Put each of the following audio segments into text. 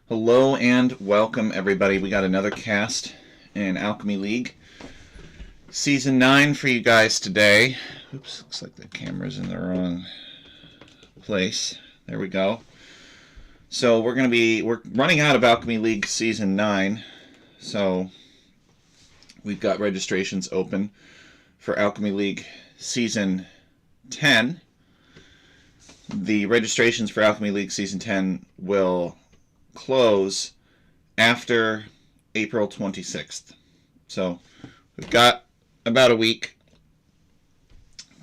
Hello and welcome, everybody. We got another cast in Alchemy League. Season 9 for you guys today. Oops, looks like the camera's in the wrong place. There we go. So we're running out of Alchemy League Season 9. So we've got registrations open for Alchemy League Season 10. The registrations for Alchemy League Season 10 will close after April 26th. So we've got about a week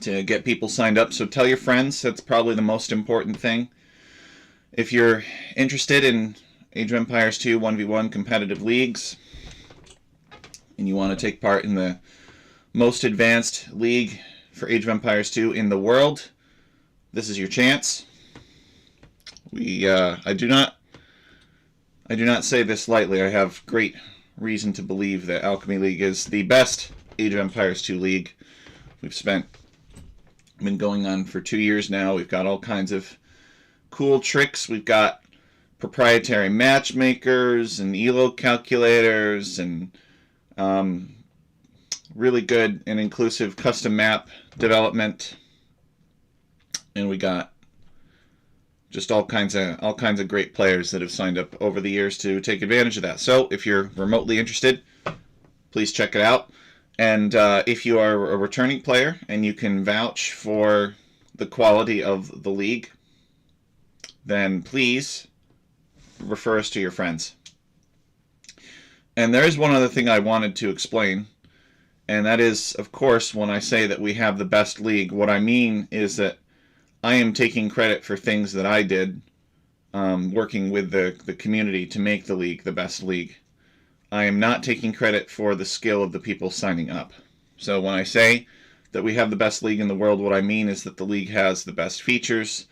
to get people signed up. So tell your friends. That's probably the most important thing. If you're interested in Age of Empires 2 1v1 competitive leagues and you want to take part in the most advanced league for Age of Empires 2 in the world, this is your chance. I do not say this lightly. I have great reason to believe that Alchemy League is the best Age of Empires 2 league. We've been going on for 2 years now. We've got all kinds of cool tricks. We've got proprietary matchmakers and elo calculators and really good and inclusive custom map development. And we got just all kinds of great players that have signed up over the years to take advantage of that. So if you're remotely interested, please check it out. And if you are a returning player and you can vouch for the quality of the league, then please refer us to your friends. And there is one other thing I wanted to explain, and that is, of course, when I say that we have the best league, what I mean is that I am taking credit for things that I did working with the community to make the league the best league. I am not taking credit for the skill of the people signing up. So when I say that we have the best league in the world, what I mean is that the league has the best features,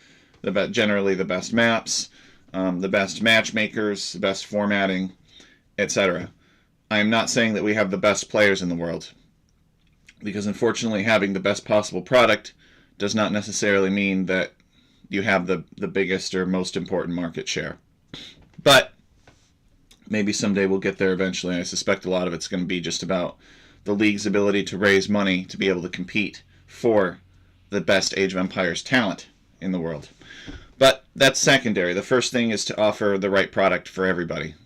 generally the best maps, the best matchmakers, the best formatting, etc. I am not saying that we have the best players in the world, because unfortunately having the best possible product does not necessarily mean that you have the biggest or most important market share. But maybe someday we'll get there eventually. I suspect a lot of it's going to be just about the league's ability to raise money to be able to compete for the best Age of Empires talent in the world. But that's secondary. The first thing is to offer the right product for everybody.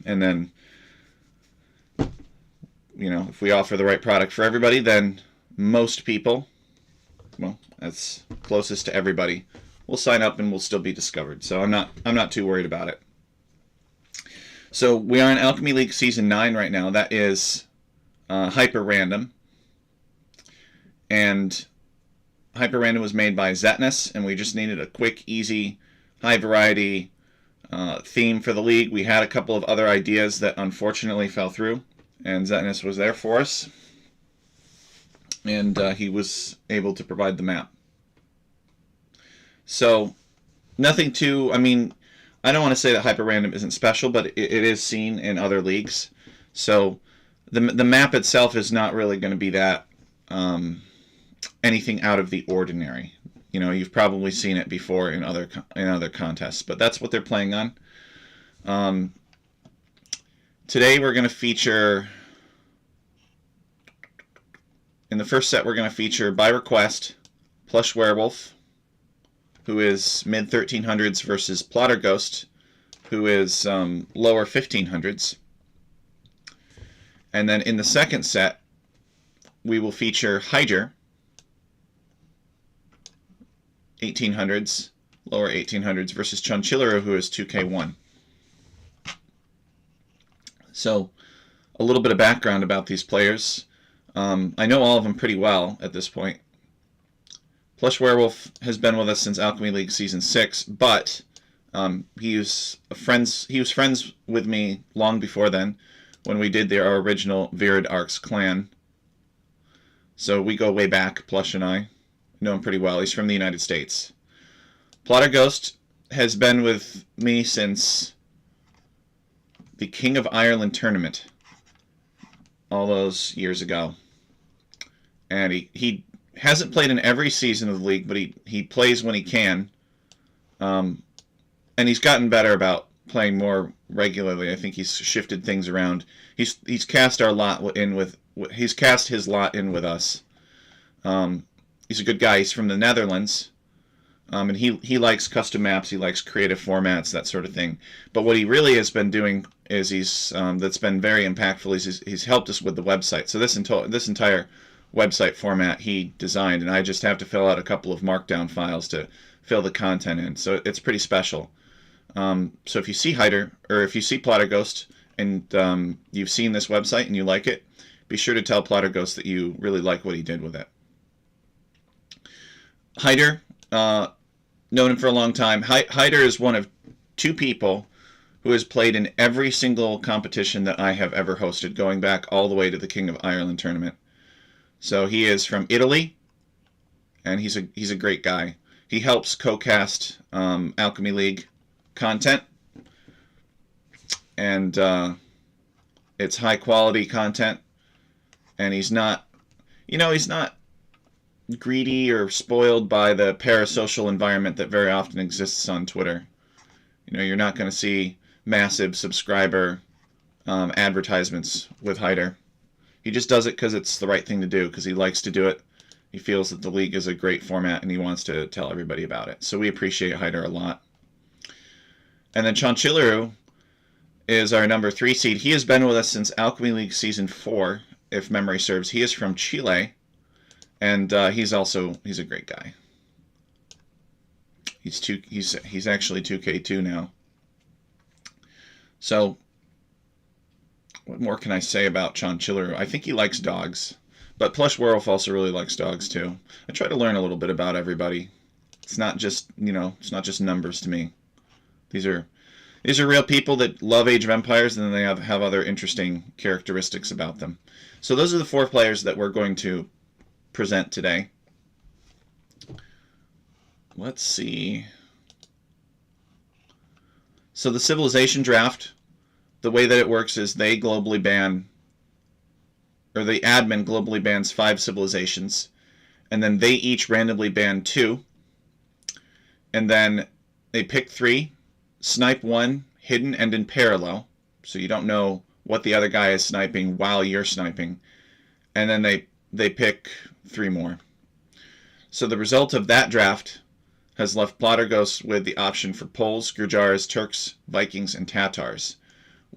And then, if we offer the right product for everybody, then most people, well, that's closest to everybody, will sign up and will still be discovered. So I'm not too worried about it. So we are in Alchemy League Season 9 right now. That is Hyperrandom. And Hyperrandom was made by Zetnus, and we just needed a quick, easy, high variety theme for the league. We had a couple of other ideas that unfortunately fell through, and Zetnus was there for us. And he was able to provide the map. So nothing too, I don't want to say that Hyperrandom isn't special, but it is seen in other leagues. So the map itself is not really going to be that anything out of the ordinary. You've probably seen it before in other contests, but that's what they're playing on. Today we're going to feature, in the first set, we're going to feature, by request, Plush Werewolf, who is mid-1300s, versus Plotter Ghost, who is lower 1500s. And then in the second set, we will feature Hyder, 1800s, lower 1800s, versus Chunchillero, who is 2K1. So, a little bit of background about these players. I know all of them pretty well at this point. Plush Werewolf has been with us since Alchemy League Season 6, but he was friends with me long before then, when we did our original Virid Arcs clan. So we go way back, Plush and I. Know him pretty well. He's from the United States. Plotter Ghost has been with me since the King of Ireland tournament all those years ago. And he hasn't played in every season of the league, but he plays when he can. And he's gotten better about playing more regularly. I think he's shifted things around. He's cast our lot in with he's cast his lot in with us. He's a good guy. He's from the Netherlands, and he likes custom maps. He likes creative formats, that sort of thing. But what he really has been doing is that's been very impactful. He's helped us with the website. So this entire website format he designed, and I just have to fill out a couple of markdown files to fill the content in. So it's pretty special. So if you see Hyder, or if you see Plotter Ghost, and you've seen this website and you like it, be sure to tell Plotter Ghost that you really like what he did with it. Hyder, known him for a long time. Hyder is one of 2 people who has played in every single competition that I have ever hosted, going back all the way to the King of Ireland tournament. So he is from Italy, and he's a great guy. He helps co-cast Alchemy League content, and it's high quality content, and he's not greedy or spoiled by the parasocial environment that very often exists on Twitter. You're not going to see massive subscriber advertisements with Hyder. He just does it because it's the right thing to do, because he likes to do it. He feels that the league is a great format, and he wants to tell everybody about it. So we appreciate Hyder a lot. And then Chonchilaru is our number 3 seed. He has been with us since Alchemy League Season 4, if memory serves. He is from Chile, and he's a great guy. He's actually 2K2 now. So what more can I say about Chonchilaru? I think he likes dogs, but Plush Werewolf also really likes dogs too. I try to learn a little bit about everybody. It's not just numbers to me. These are real people that love Age of Empires, and then they have other interesting characteristics about them. So those are the 4 players that we're going to present today. Let's see. So the Civilization Draft, the way that it works is they globally ban, or the admin globally bans 5 civilizations, and then they each randomly ban 2, and then they pick 3, snipe 1, hidden and in parallel, so you don't know what the other guy is sniping while you're sniping, and then they pick 3 more. So the result of that draft has left Plotter Ghost with the option for Poles, Gurjaras, Turks, Vikings, and Tatars,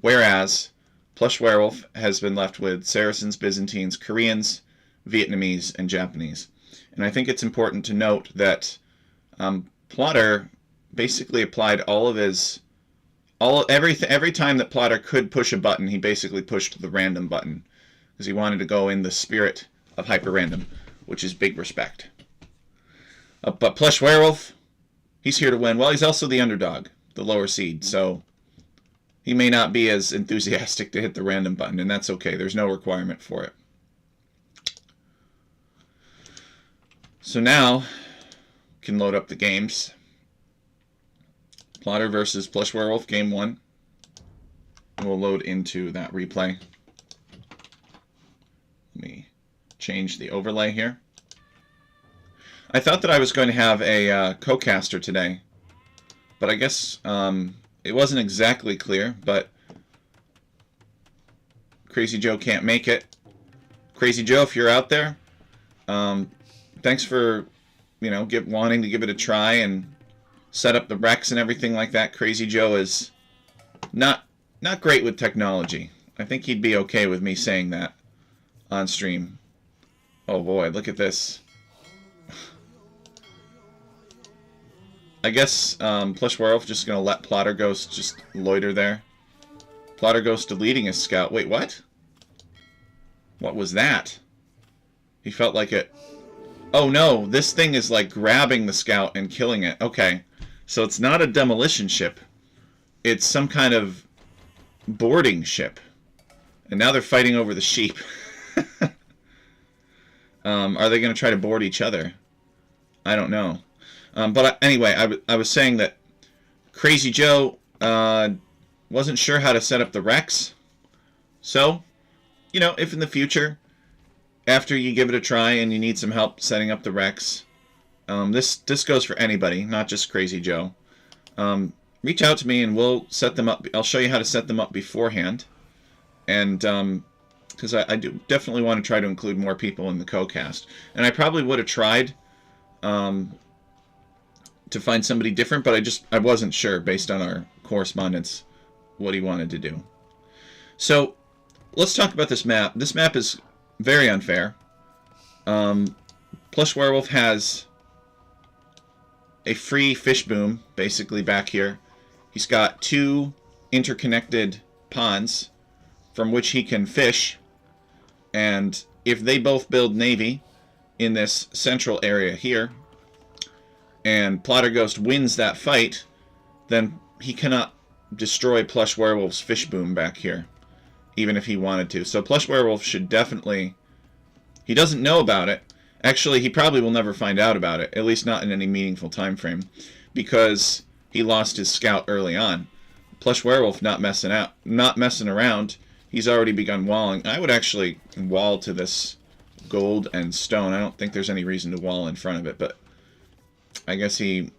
whereas Plush Werewolf has been left with Saracens, Byzantines, Koreans, Vietnamese, and Japanese. And I think it's important to note that Plotter basically applied every time that Plotter could push a button, he basically pushed the random button, because he wanted to go in the spirit of Hyperrandom, which is big respect. But Plush Werewolf, he's here to win. Well, he's also the underdog, the lower seed, so he may not be as enthusiastic to hit the random button, and that's okay. There's no requirement for it. So now, we can load up the games. Plotter versus Plush Werewolf, Game 1. We'll load into that replay. Let me change the overlay here. I thought that I was going to have a co-caster today, but I guess it wasn't exactly clear, but Crazy Joe can't make it. Crazy Joe, if you're out there, thanks for wanting to give it a try and set up the Rex and everything like that. Crazy Joe is not great with technology. I think he'd be okay with me saying that on stream. Oh boy, look at this. I guess Plush Werewolf just going to let Plotter Ghost just loiter there. Plotter Ghost deleting his scout. Wait, what? What was that? He felt like it. Oh no, this thing is like grabbing the scout and killing it. Okay, so it's not a demolition ship. It's some kind of boarding ship. And now they're fighting over the sheep. Are they going to try to board each other? I don't know. But anyway, I was saying that Crazy Joe wasn't sure how to set up the Rex. So, if in the future, after you give it a try and you need some help setting up the Rex, this goes for anybody, not just Crazy Joe. reach out to me and we'll set them up. I'll show you how to set them up beforehand. And because I do definitely want to try to include more people in the co-cast. And I probably would have tried to find somebody different, but I wasn't sure based on our correspondence what he wanted to do. So let's talk about this map. This map is very unfair. Plush Werewolf has a free fish boom basically back here. He's got 2 interconnected ponds from which he can fish, and if they both build navy in this central area here, and Plotterghost wins that fight, then he cannot destroy Plush Werewolf's fish boom back here, even if he wanted to. So Plush Werewolf should definitely... He doesn't know about it. Actually, he probably will never find out about it, at least not in any meaningful time frame, because he lost his scout early on. Plush Werewolf not messing around. He's already begun walling. I would actually wall to this gold and stone. I don't think there's any reason to wall in front of it, but I guess he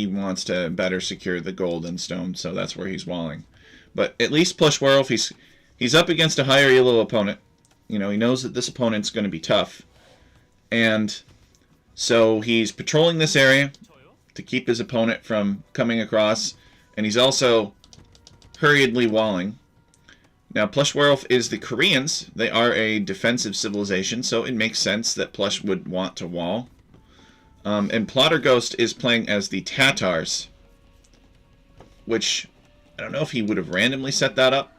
wants to better secure the gold and stone, so that's where he's walling. But at least Plush Werewolf, he's up against a higher elo opponent. You know, he knows that this opponent's going to be tough. And so he's patrolling this area to keep his opponent from coming across. And he's also hurriedly walling. Now, Plush Werewolf is the Koreans. They are a defensive civilization, so it makes sense that Plush would want to wall. And Plotterghost is playing as the Tatars, which I don't know if he would have randomly set that up.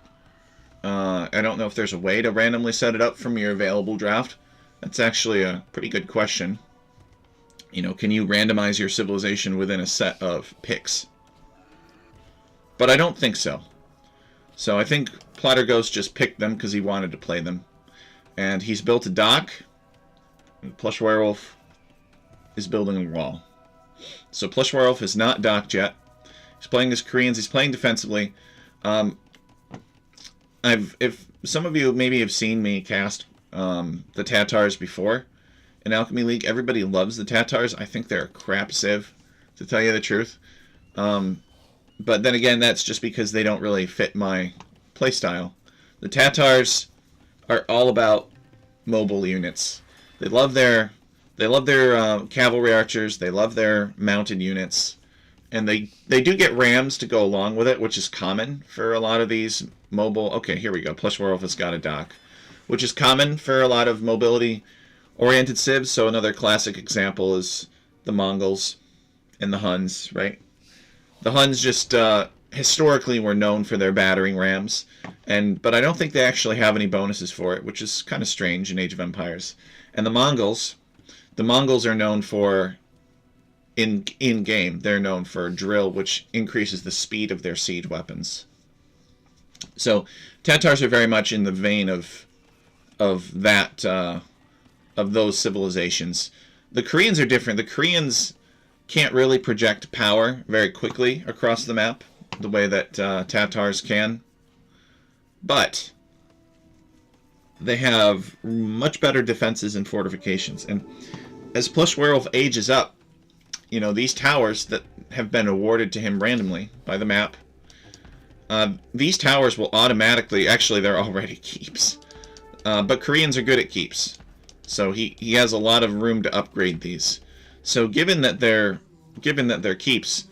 I don't know if there's a way to randomly set it up from your available draft. That's actually a pretty good question. You know, can you randomize your civilization within a set of picks? But I don't think so. So I think Plotterghost just picked them because he wanted to play them. And he's built a dock. And Plush Werewolf is building a wall. So Plush Werewolf is not docked yet. He's playing as Koreans. He's playing defensively. If some of you maybe have seen me cast the Tatars before in Alchemy League, everybody loves the Tatars. I think they're a crap civ, to tell you the truth. But then again, that's just because they don't really fit my playstyle. The Tatars are all about mobile units. They love their cavalry archers. They love their mounted units. And they do get rams to go along with it, which is common for a lot of these mobile... Okay, here we go. Plush Werewolf has got a dock, which is common for a lot of mobility-oriented civs. So another classic example is the Mongols and the Huns, right? The Huns just historically were known for their battering rams, but I don't think they actually have any bonuses for it, which is kind of strange in Age of Empires. And the Mongols are known for... In-game, they're known for drill, which increases the speed of their siege weapons. So Tatars are very much in the vein of those civilizations. The Koreans are different. The Koreans can't really project power very quickly across the map the way that Tatars can, but they have much better defenses and fortifications. And as Plush Werewolf ages up, you know, these towers that have been awarded to him randomly by the map, these towers will automatically... Actually, they're already keeps. But Koreans are good at keeps. So he has a lot of room to upgrade these. So given that they're keeps,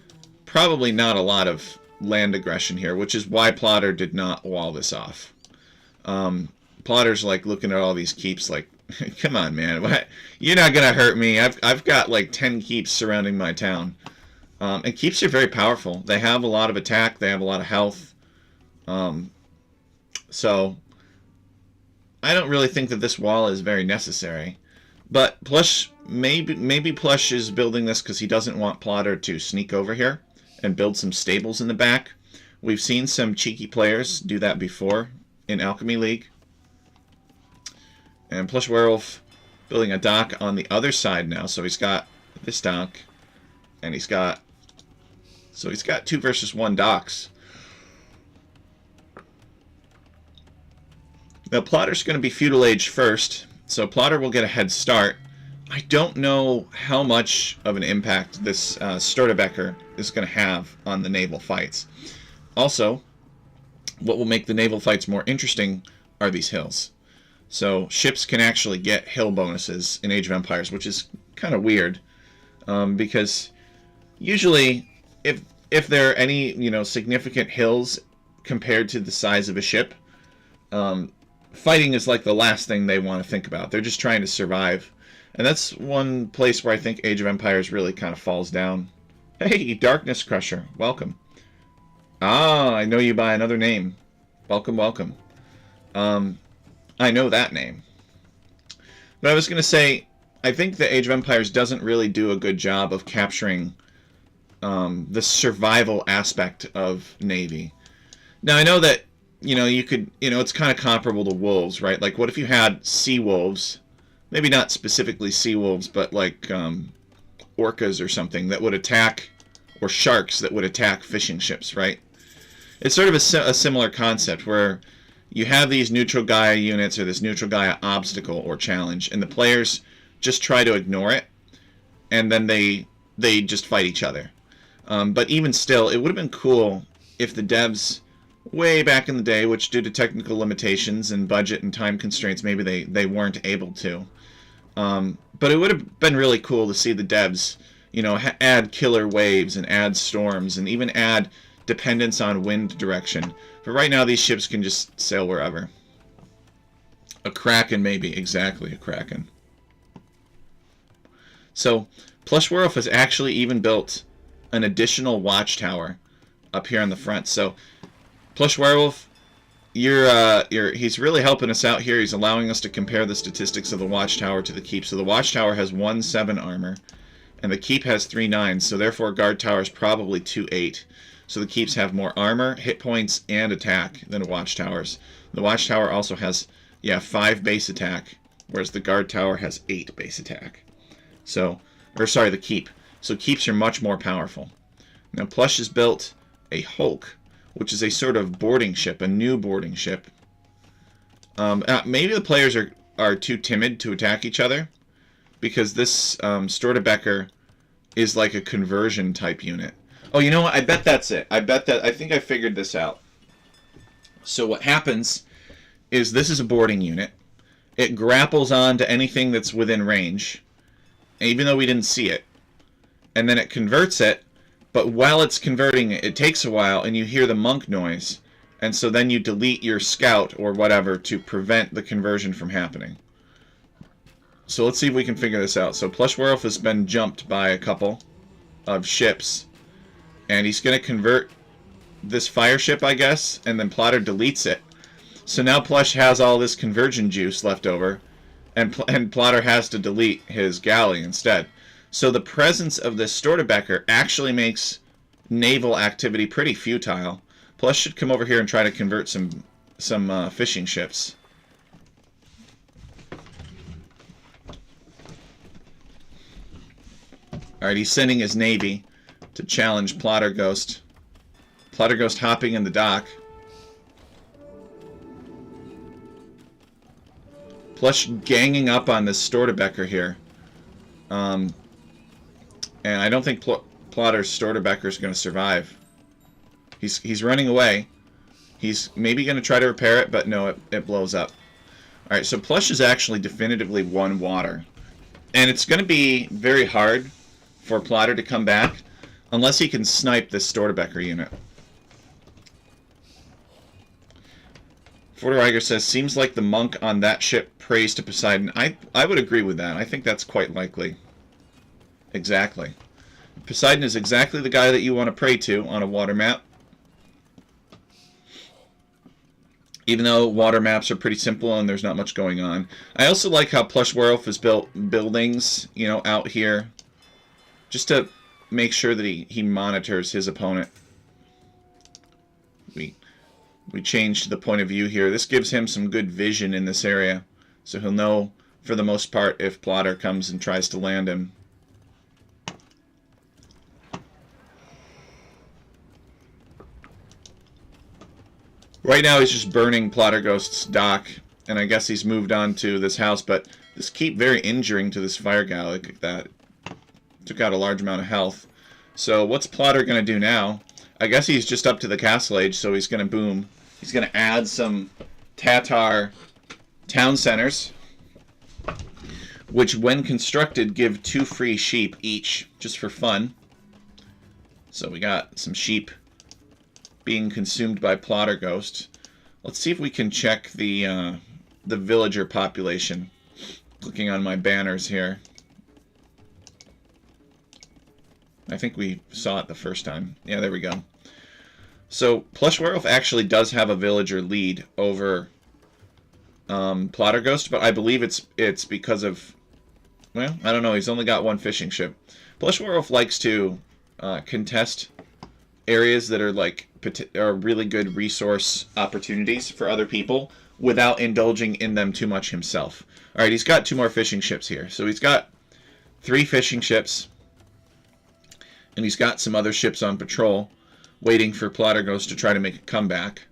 probably not a lot of land aggression here, which is why Plotter did not wall this off. Plotter's like looking at all these keeps like, come on, man. What? You're not going to hurt me. I've got like 10 keeps surrounding my town. And keeps are very powerful. They have a lot of attack. They have a lot of health. So I don't really think that this wall is very necessary. But Plush, maybe Plush is building this because he doesn't want Plotter to sneak over here and build some stables in the back. We've seen some cheeky players do that before in Alchemy League. And Plush Werewolf building a dock on the other side now. So he's got this dock. And he's got 2 versus 1 docks. Now Plotter's going to be feudal age first. So Plotter will get a head start. I don't know how much of an impact this Stortebeker is going to have on the naval fights. Also, what will make the naval fights more interesting are these hills. So ships can actually get hill bonuses in Age of Empires, which is kind of weird, because usually if there are any significant hills compared to the size of a ship, fighting is like the last thing they want to think about. They're just trying to survive. And that's one place where I think Age of Empires really kind of falls down. Hey, Darkness Crusher, welcome. Ah, I know you by another name. Welcome, welcome. I know that name. But I was going to say, I think the Age of Empires doesn't really do a good job of capturing the survival aspect of Navy. Now, I know that, you could, it's kind of comparable to wolves, right? Like, what if you had sea wolves? Maybe not specifically sea wolves, but like orcas or something that would attack, or sharks that would attack fishing ships, right? It's sort of a similar concept where you have these neutral Gaia units or this neutral Gaia obstacle or challenge, and the players just try to ignore it, and then they just fight each other. But even still, it would have been cool if the devs way back in the day, which due to technical limitations and budget and time constraints, maybe they weren't able to. But it would have been really cool to see the devs, add killer waves and add storms and even add dependence on wind direction. But right now these ships can just sail wherever. A Kraken, maybe. Exactly, a Kraken. So Plush Werewolf has actually even built an additional watchtower up here on the front. So Plush Werewolf, he's really helping us out here. He's allowing us to compare the statistics of the watchtower to the keep. So the watchtower has 1-7 armor, and the keep has 3-9. So therefore, guard tower is probably 2-8. So the keeps have more armor, hit points, and attack than the watchtowers. The watchtower also has 5 base attack, whereas the guard tower has 8 base attack. So, the keep. So keeps are much more powerful. Now Plush has built a Hulk, which is a sort of boarding ship, a new boarding ship. Maybe the players are too timid to attack each other, because this Stortebeker is like a conversion type unit. Oh, you know what? I bet that's it. I think I figured this out. So what happens is this is a boarding unit. It grapples on to anything that's within range, even though we didn't see it. And then it converts it, but while it's converting it takes a while, and you hear the monk noise. And so then you delete your scout or whatever to prevent the conversion from happening. So let's see if we can figure this out. So Plush Werewolf has been jumped by a couple of ships, and he's going to convert this fire ship, I guess, and then Plotter deletes it. So now Plush has all this conversion juice left over, and Plotter has to delete his galley instead. So the presence of this Stortebeker actually makes naval activity pretty futile. Plush should come over here and try to convert some fishing ships. Alright, he's sending his navy to challenge Plotterghost. Plotterghost hopping in the dock. Plush ganging up on this Stortebeker here. And I don't think Plotter's Stortebeker is going to survive. He's running away. He's maybe going to try to repair it, but no, it blows up. Alright, so Plush has actually definitively won water. And it's going to be very hard for Plotter to come back unless he can snipe this Stortebeker unit. Forteriger says, seems like the monk on that ship prays to Poseidon. I would agree with that. I think that's quite likely. Exactly. Poseidon is exactly the guy that you want to pray to on a water map. Even though water maps are pretty simple and there's not much going on. I also like how Plush Werewolf has built buildings, out here, just to make sure that he monitors his opponent. We changed the point of view here. This gives him some good vision in this area, so he'll know, for the most part, if Plotter comes and tries to land him. Right now he's just burning Plotterghost's dock, and I guess he's moved on to this house, but This keep very injuring to this fire guy. Look at that. Took out a large amount of health. So what's Plotter going to do now? I guess he's just up to the Castle Age, so he's going to boom. He's going to add some Tatar town centers, which when constructed give 2 free sheep each, just for fun. So we got some sheep being consumed by Plotter Ghost. Let's see if we can check the villager population. Clicking on my banners here. I think we saw it the first time. Yeah, there we go. So Plush Werewolf actually does have a villager lead over Plotter Ghost, but I believe it's because of, well, I don't know. He's only got 1 fishing ship. Plush Werewolf likes to contest areas that are like are really good resource opportunities for other people without indulging in them too much himself. All right, he's got 2 more fishing ships here. So he's got 3 fishing ships, and he's got some other ships on patrol waiting for Plotter Ghost to try to make a comeback.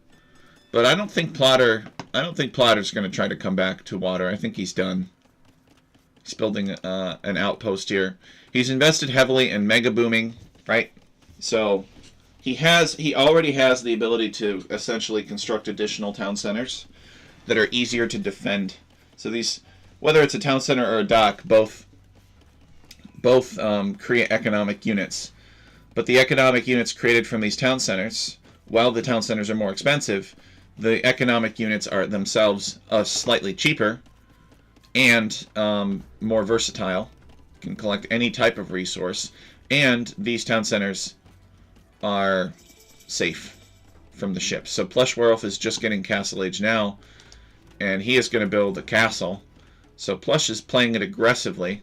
But I don't think Plotter's going to try to come back to water. I think he's done. He's building an outpost here. He's invested heavily in mega booming, right? So he already has the ability to essentially construct additional town centers that are easier to defend. So these, whether it's a town center or a dock, both create economic units. But the economic units created from these town centers, while the town centers are more expensive, the economic units are themselves slightly cheaper and more versatile. Can collect any type of resource, and these town centers are safe from the ships. So Plush Werewolf is just getting Castle Age now, and he is going to build a castle. So Plush is playing it aggressively.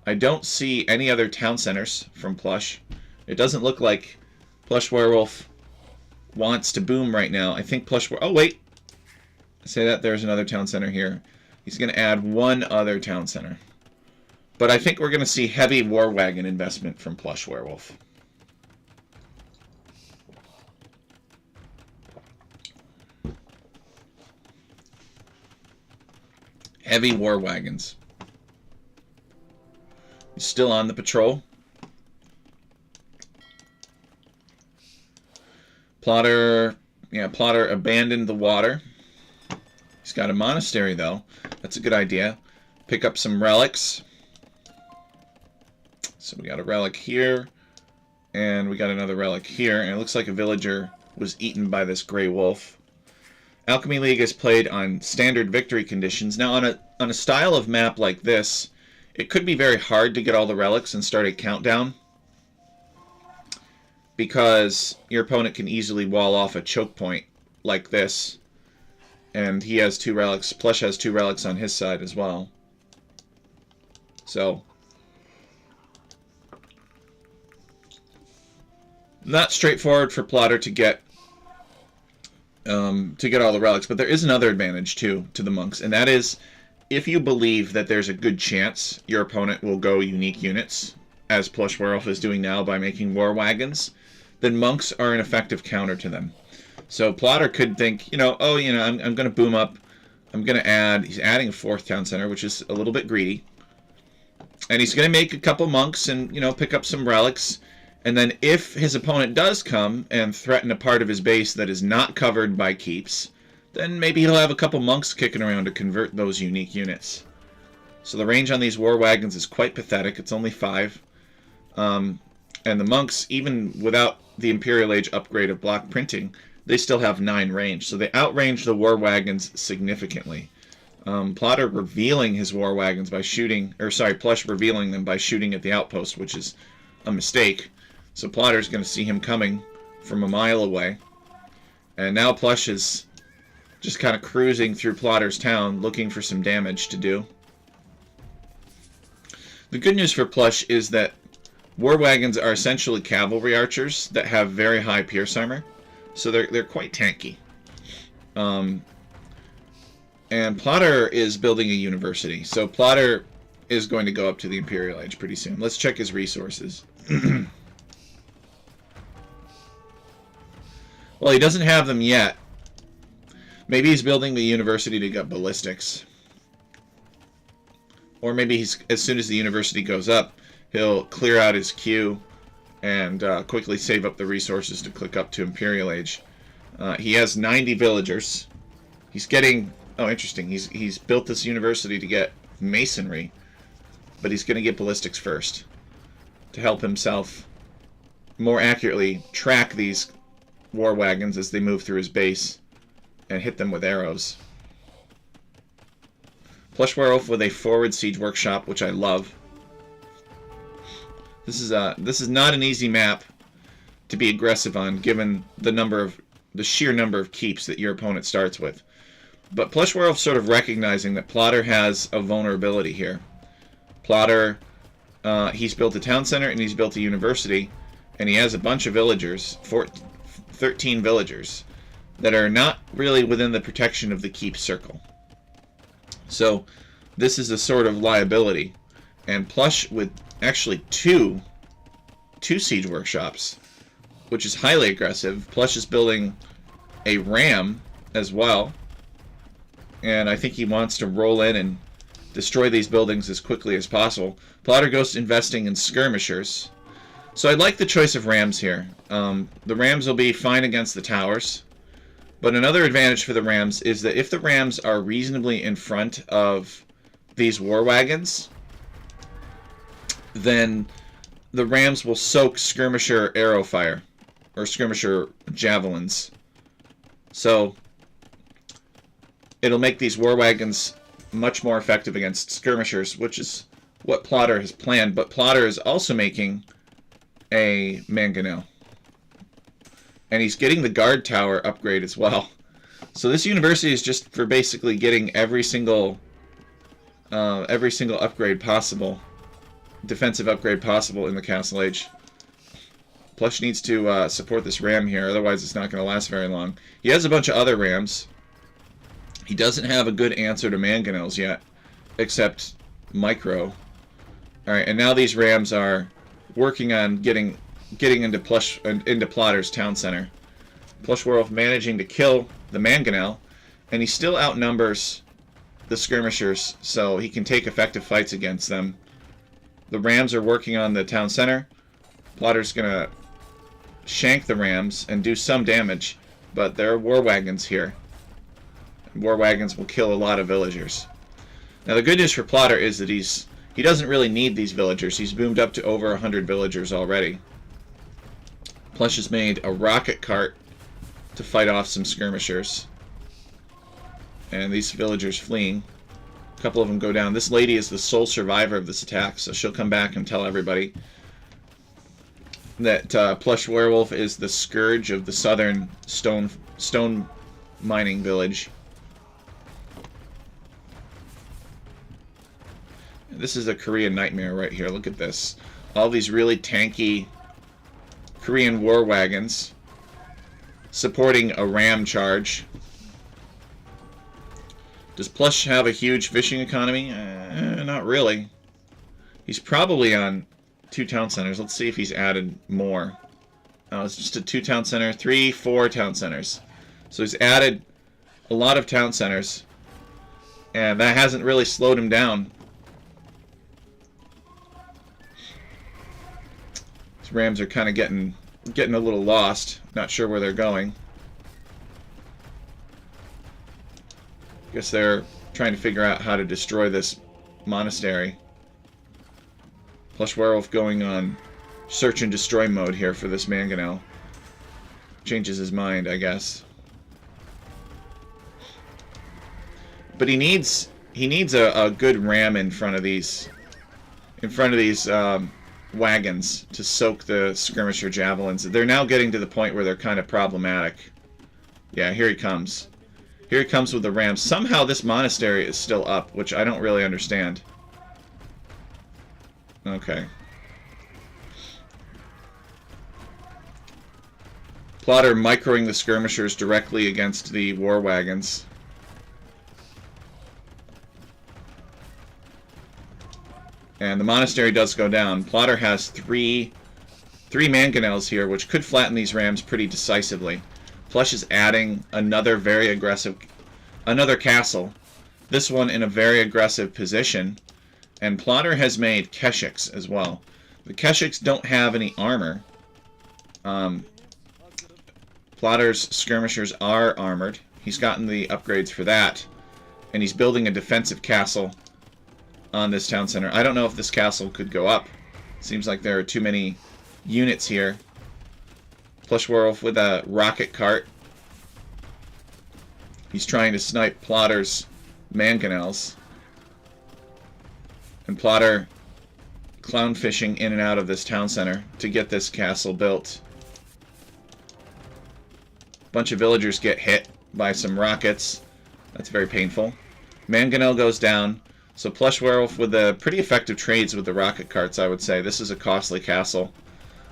I don't see any other town centers from Plush. It doesn't look like Plush Werewolf wants to boom right now. I think oh wait, say that there's another town center here. He's going to add 1 other town center. But I think we're going to see heavy war wagon investment from Plush Werewolf. Heavy war wagons. He's still on the patrol. Plotter abandoned the water. He's got a monastery, though. That's a good idea. Pick up some relics. So we got a relic here, and we got another relic here, and it looks like a villager was eaten by this gray wolf. Alchemy League is played on standard victory conditions. Now, on a style of map like this, it could be very hard to get all the relics and start a countdown, because your opponent can easily wall off a choke point like this, and he has 2 relics. Plush has 2 relics on his side as well. So not straightforward for Plotter to get all the relics, but there is another advantage too to the monks, and that is if you believe that there's a good chance your opponent will go unique units, as Plush Werewolf is doing now by making war wagons, then monks are an effective counter to them. So Plotter could think, I'm going to boom up. I'm going to add, he's adding a 4th town center, which is a little bit greedy. And he's going to make a couple monks and, pick up some relics. And then if his opponent does come and threaten a part of his base that is not covered by keeps, then maybe he'll have a couple monks kicking around to convert those unique units. So the range on these war wagons is quite pathetic. It's only 5. And the monks, even without the Imperial Age upgrade of block printing, they still have 9 range. So they outrange the war wagons significantly. Plotter revealing his war wagons by shooting, Plush revealing them by shooting at the outpost, which is a mistake. So Plotter's going to see him coming from a mile away. And now Plush is just kind of cruising through Plotter's town looking for some damage to do. The good news for Plush is that war wagons are essentially cavalry archers that have very high pierce armor, so they're quite tanky. And Plotter is building a university, so Plotter is going to go up to the Imperial Age pretty soon. Let's check his resources. Well, he doesn't have them yet. Maybe he's building the university to get ballistics. Or maybe he's, as soon as the university goes up, he'll clear out his queue and quickly save up the resources to click up to Imperial Age. He has 90 villagers. He's getting... Oh, interesting. He's built this university to get masonry, but he's going to get ballistics first to help himself more accurately track these war wagons as they move through his base and hit them with arrows. Plush Werewolf with a forward siege workshop, which I love. This is not an easy map to be aggressive on, given the sheer number of keeps that your opponent starts with. But Plush Werewolf sort of recognizing that Plotter has a vulnerability here. Plotter, he's built a town center and he's built a university, and he has a bunch of villagers, 13 villagers, that are not really within the protection of the keep circle. So this is a sort of liability. And Plush with actually two siege workshops, which is highly aggressive. Plush is building a ram as well. And I think he wants to roll in and destroy these buildings as quickly as possible. Plotter goes investing in skirmishers. So I like the choice of rams here. The rams will be fine against the towers. But another advantage for the rams is that if the rams are reasonably in front of these war wagons, then the rams will soak skirmisher arrow fire, or skirmisher javelins. So it'll make these war wagons much more effective against skirmishers, which is what Plotter has planned. But Plotter is also making a mangonel. And he's getting the guard tower upgrade as well. So this university is just for basically getting every single upgrade possible, defensive upgrade possible in the Castle Age. Plush needs to support this ram here, otherwise it's not going to last very long. He has a bunch of other rams. He doesn't have a good answer to mangonels yet, except micro. Alright, and now these rams are working on getting into Plotter's town center. Plush Werewolf managing to kill the mangonel, and he still outnumbers the skirmishers, so he can take effective fights against them. The rams are working on the town center. Plotter's gonna shank the rams and do some damage, but there are war wagons here. War wagons will kill a lot of villagers. Now the good news for Plotter is that he doesn't really need these villagers. He's boomed up to over 100 villagers already. Plush has made a rocket cart to fight off some skirmishers. And these villagers fleeing. A couple of them go down. This lady is the sole survivor of this attack, so she'll come back and tell everybody that Plush Werewolf is the scourge of the southern stone mining village. This is a Korean nightmare right here. Look at this. All these really tanky Korean war wagons supporting a ram charge. Does Plush have a huge fishing economy? Not really. He's probably on 2 town centers. Let's see if he's added more. Oh, it's just a 2 town center, 3, 4 town centers. So he's added a lot of town centers, and that hasn't really slowed him down. These rams are kind of getting a little lost. Not sure where they're going. Guess they're trying to figure out how to destroy this monastery. Plush Werewolf going on search and destroy mode here for this mangonel. Changes his mind, I guess. But he needs a good ram in front of these wagons to soak the skirmisher javelins. They're now getting to the point where they're kind of problematic. Yeah, here he comes. Here he comes with the rams. Somehow this monastery is still up, which I don't really understand. Okay. Plotter microing the skirmishers directly against the war wagons. And the monastery does go down. Plotter has three mangonels here, which could flatten these rams pretty decisively. Plush is adding another castle. This one in a very aggressive position. And Plotter has made Keshiks as well. The Keshiks don't have any armor. Plotter's skirmishers are armored. He's gotten the upgrades for that. And he's building a defensive castle on this town center. I don't know if this castle could go up. Seems like there are too many units here. Plushwerwolf with a rocket cart. He's trying to snipe Plotter's mangonels. And Plotter clown fishing in and out of this town center to get this castle built. A bunch of villagers get hit by some rockets. That's very painful. Mangonel goes down. So Plushwerwolf with the pretty effective trades with the rocket carts, I would say. This is a costly castle,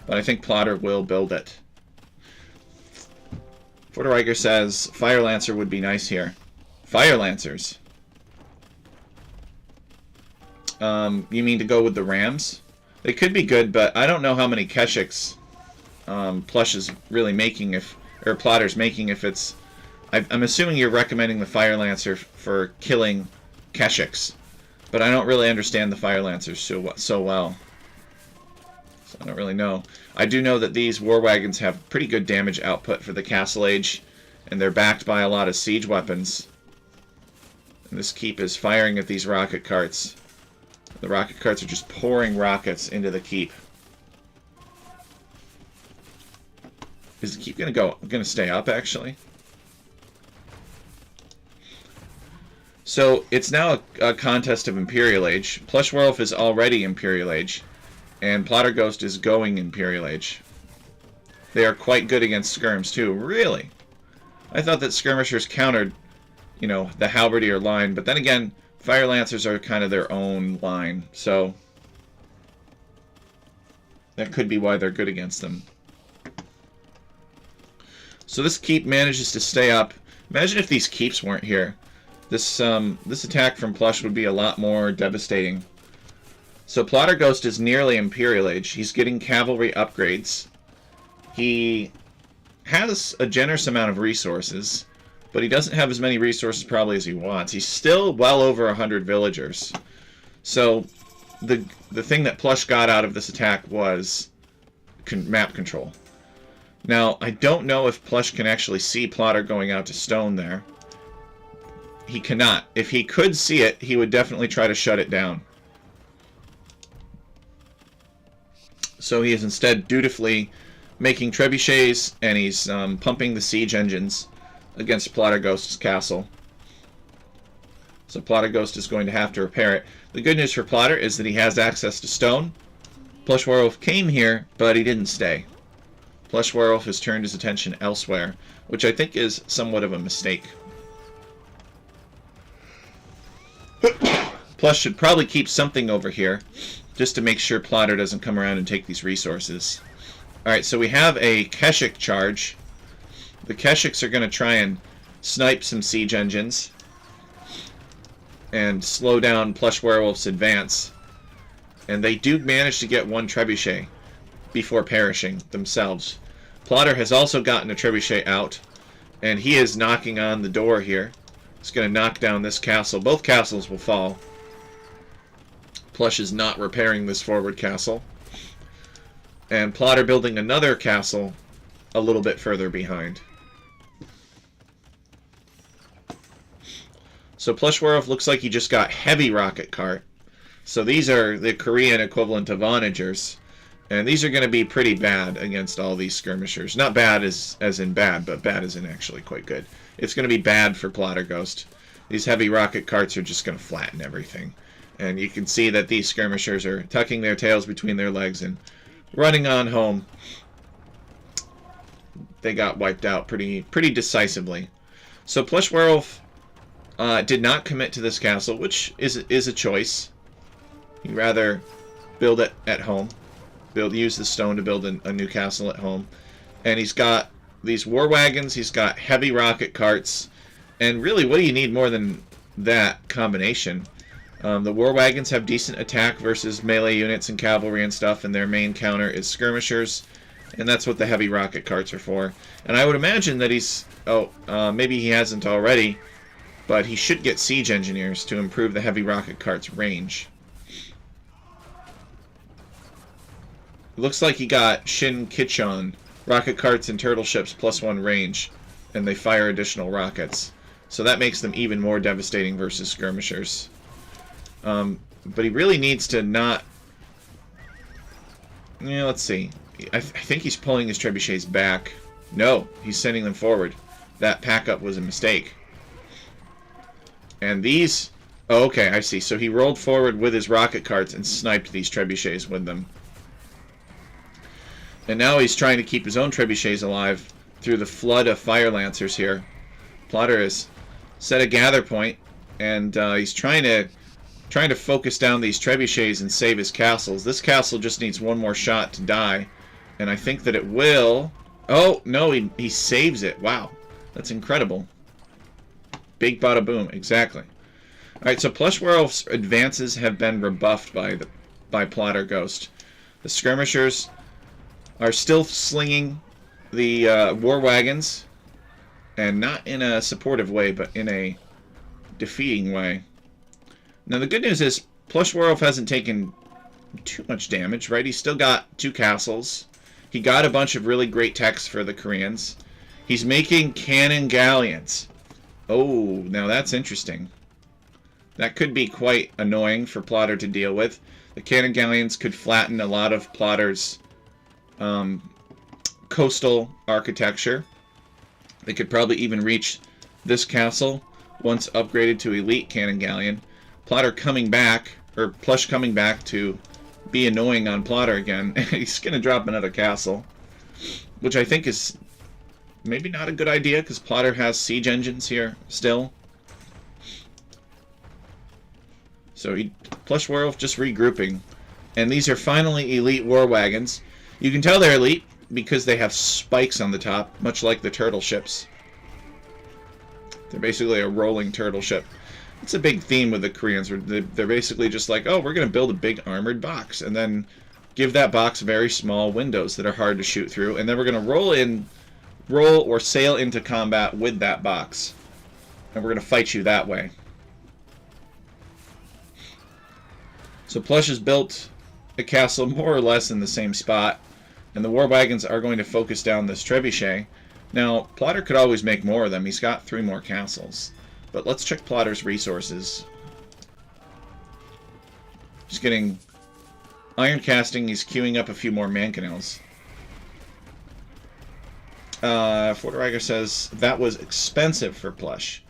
but I think Plotter will build it. Forteriger says Fire Lancer would be nice here. Fire Lancers. You mean to go with the Rams? They could be good, but I don't know how many Keshiks Plush is really making or Plotter's making if it's... I'm assuming you're recommending the Fire Lancer for killing Keshiks, but I don't really understand the Fire Lancers so well. So I don't really know. I do know that these war wagons have pretty good damage output for the Castle Age, and they're backed by a lot of siege weapons. And this keep is firing at these rocket carts. The rocket carts are just pouring rockets into the keep. Is the keep going to stay up, actually? So, it's now a contest of Imperial Age. Plushwerwolf is already Imperial Age, and Plotterghost is going Imperial Age. They are quite good against skirms, too. Really? I thought that skirmishers countered, you know, the halberdier line, but then again, Fire Lancers are kind of their own line, so that could be why they're good against them. So this keep manages to stay up. Imagine if these keeps weren't here. This attack from Plush would be a lot more devastating. So Plotterghost is nearly Imperial Age. He's getting cavalry upgrades. He has a generous amount of resources, but he doesn't have as many resources probably as he wants. He's still well over 100 villagers. So the thing that Plush got out of this attack was map control. Now, I don't know if Plush can actually see Plotter going out to stone there. He cannot. If he could see it, he would definitely try to shut it down. So he is instead dutifully making trebuchets, and he's pumping the siege engines against Plotterghost's castle. So Plotterghost is going to have to repair it. The good news for Plotter is that he has access to stone. Plushwerwolf came here, but he didn't stay. Plushwerwolf has turned his attention elsewhere, which I think is somewhat of a mistake. Plush should probably keep something over here, just to make sure Plotter doesn't come around and take these resources. Alright, so we have a Keshik charge. The Keshiks are going to try and snipe some siege engines and slow down Plushwerwolf's advance. And they do manage to get one trebuchet before perishing themselves. Plotter has also gotten a trebuchet out, and he is knocking on the door here. He's going to knock down this castle. Both castles will fall. Plush is not repairing this forward castle. And Plotter building another castle a little bit further behind. So Plushwerwolf looks like he just got heavy rocket cart. So these are the Korean equivalent of onagers. And these are going to be pretty bad against all these skirmishers. Not bad as in bad, but bad as in actually quite good. It's going to be bad for Plotterghost. These heavy rocket carts are just going to flatten everything. And you can see that these skirmishers are tucking their tails between their legs and running on home. They got wiped out pretty decisively. So Plushwerwolf did not commit to this castle, which is a choice. He'd rather build it at home. Use the stone to build a new castle at home. And he's got these war wagons, he's got heavy rocket carts, and really, what do you need more than that combination? The war wagons have decent attack versus melee units and cavalry and stuff, and their main counter is skirmishers, and that's what the heavy rocket carts are for. And I would imagine that he's... maybe he hasn't already, but he should get siege engineers to improve the heavy rocket carts' range. It looks like he got Shin Kichon, rocket carts and turtle ships +1 range, and they fire additional rockets. So that makes them even more devastating versus skirmishers. But he really needs to not... Yeah, let's see. I think he's pulling his trebuchets back. No, he's sending them forward. That pack-up was a mistake. And these... Oh, okay, I see. So he rolled forward with his rocket carts and sniped these trebuchets with them. And now he's trying to keep his own trebuchets alive through the flood of fire lancers here. Plotter has set a gather point, and he's trying to focus down these trebuchets and save his castles. This castle just needs one more shot to die, and I think that it will. Oh no, he saves it. Wow, that's incredible. Big bada boom, exactly. All right, so Plush Werewolf's advances have been rebuffed by Plotter Ghost. The skirmishers are still slinging the war wagons, and not in a supportive way, but in a defeating way. Now the good news is Plush Werewolf hasn't taken too much damage, right? He's still got 2 castles. He got a bunch of really great techs for the Koreans. He's making cannon galleons. Oh, now that's interesting. That could be quite annoying for Plotter to deal with. The cannon galleons could flatten a lot of Plotter's coastal architecture. They could probably even reach this castle once upgraded to elite cannon galleon. Plotter coming back, or Plush coming back to be annoying on Plotter again. He's going to drop another castle, which I think is maybe not a good idea because Plotter has siege engines here still. So Plush Werewolf just regrouping. And these are finally elite war wagons. You can tell they're elite because they have spikes on the top, much like the turtle ships. They're basically a rolling turtle ship. It's a big theme with the Koreans. They're basically just like, oh, we're going to build a big armored box, and then give that box very small windows that are hard to shoot through, and then we're going to roll or sail into combat with that box. And we're going to fight you that way. So Plush has built a castle more or less in the same spot, and the war wagons are going to focus down this trebuchet. Now, Plotter could always make more of them. He's got 3 more castles. But let's check Plotter's resources. He's getting iron casting. He's queuing up a few more mangonels. Forteriger says, that was expensive for Plush.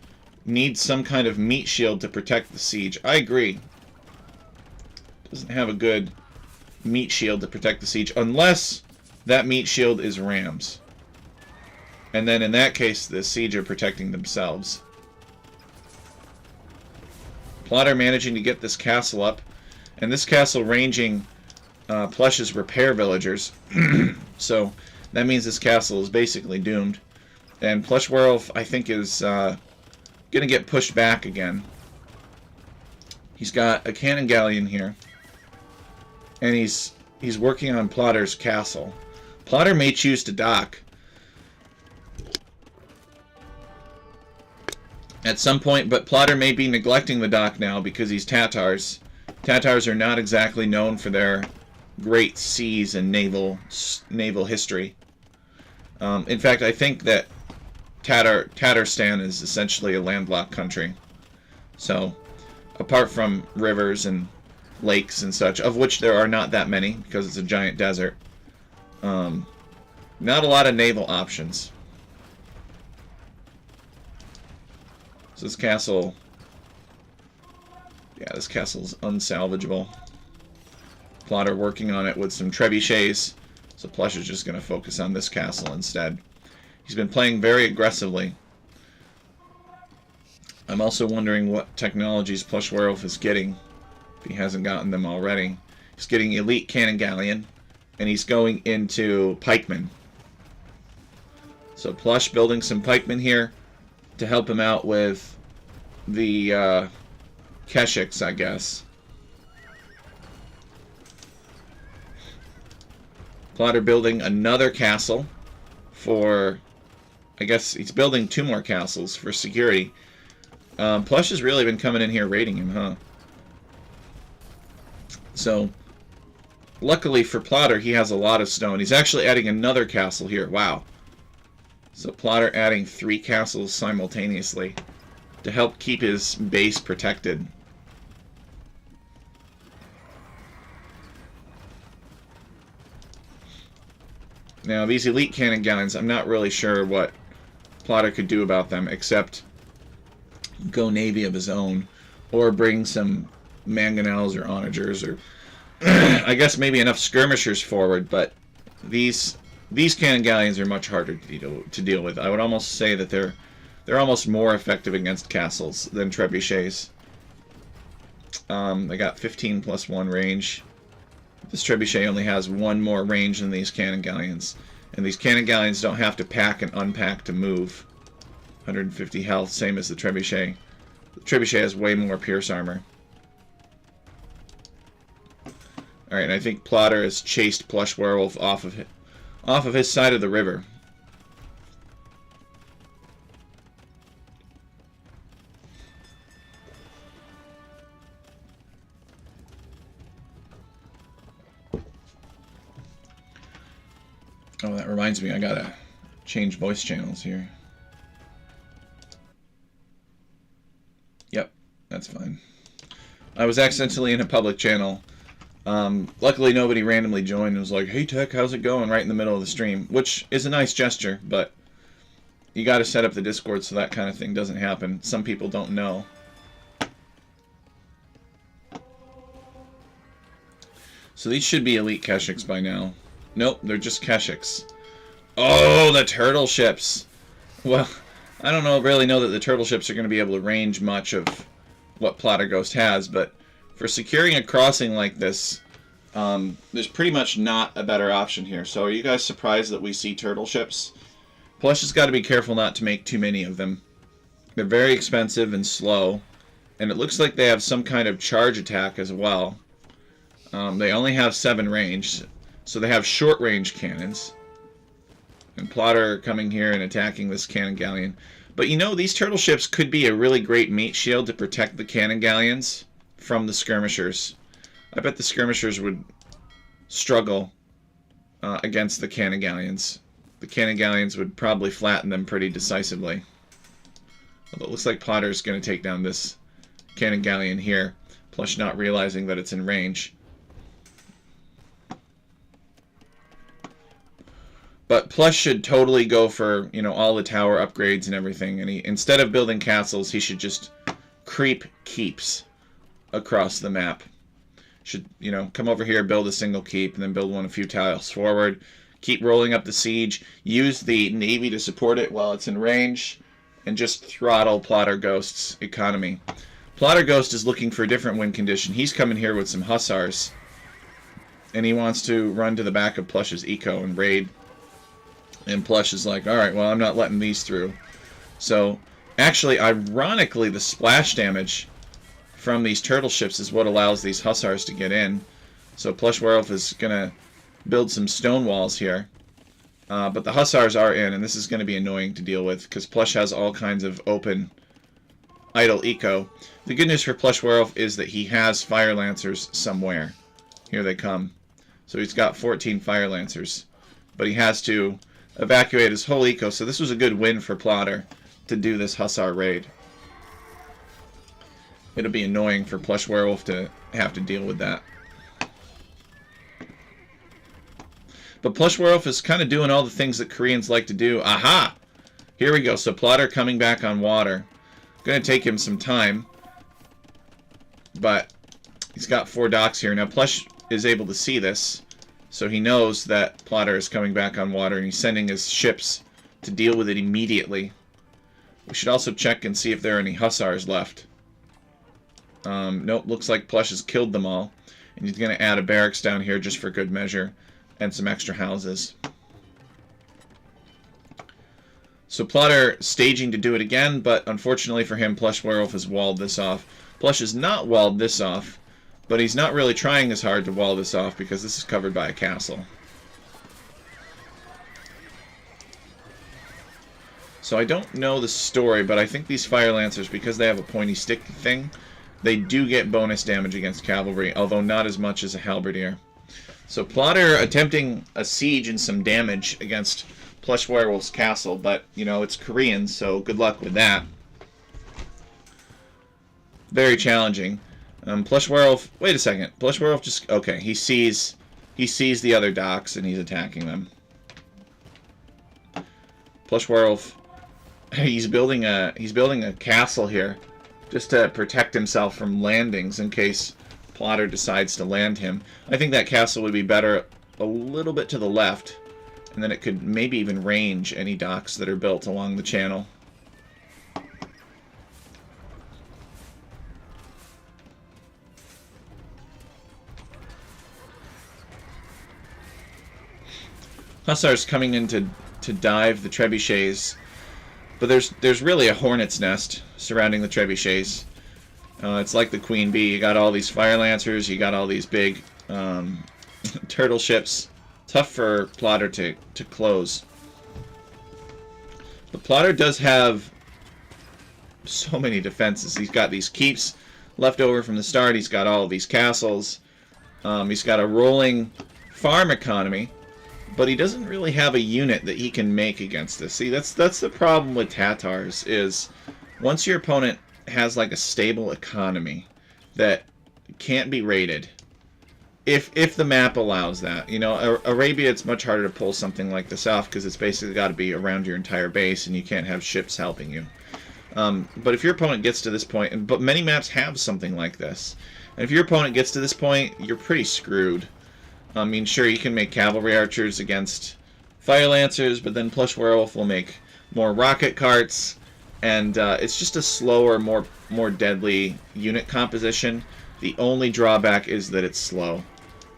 Needs some kind of meat shield to protect the siege. I agree. Doesn't have a good meat shield to protect the siege, unless that meat shield is rams. And then in that case, the siege are protecting themselves. Plotter managing to get this castle up, and this castle ranging Plush's repair villagers. So that means this castle is basically doomed. And Plush Werewolf, I think, is going to get pushed back again. He's got a cannon galleon here, and he's working on Plotter's castle. Plotter may choose to dock at some point, but Plotter may be neglecting the dock now because he's Tatars. Tatars are not exactly known for their great seas and naval history. In fact, I think that Tatarstan is essentially a landlocked country. So, apart from rivers and lakes and such, of which there are not that many because it's a giant desert, not a lot of naval options. So this castle, yeah, this castle's unsalvageable. Plotter working on it with some trebuchets, so Plush is just going to focus on this castle instead. He's been playing very aggressively. I'm also wondering what technologies Plush Werewolf is getting, if he hasn't gotten them already. He's getting elite cannon galleon, and he's going into pikemen. So Plush building some pikemen here to help him out with the Keshiks, I guess. Plotter building another castle for, I guess he's building 2 more castles for security. Plush has really been coming in here raiding him, huh? So luckily for Plotter, he has a lot of stone. He's actually adding another castle here. Wow. So Plotter adding 3 castles simultaneously to help keep his base protected. Now, these elite cannon galleons, I'm not really sure what Plotter could do about them, except go navy of his own, or bring some mangonels or onagers, or I guess maybe enough skirmishers forward, but these cannon galleons are much harder to deal with. I would almost say that they're almost more effective against castles than trebuchets. They got 15 plus 1 range. This trebuchet only has 1 more range than these cannon galleons. And these cannon galleons don't have to pack and unpack to move. 150 health, same as the trebuchet. The trebuchet has way more pierce armor. Alright, and I think Plotter has chased Plush Werewolf off of his side of the river. Oh, that reminds me, I gotta change voice channels here. Yep, that's fine. I was accidentally in a public channel. Luckily nobody randomly joined and was like, "Hey Tech, how's it going?" right in the middle of the stream, which is a nice gesture, but you gotta set up the Discord so that kind of thing doesn't happen. Some people don't know. So these should be elite Keshiks by now. Nope, they're just Keshiks. Oh, the turtle ships! Well, I don't really know that the turtle ships are going to be able to range much of what Plotter Ghost has, but for securing a crossing like this, there's pretty much not a better option here. So are you guys surprised that we see turtle ships? Plush has got to be careful not to make too many of them. They're very expensive and slow, and it looks like they have some kind of charge attack as well. They only have 7 range, so they have short range cannons. And Plotter coming here and attacking this cannon galleon. But you know, these turtle ships could be a really great meat shield to protect the cannon galleons from the skirmishers. I bet the skirmishers would struggle against the cannon galleons. The cannon galleons would probably flatten them pretty decisively. Although it looks like Plotter's going to take down this cannon galleon here, Plush not realizing that it's in range. But Plush should totally go for, you know, all the tower upgrades and everything. And instead of building castles, he should just creep keeps across the map. Should, you know, come over here, build a single keep, and then build one a few tiles forward. Keep rolling up the siege. Use the navy to support it while it's in range. And just throttle Plotter Ghost's economy. Plotter Ghost is looking for a different win condition. He's coming here with some hussars. And he wants to run to the back of Plush's eco and raid. And Plush is like, alright, well, I'm not letting these through. So, actually, ironically, the splash damage from these turtle ships is what allows these hussars to get in. So Plush Werewolf is going to build some stone walls here. But the hussars are in, and this is going to be annoying to deal with, because Plush has all kinds of open, idle eco. The good news for Plush Werewolf is that he has fire lancers somewhere. Here they come. So he's got 14 fire lancers. But he has to evacuate his whole eco, so this was a good win for Plotter to do this hussar raid. It'll be annoying for Plush Werewolf to have to deal with that. But Plush Werewolf is kind of doing all the things that Koreans like to do. Aha! Here we go. So Plotter coming back on water. Going to take him some time. But he's got 4 docks here. Now Plush is able to see this. So he knows that Plotter is coming back on water, and he's sending his ships to deal with it immediately. We should also check and see if there are any hussars left. Nope, looks like Plush has killed them all. And he's going to add a barracks down here just for good measure, and some extra houses. So Plotter staging to do it again, but unfortunately for him, Plush Werewolf has walled this off. Plush has not walled this off. But he's not really trying as hard to wall this off because this is covered by a castle. So I don't know the story, but I think these fire lancers, because they have a pointy stick thing, they do get bonus damage against cavalry, although not as much as a halberdier. So Plotter attempting a siege and some damage against Plush Werewolf's castle, but, you know, it's Korean, so good luck with that. Very challenging. Plush Werewolf, wait a second. Plush Werewolf just, okay, he sees the other docks and he's attacking them. Plush Werewolf, he's building a castle here just to protect himself from landings in case Plotter decides to land him. I think that castle would be better a little bit to the left, and then it could maybe even range any docks that are built along the channel. Hussars coming in to dive the trebuchets, but there's really a hornet's nest surrounding the trebuchets. It's like the Queen Bee. You got all these fire lancers, you got all these big turtle ships. Tough for Plotter to close. But Plotter does have so many defenses. He's got these keeps left over from the start. He's got all of these castles. He's got a rolling farm economy. But he doesn't really have a unit that he can make against this. See, that's the problem with Tatars, is once your opponent has like a stable economy that can't be raided, if the map allows that. You know, Arabia, it's much harder to pull something like this off because it's basically got to be around your entire base and you can't have ships helping you. But if your opponent gets to this point, but many maps have something like this, and if your opponent gets to this point, you're pretty screwed. I mean, sure, you can make cavalry archers against fire lancers, but then Plush Werewolf will make more rocket carts, and it's just a slower, more deadly unit composition. The only drawback is that it's slow.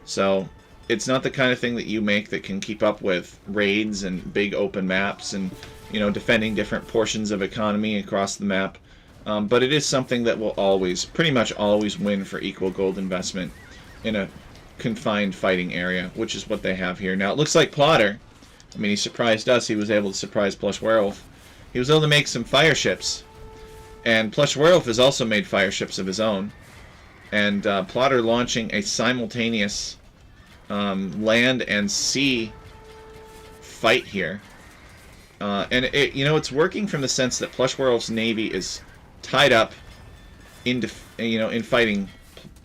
So it's not the kind of thing that you make that can keep up with raids and big open maps and, you know, defending different portions of economy across the map. But it is something that will always, pretty much always win for equal gold investment in a confined fighting area, which is what they have here. Now, it looks like Plotter, I mean, he surprised us. He was able to surprise Plush Werewolf. He was able to make some fire ships. And Plush Werewolf has also made fire ships of his own. And Plotter launching a simultaneous land and sea fight here. And it, you know, it's working from the sense that Plush Werewolf's navy is tied up in fighting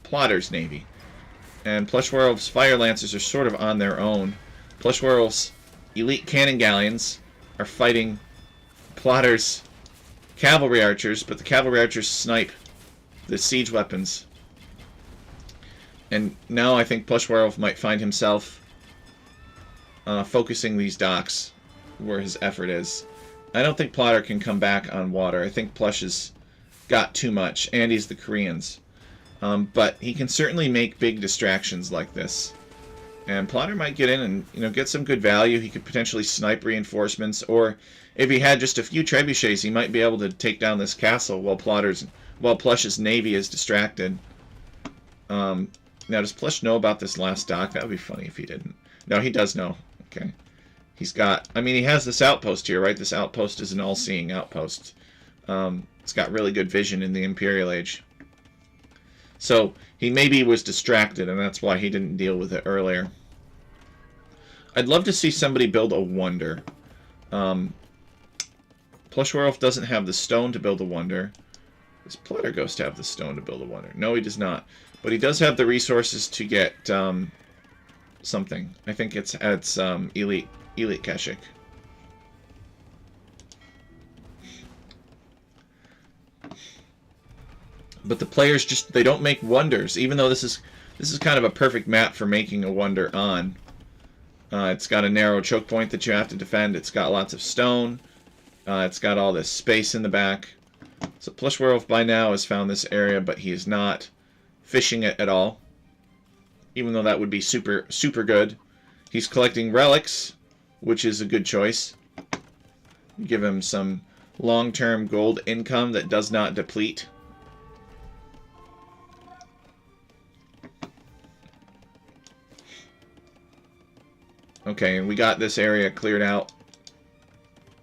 Plotter's navy. And Plush Werewolf's fire lancers are sort of on their own. Plush Werewolf's elite cannon galleons are fighting Plotter's cavalry archers, but the cavalry archers snipe the siege weapons. And now I think Plush Werewolf might find himself focusing these docks where his effort is. I don't think Plotter can come back on water. I think Plush has got too much, and he's the Koreans. But he can certainly make big distractions like this. And Plotter might get in and, you know, get some good value. He could potentially snipe reinforcements, or if he had just a few trebuchets, he might be able to take down this castle while Plush's navy is distracted. Now, does Plush know about this last dock? That would be funny if he didn't. No, he does know. Okay. He's got, I mean, he has this outpost here, right? This outpost is an all-seeing outpost. It's got really good vision in the Imperial Age. So he maybe was distracted, and that's why he didn't deal with it earlier. I'd love to see somebody build a wonder. Plush Werewolf doesn't have the stone to build a wonder. Does Plotter Ghost have the stone to build a wonder? No, he does not. But he does have the resources to get something. I think it's Elite Keshik. But the players just, they don't make wonders, even though this is kind of a perfect map for making a wonder on. It's got a narrow choke point that you have to defend. It's got lots of stone. It's got all this space in the back. So Plush Werewolf by now has found this area, but he is not fishing it at all. Even though that would be super, super good. He's collecting relics, which is a good choice. Give him some long-term gold income that does not deplete. Okay, and we got this area cleared out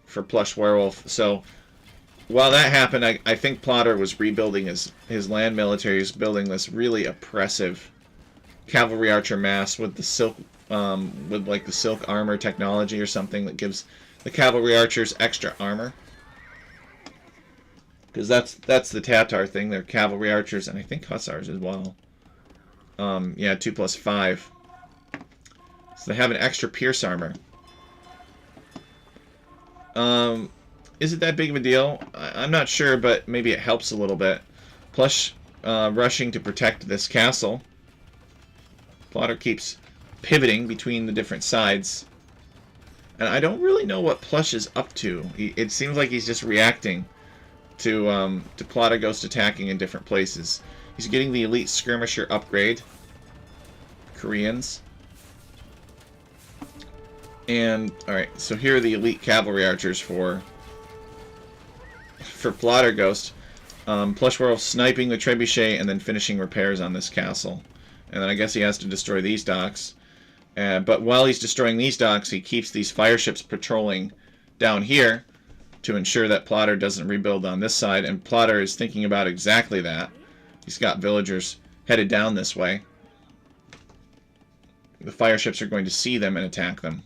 for Plush Werewolf. So while that happened, I think Plotter was rebuilding his land military. He's building this really oppressive cavalry archer mass with the silk, with like the silk armor technology or something that gives the cavalry archers extra armor. Because that's the Tatar thing. They're cavalry archers, and I think hussars as well. Yeah, 2+5. So they have an extra pierce armor. Is it that big of a deal? I'm not sure, but maybe it helps a little bit. Plush rushing to protect this castle. Plotter keeps pivoting between the different sides. And I don't really know what Plush is up to. It seems like he's just reacting to Plotter Ghost attacking in different places. He's getting the Elite Skirmisher upgrade. Koreans. And, alright, so here are the Elite Cavalry Archers for Plotter Ghost. Plush Werewolf sniping the Trebuchet and then finishing repairs on this castle. And then I guess he has to destroy these docks. But while he's destroying these docks, he keeps these fire ships patrolling down here to ensure that Plotter doesn't rebuild on this side. And Plotter is thinking about exactly that. He's got villagers headed down this way. The fire ships are going to see them and attack them.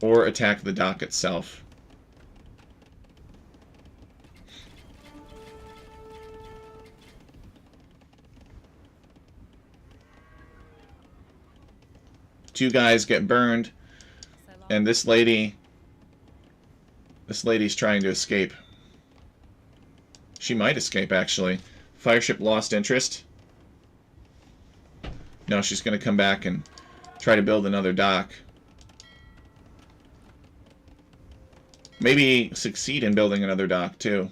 Or attack the dock itself. Two guys get burned, and this lady's trying to escape. She might escape, actually. Fireship lost interest. No, she's going to come back and try to build another dock. Maybe succeed in building another dock, too.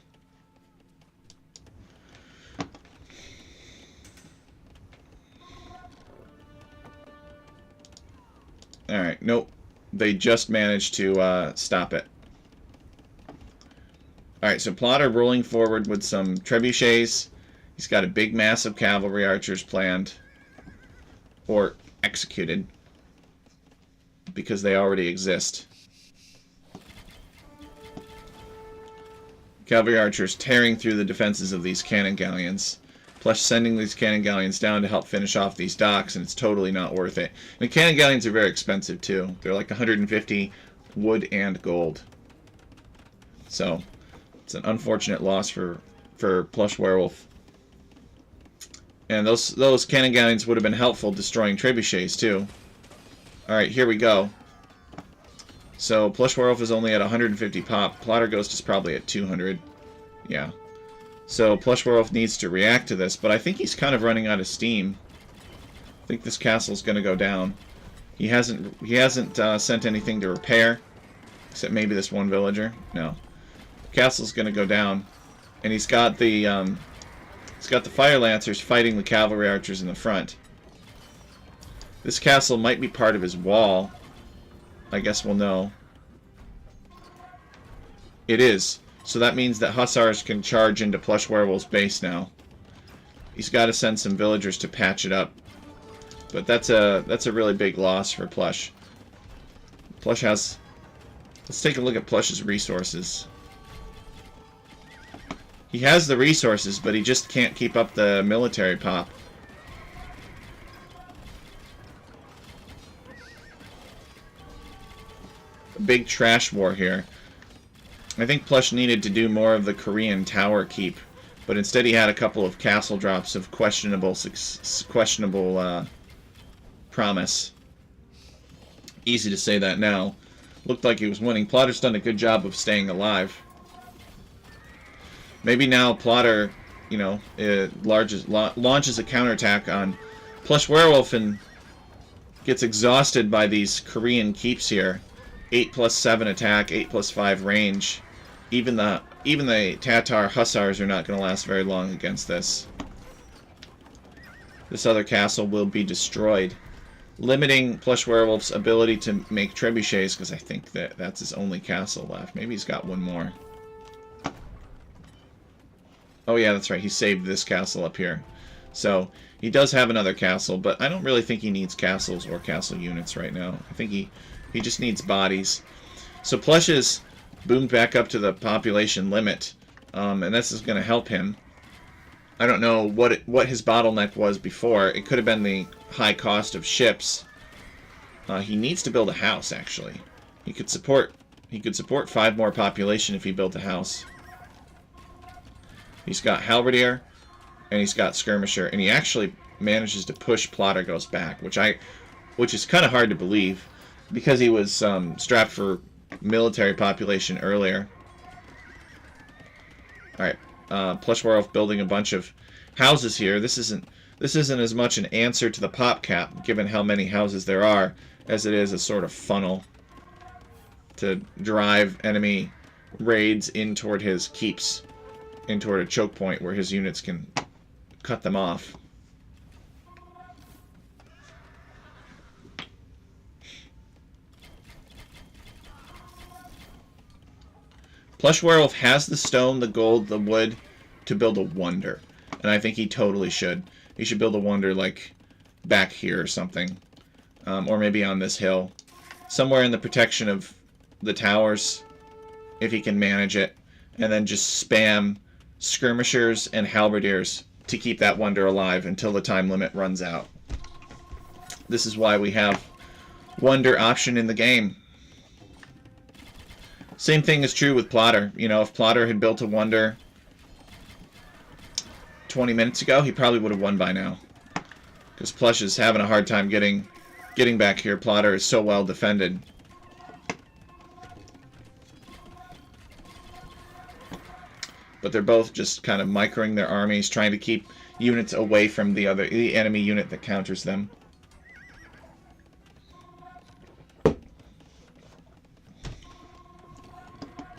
Alright, nope. They just managed to stop it. Alright, so Plotter rolling forward with some trebuchets. He's got a big mass of cavalry archers planned. Or executed. Because they already exist. Cavalry archers tearing through the defenses of these cannon galleons. Plush sending these cannon galleons down to help finish off these docks, and it's totally not worth it. And cannon galleons are very expensive, too. They're like 150 wood and gold. So, it's an unfortunate loss for Plush Werewolf. And those cannon galleons would have been helpful destroying trebuchets, too. Alright, here we go. So, Plush Werewolf is only at 150 pop. Plotter Ghost is probably at 200. Yeah. So, Plush Werewolf needs to react to this, but I think he's kind of running out of steam. I think this castle's going to go down. He hasn't sent anything to repair, except maybe this one villager. No. The castle's going to go down, and he's got the fire lancers fighting the cavalry archers in the front. This castle might be part of his wall. I guess we'll know. It is. So that means that hussars can charge into Plush Werewolf's base now. He's got to send some villagers to patch it up. But that's a really big loss for Plush. Plush has... Let's take a look at Plush's resources. He has the resources, but he just can't keep up the military pop. A big trash war here. I think Plush needed to do more of the Korean tower keep, but instead he had a couple of castle drops of questionable promise. Easy to say that now. Looked like he was winning. Plotter's done a good job of staying alive. Maybe now Plotter, you know, launches a counterattack on Plush Werewolf and gets exhausted by these Korean keeps here. 8+7 attack, 8+5 range. Even the Tatar hussars are not going to last very long against this. This other castle will be destroyed, limiting Plush Werewolf's ability to make trebuchets, because I think that's his only castle left. Maybe he's got one more. Oh yeah, that's right. He saved this castle up here. So he does have another castle, but I don't really think he needs castles or castle units right now. I think he just needs bodies. So Plush is boomed back up to the population limit, and this is going to help him. I don't know what his bottleneck was before. It could have been the high cost of ships. He needs to build a house, actually. He could support 5 more population if he built a house. He's got halberdier, and he's got skirmisher, and he actually manages to push Plotter Ghost back, which is kind of hard to believe, because he was strapped for military population earlier. All right, Plush Werewolf building a bunch of houses here. This isn't as much an answer to the pop cap, given how many houses there are, as it is a sort of funnel to drive enemy raids in toward his keeps, in toward a choke point where his units can cut them off. Plush Werewolf has the stone, the gold, the wood to build a wonder. And I think he totally should. He should build a wonder like back here or something. Or maybe on this hill. Somewhere in the protection of the towers, if he can manage it. And then just spam skirmishers and halberdiers to keep that wonder alive until the time limit runs out. This is why we have wonder option in the game. Same thing is true with Plotter. You know, if Plotter had built a wonder 20 minutes ago, he probably would have won by now. Because Plush is having a hard time getting back here. Plotter is so well defended. But they're both just kind of microing their armies, trying to keep units away from the enemy unit that counters them.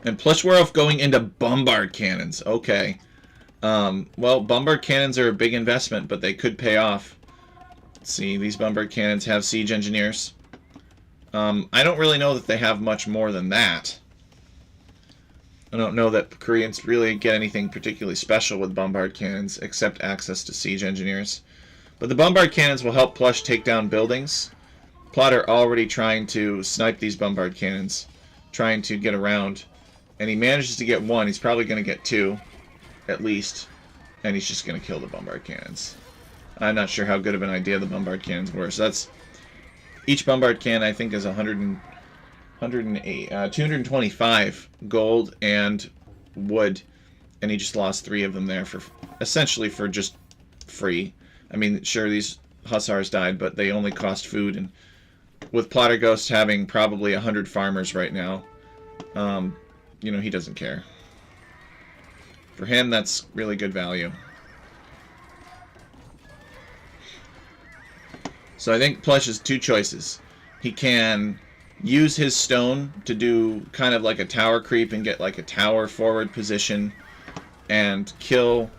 And Plush Werewolf going into bombard cannons. Okay. Well, bombard cannons are a big investment, but they could pay off. Let's see, these bombard cannons have siege engineers. I don't really know that they have much more than that. I don't know that Koreans really get anything particularly special with bombard cannons, except access to siege engineers. But the bombard cannons will help Plush take down buildings. Plotter already trying to snipe these bombard cannons, trying to get around. And he manages to get one. He's probably going to get 2, at least. And he's just going to kill the bombard cannons. I'm not sure how good of an idea the bombard cannons were. So that's... Each bombard cannon, I think, is 225 gold and wood. And he just lost 3 of them there for... essentially for just free. I mean, sure, these hussars died, but they only cost food. And with Plotter Ghost having probably 100 farmers right now... you know, he doesn't care. For him, that's really good value. So I think Plush has 2 choices. He can use his stone to do kind of like a tower creep and get like a tower forward position and kill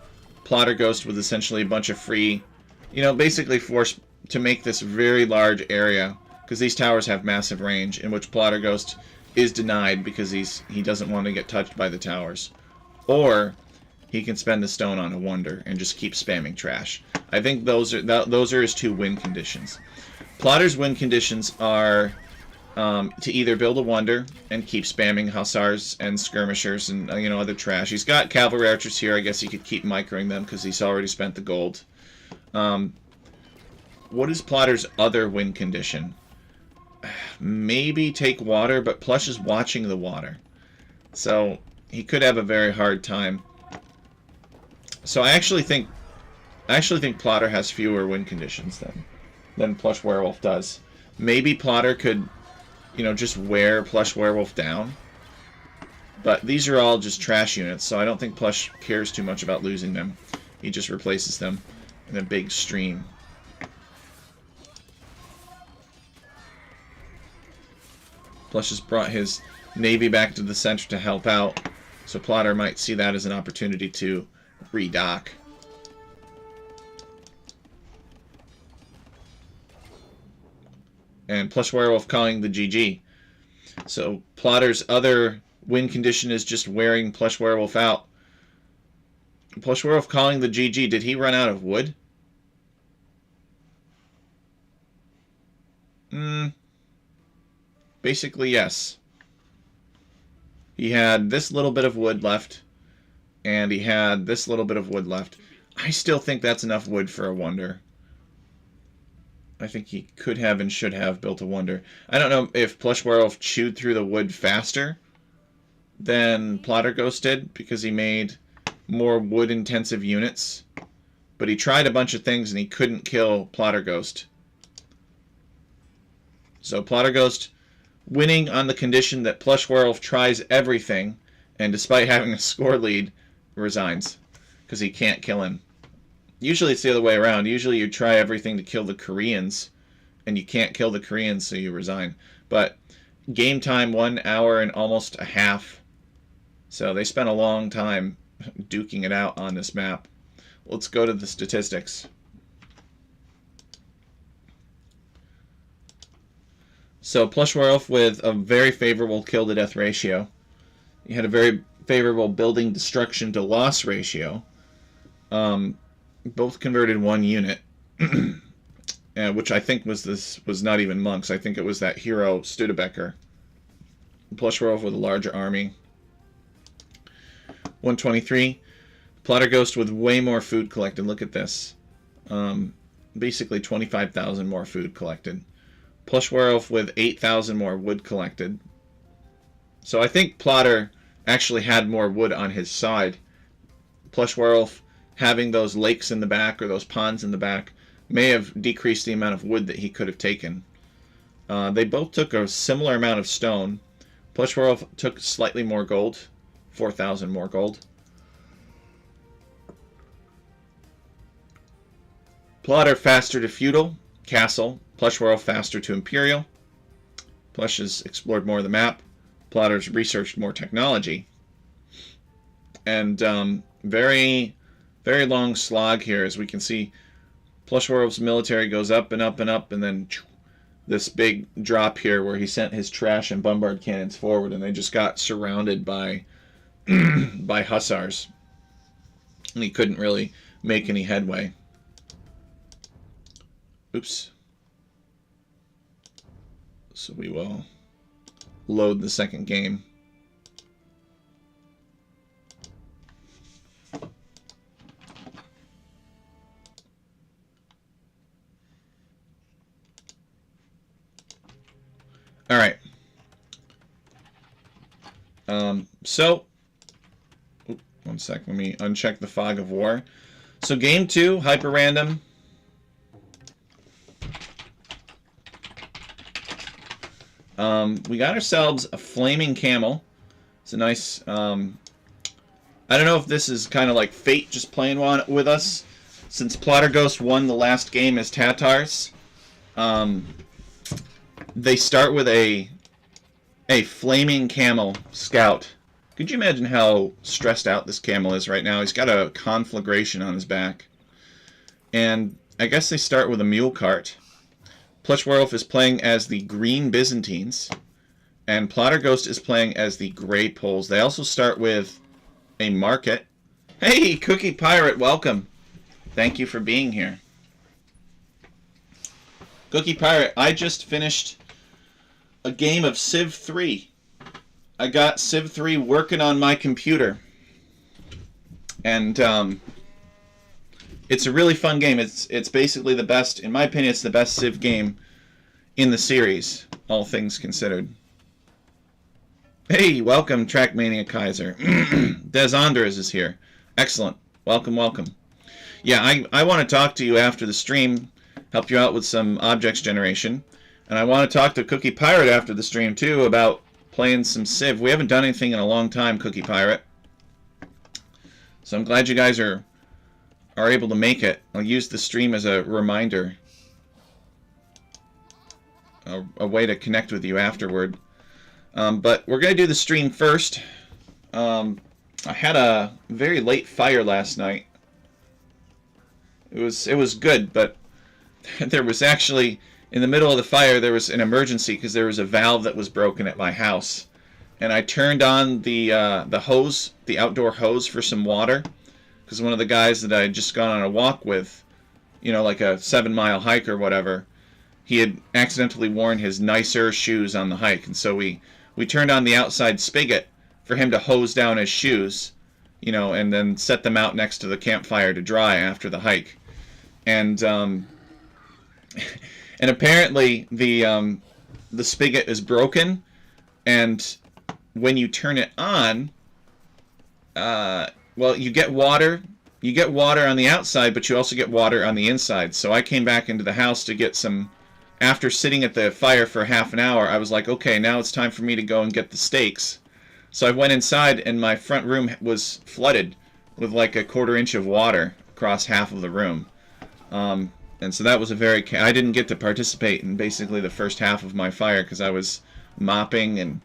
Plotter Ghost with essentially a bunch of free, you know, basically force to make this very large area, because these towers have massive range, in which Plotter Ghost is denied because he doesn't want to get touched by the towers. Or he can spend the stone on a wonder and just keep spamming trash. I think those are his 2 win conditions. Plotter's win conditions are to either build a wonder and keep spamming hussars and skirmishers and you know, other trash. He's got cavalry archers here. I guess he could keep microing them because he's already spent the gold. What is Plotter's other win condition? Maybe take water, but Plush is watching the water, so he could have a very hard time. So I actually think Plotter has fewer win conditions than Plush Werewolf does. Maybe Plotter could, you know, just wear Plush Werewolf down, but these are all just trash units, so I don't think Plush cares too much about losing them. He just replaces them in a big stream. Plush has brought his navy back to the center to help out, so Plotter might see that as an opportunity to redock. And Plush Werewolf calling the GG. So Plotter's other win condition is just wearing Plush Werewolf out. Plush Werewolf calling the GG. Did he run out of wood? Basically, yes. He had this little bit of wood left, and he had this little bit of wood left. I still think that's enough wood for a wonder. I think he could have and should have built a wonder. I don't know if Plush Werewolf chewed through the wood faster than Plotter Ghost did, because he made more wood-intensive units. But he tried a bunch of things and he couldn't kill Plotter Ghost. So Plotter Ghost winning on the condition that Plush Werewolf tries everything, and despite having a score lead, resigns because he can't kill him. Usually it's the other way around. Usually you try everything to kill the Koreans, and you can't kill the Koreans, so you resign. But game time, 1 hour and almost a half. So they spent a long time duking it out on this map. Let's go to the statistics. So Plush Werewolf with a very favorable kill to death ratio. He had a very favorable building destruction to loss ratio. Both converted 1 unit, which I think was not even monks. I think it was that hero Studebaker. Plush Werewolf with a larger army. 123. Plotter Ghost with way more food collected. Look at this. Basically 25,000 more food collected. Plush Werewolf with 8,000 more wood collected. So I think Plotter actually had more wood on his side. Plush Werewolf having those lakes in the back or those ponds in the back may have decreased the amount of wood that he could have taken. They both took a similar amount of stone. Plush Werewolf took slightly more gold, 4,000 more gold. Plotter faster to feudal, castle. Plush Werewolf faster to imperial. Plush has explored more of the map. Plotter's researched more technology. And very long slog here, as we can see. Plush Werewolf's military goes up and up and up, and then this big drop here where he sent his trash and bombard cannons forward, and they just got surrounded by by hussars, and he couldn't really make any headway. Oops. So we will load the second game. All right. One sec. Let me uncheck the fog of war. So game 2, Hyperrandom. We got ourselves a flaming camel. It's a nice. I don't know if this is kind of like fate just playing with us, since Plotter Ghost won the last game as Tatars. They start with a flaming camel scout. Could you imagine how stressed out this camel is right now? He's got a conflagration on his back. And I guess they start with a mule cart. Plush Werewolf is playing as the Green Byzantines, and Plotter Ghost is playing as the Gray Poles. They also start with a market. Hey, Cookie Pirate, welcome. Thank you for being here. Cookie Pirate, I just finished a game of Civ 3. I got Civ 3 working on my computer. And it's a really fun game. It's basically the best, in my opinion, it's the best Civ game in the series, all things considered. Hey, welcome, Trackmania Kaiser. Des Andres is here. Excellent. Welcome, welcome. Yeah, I want to talk to you after the stream, help you out with some objects generation. And I want to talk to Cookie Pirate after the stream, too, about playing some Civ. We haven't done anything in a long time, Cookie Pirate. So I'm glad you guys are able to make it. I'll use the stream as a reminder, a way to connect with you afterward. But we're going to do the stream first. I had a very late fire last night. It was good, but there was actually, in the middle of the fire, there was an emergency because there was a valve that was broken at my house. And I turned on the hose, the outdoor hose, for some water, because one of the guys that I had just gone on a walk with, you know, like a 7-mile hike or whatever, he had accidentally worn his nicer shoes on the hike. And so we turned on the outside spigot for him to hose down his shoes. you know, and then set them out next to the campfire to dry after the hike. And and apparently the spigot is broken, and when you turn it on, well, you get water. You get water on the outside, but you also get water on the inside. So I came back into the house to get some. After sitting at the fire for half an hour, I was like, okay, now it's time for me to go and get the steaks. So I went inside, and my front room was flooded with like a 1/4 inch of water across half of the room. And so that was a very... I didn't get to participate in basically the first half of my fire because I was mopping and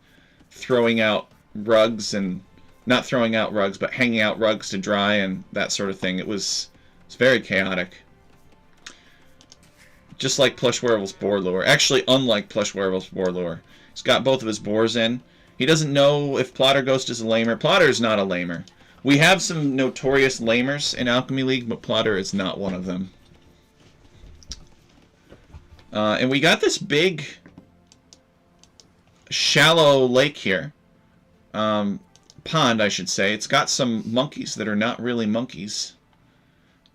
throwing out rugs, and not throwing out rugs, but hanging out rugs to dry and that sort of thing. It's very chaotic. Just like Plush Werewolf's boar lure. Actually, unlike Plush Werewolf's boar lure. He's got both of his boars in. He doesn't know if Plotter Ghost is a lamer. Plotter is not a lamer. We have some notorious lamers in Alchemy League, but Plotter is not one of them. And we got this big, shallow lake here. Pond, I should say. It's got some monkeys that are not really monkeys.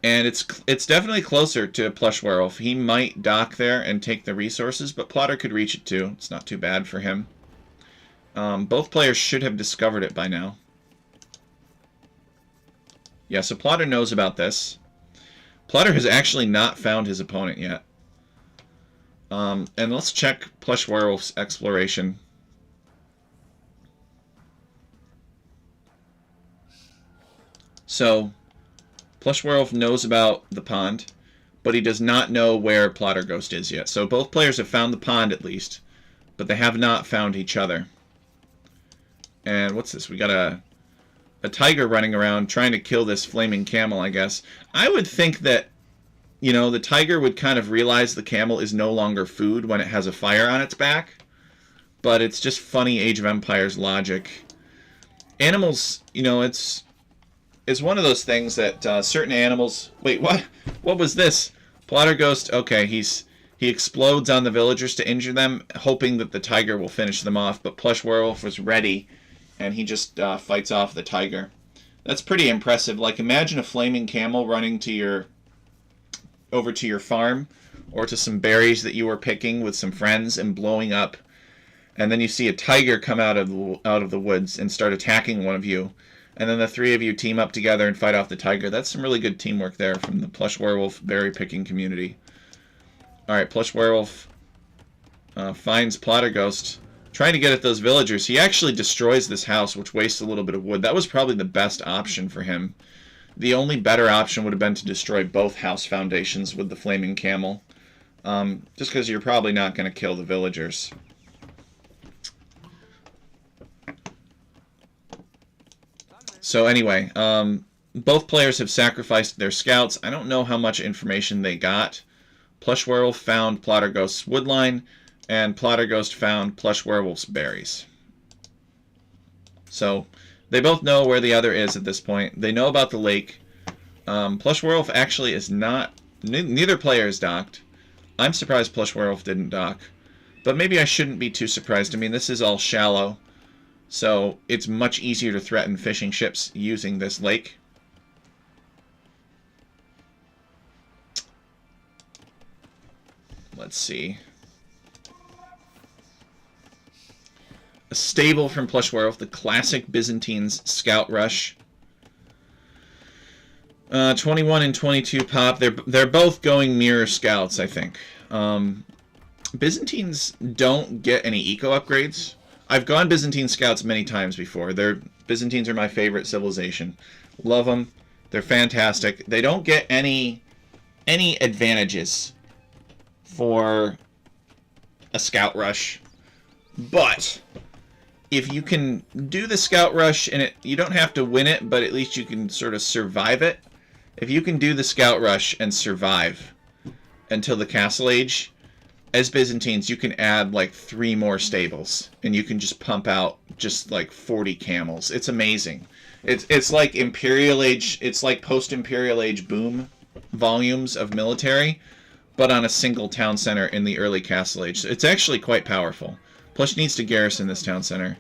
And it's definitely closer to Plush Werewolf. He might dock there and take the resources, but Plotter could reach it too. It's not too bad for him. Both players should have discovered it by now. Yeah, so Plotter knows about this. Plotter has actually not found his opponent yet. And let's check Plush Werewolf's exploration. So, Plush Werewolf knows about the pond, but he does not know where Plotter Ghost is yet. So both players have found the pond at least, but they have not found each other. And what's this? We got a tiger running around trying to kill this flaming camel, I guess. I would think that, you know, the tiger would kind of realize the camel is no longer food when it has a fire on its back. But it's just funny Age of Empires logic. Animals, you know, it's one of those things that certain animals... Wait, what? What was this? Plotter Ghost, okay, he explodes on the villagers to injure them, hoping that the tiger will finish them off, but Plush Werewolf was ready, and he just fights off the tiger. That's pretty impressive. Like, imagine a flaming camel running to over to your farm, or to some berries that you were picking with some friends and blowing up, and then you see a tiger come out of the woods and start attacking one of you. And then the three of you team up together and fight off the tiger. That's some really good teamwork there from the Plush Werewolf berry picking community. Alright, Plush Werewolf finds Plotter Ghost, trying to get at those villagers. He actually destroys this house, which wastes a little bit of wood. That was probably the best option for him. The only better option would have been to destroy both house foundations with the flaming camel. Just because you're probably not going to kill the villagers. So anyway, both players have sacrificed their scouts. I don't know how much information they got. Plush Werewolf found Plotter Ghost's woodline, and Plotter Ghost found Plush Werewolf's berries. So they both know where the other is at this point. They know about the lake. Plush Werewolf actually is not... Neither player is docked. I'm surprised Plush Werewolf didn't dock. But maybe I shouldn't be too surprised. I mean, this is all shallow. So it's much easier to threaten fishing ships using this lake. Let's see. A stable from Plush Werewolf, the classic Byzantines Scout Rush. 21 and 22 pop. They're both going mirror scouts, I think. Byzantines don't get any eco upgrades. I've gone Byzantine scouts many times before. Byzantines are my favorite civilization. Love them. They're fantastic. They don't get any advantages for a scout rush. But if you can do the scout rush, and you don't have to win it, but at least you can sort of survive it. If you can do the scout rush and survive until the Castle Age, as Byzantines, you can add like 3 more stables, and you can just pump out just like 40 camels. It's amazing. It's like Imperial Age. It's like post-Imperial Age boom volumes of military, but on a single town center in the early Castle Age. So it's actually quite powerful. Plush needs to garrison this town center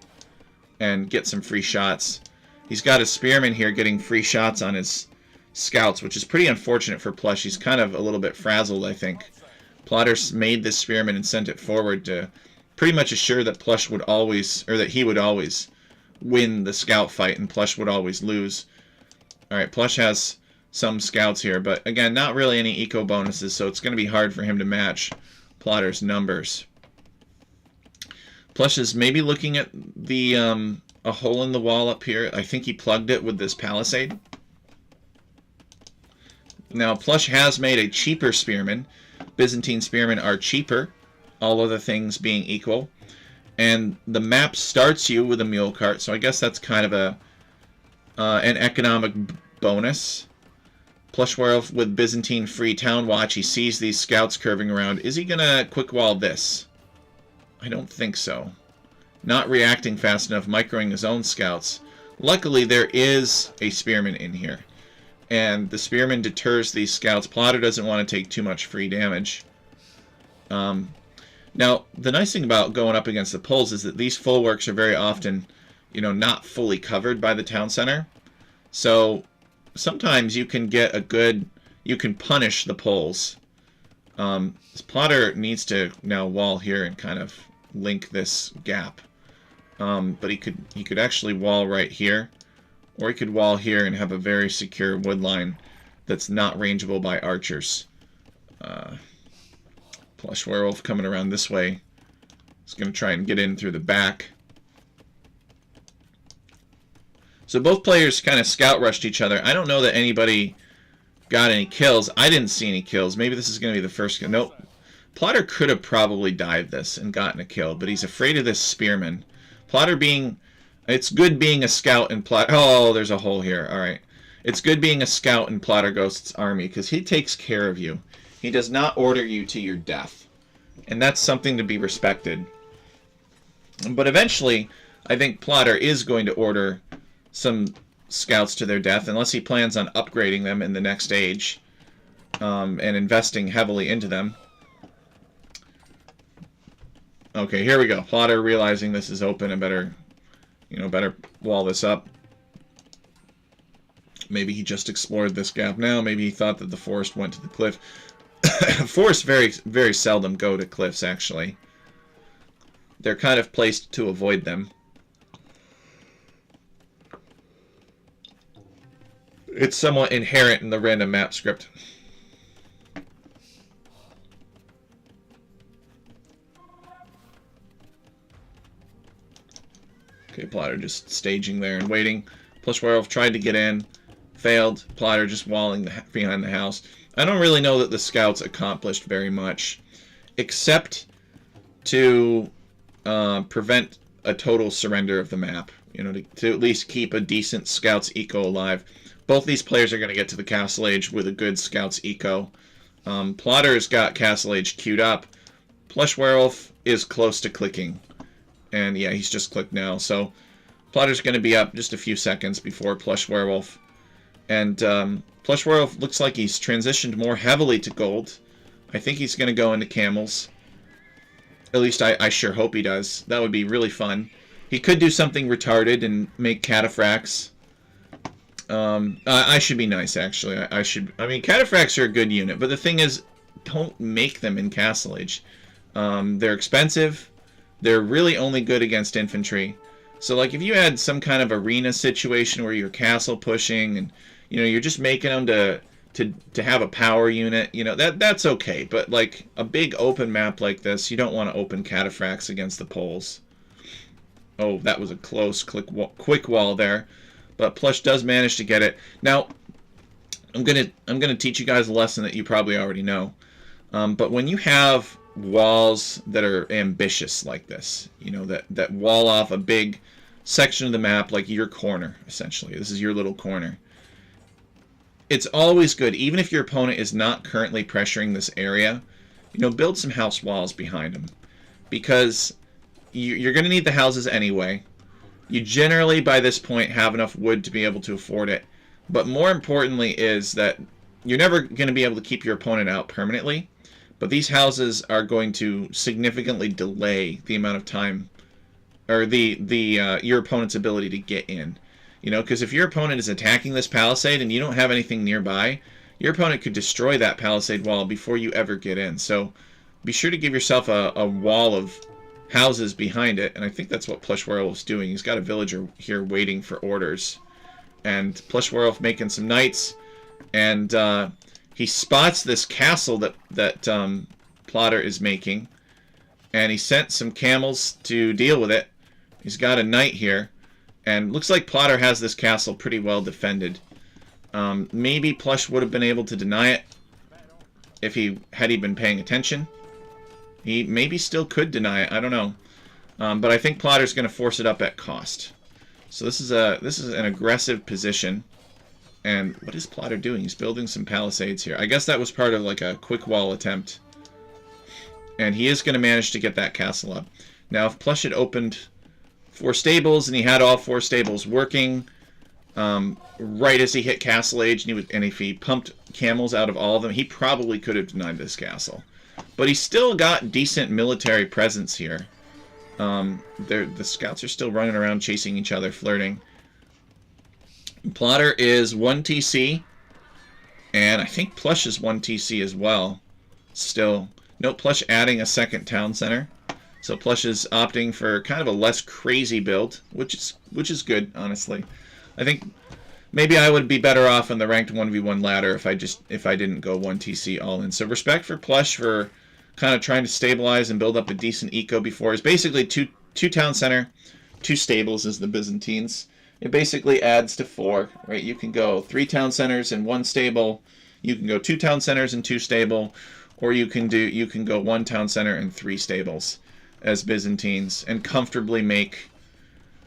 and get some free shots. He's got a spearman here getting free shots on his scouts, which is pretty unfortunate for Plush. He's kind of a little bit frazzled, I think. Plotter made this spearman and sent it forward to pretty much assure that Plush would always, or that he would always win the scout fight and Plush would always lose. Alright, Plush has some scouts here, but again, not really any eco bonuses, so it's going to be hard for him to match Plotter's numbers. Plush is maybe looking at the a hole in the wall up here. I think he plugged it with this palisade. Now, Plush has made a cheaper spearman. Byzantine spearmen are cheaper, all other things being equal. And the map starts you with a mule cart, so I guess that's kind of a an economic bonus. Plush Werewolf with Byzantine free town watch. He sees these scouts curving around. Is he going to quick wall this? I don't think so. Not reacting fast enough, microing his own scouts. Luckily, there is a spearman in here. And the spearman deters these scouts. Plotter doesn't want to take too much free damage. Now, the nice thing about going up against the poles is that these full works are very often, you know, not fully covered by the town center. So sometimes you can get a good, you can punish the poles. Plotter needs to now wall here and kind of link this gap. But he could actually wall right here, or he could wall here and have a very secure wood line that's not rangeable by archers. Plush Werewolf coming around this way. He's going to try and get in through the back. So both players kind of scout rushed each other. I don't know that anybody got any kills. I didn't see any kills. Maybe this is going to be the first kill. Nope. Plotter could have probably dived this and gotten a kill, but he's afraid of this spearman. Plotter being... It's good being a scout in Plotter... Oh, there's a hole here. Alright. It's good being a scout in Plotter Ghost's army, because he takes care of you. He does not order you to your death. And that's something to be respected. But eventually, I think Plotter is going to order some scouts to their death, unless he plans on upgrading them in the next age, and investing heavily into them. Okay, here we go. Plotter realizing this is open and better wall this up. Maybe he just explored this gap now. Maybe he thought that the forest went to the cliff. Forests very, very seldom go to cliffs, actually. They're kind of placed to avoid them. It's somewhat inherent in the random map script. Okay, Plotter just staging there and waiting. Plush Werewolf tried to get in. Failed. Plotter just walling behind the house. I don't really know that the scouts accomplished very much, except to prevent a total surrender of the map. You know, to at least keep a decent scouts eco alive. Both these players are going to get to the Castle Age with a good scouts eco. Plotter's got Castle Age queued up. Plush Werewolf is close to clicking. And yeah, he's just clicked now. So Plotter's going to be up just a few seconds before Plush Werewolf. And Plush Werewolf looks like he's transitioned more heavily to gold. I think he's going to go into camels. At least I sure hope he does. That would be really fun. He could do something retarded and make cataphracts. I should be nice, actually. I mean, cataphracts are a good unit, but the thing is, don't make them in Castle Age. They're expensive. They're really only good against infantry. So, like, if you had some kind of arena situation where you're castle pushing and, you know, you're just making them to have a power unit, you know, that's okay. But, like, a big open map like this, you don't want to open cataphracts against the poles. Oh, that was a close quick wall there. But Plush does manage to get it. Now, I'm gonna teach you guys a lesson that you probably already know. But when you have walls that are ambitious like this, you know, that wall off a big section of the map, like your corner, essentially. This is your little corner. It's always good, even if your opponent is not currently pressuring this area, you know, build some house walls behind them. Because you're going to need the houses anyway. You generally, by this point, have enough wood to be able to afford it. But more importantly is that you're never going to be able to keep your opponent out permanently. But these houses are going to significantly delay the amount of time, or your opponent's ability to get in. You know, because if your opponent is attacking this palisade and you don't have anything nearby, your opponent could destroy that palisade wall before you ever get in. So be sure to give yourself a wall of houses behind it. And I think that's what Plush Werewolf's doing. He's got a villager here waiting for orders. And Plush Werewolf making some knights. And he spots this castle that Plotter is making. And he sent some camels to deal with it. He's got a knight here. And looks like Plotter has this castle pretty well defended. Maybe Plush would have been able to deny it if had he been paying attention. He maybe still could deny it. I don't know. But I think Plotter's going to force it up at cost. So this is an aggressive position. And what is Plotter doing? He's building some palisades here. I guess that was part of like a quick wall attempt. And he is going to manage to get that castle up. Now, if Plush had opened 4 stables and he had all 4 stables working right as he hit castle age, and if he pumped camels out of all of them, he probably could have denied this castle. But he's still got decent military presence here. The scouts are still running around chasing each other, flirting. Plotter is 1 TC, and I think Plush is 1 TC as well. Still, no, Plush adding a 2nd town center. So Plush is opting for kind of a less crazy build, which is good, honestly. I think maybe I would be better off on the ranked 1v1 ladder if I didn't go 1 TC all in. So respect for Plush for kind of trying to stabilize and build up a decent eco before. It's basically two town center, 2 stables as the Byzantines. It basically adds to 4, right? You can go 3 town centers and 1 stable. You can go 2 town centers and 2 stable, or you can go 1 town center and 3 stables as Byzantines and comfortably make,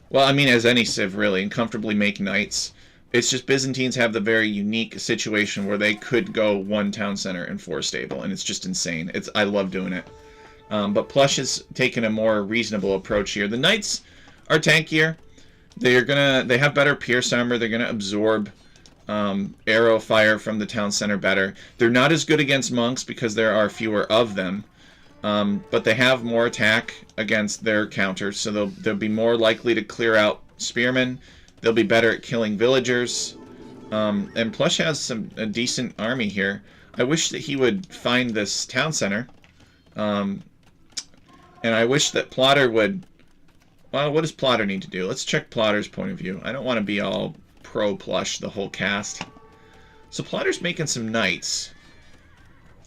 well, I mean, as any civ really, and comfortably make knights. It's just Byzantines have the very unique situation where they could go 1 town center and 4 stable, and it's just insane. I love doing it. But Plush has taken a more reasonable approach here. The knights are tankier. They have better pierce armor. They're gonna absorb arrow fire from the town center better. They're not as good against monks because there are fewer of them. But they have more attack against their counters, so they'll be more likely to clear out spearmen. They'll be better at killing villagers. And Plush has a decent army here. I wish that he would find this town center. And I wish that Plotter would... Well, what does Plotter need to do? Let's check Plotter's point of view. I don't want to be all pro-Plush, the whole cast. So Plotter's making some knights.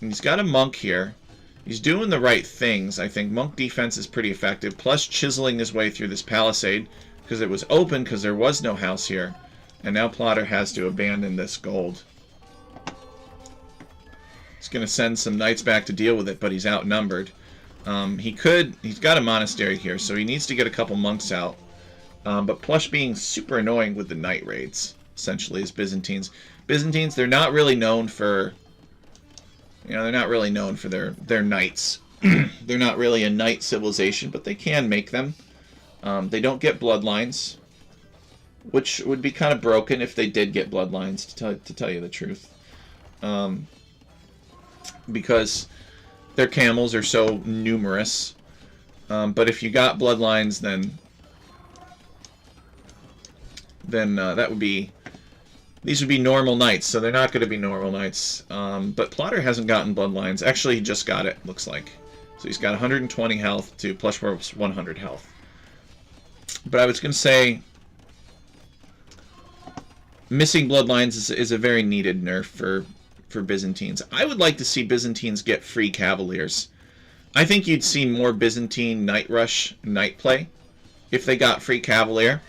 And he's got a monk here. He's doing the right things. I think monk defense is pretty effective. Plush chiseling his way through this palisade because it was open because there was no house here. And now Plotter has to abandon this gold. He's going to send some knights back to deal with it, but he's outnumbered. He's got a monastery here, so he needs to get a couple monks out. But Plush being super annoying with the knight raids, essentially, is Byzantines. Byzantines, they're not really known for... You know, they're not really known for their knights. They're not really a knight civilization, but they can make them. They don't get bloodlines, which would be kind of broken if they did get bloodlines, to tell you the truth. Because their camels are so numerous. But if you got bloodlines, then that would be... These would be normal knights, so they're not going to be normal knights. But Plotter hasn't gotten bloodlines. Actually, he just got it, looks like. So he's got 120 health to Plush Werewolf's 100 health. But I was going to say, missing bloodlines is a very needed nerf for Byzantines. I would like to see Byzantines get free cavaliers. I think you'd see more Byzantine Knight Rush knight play if they got free cavalier.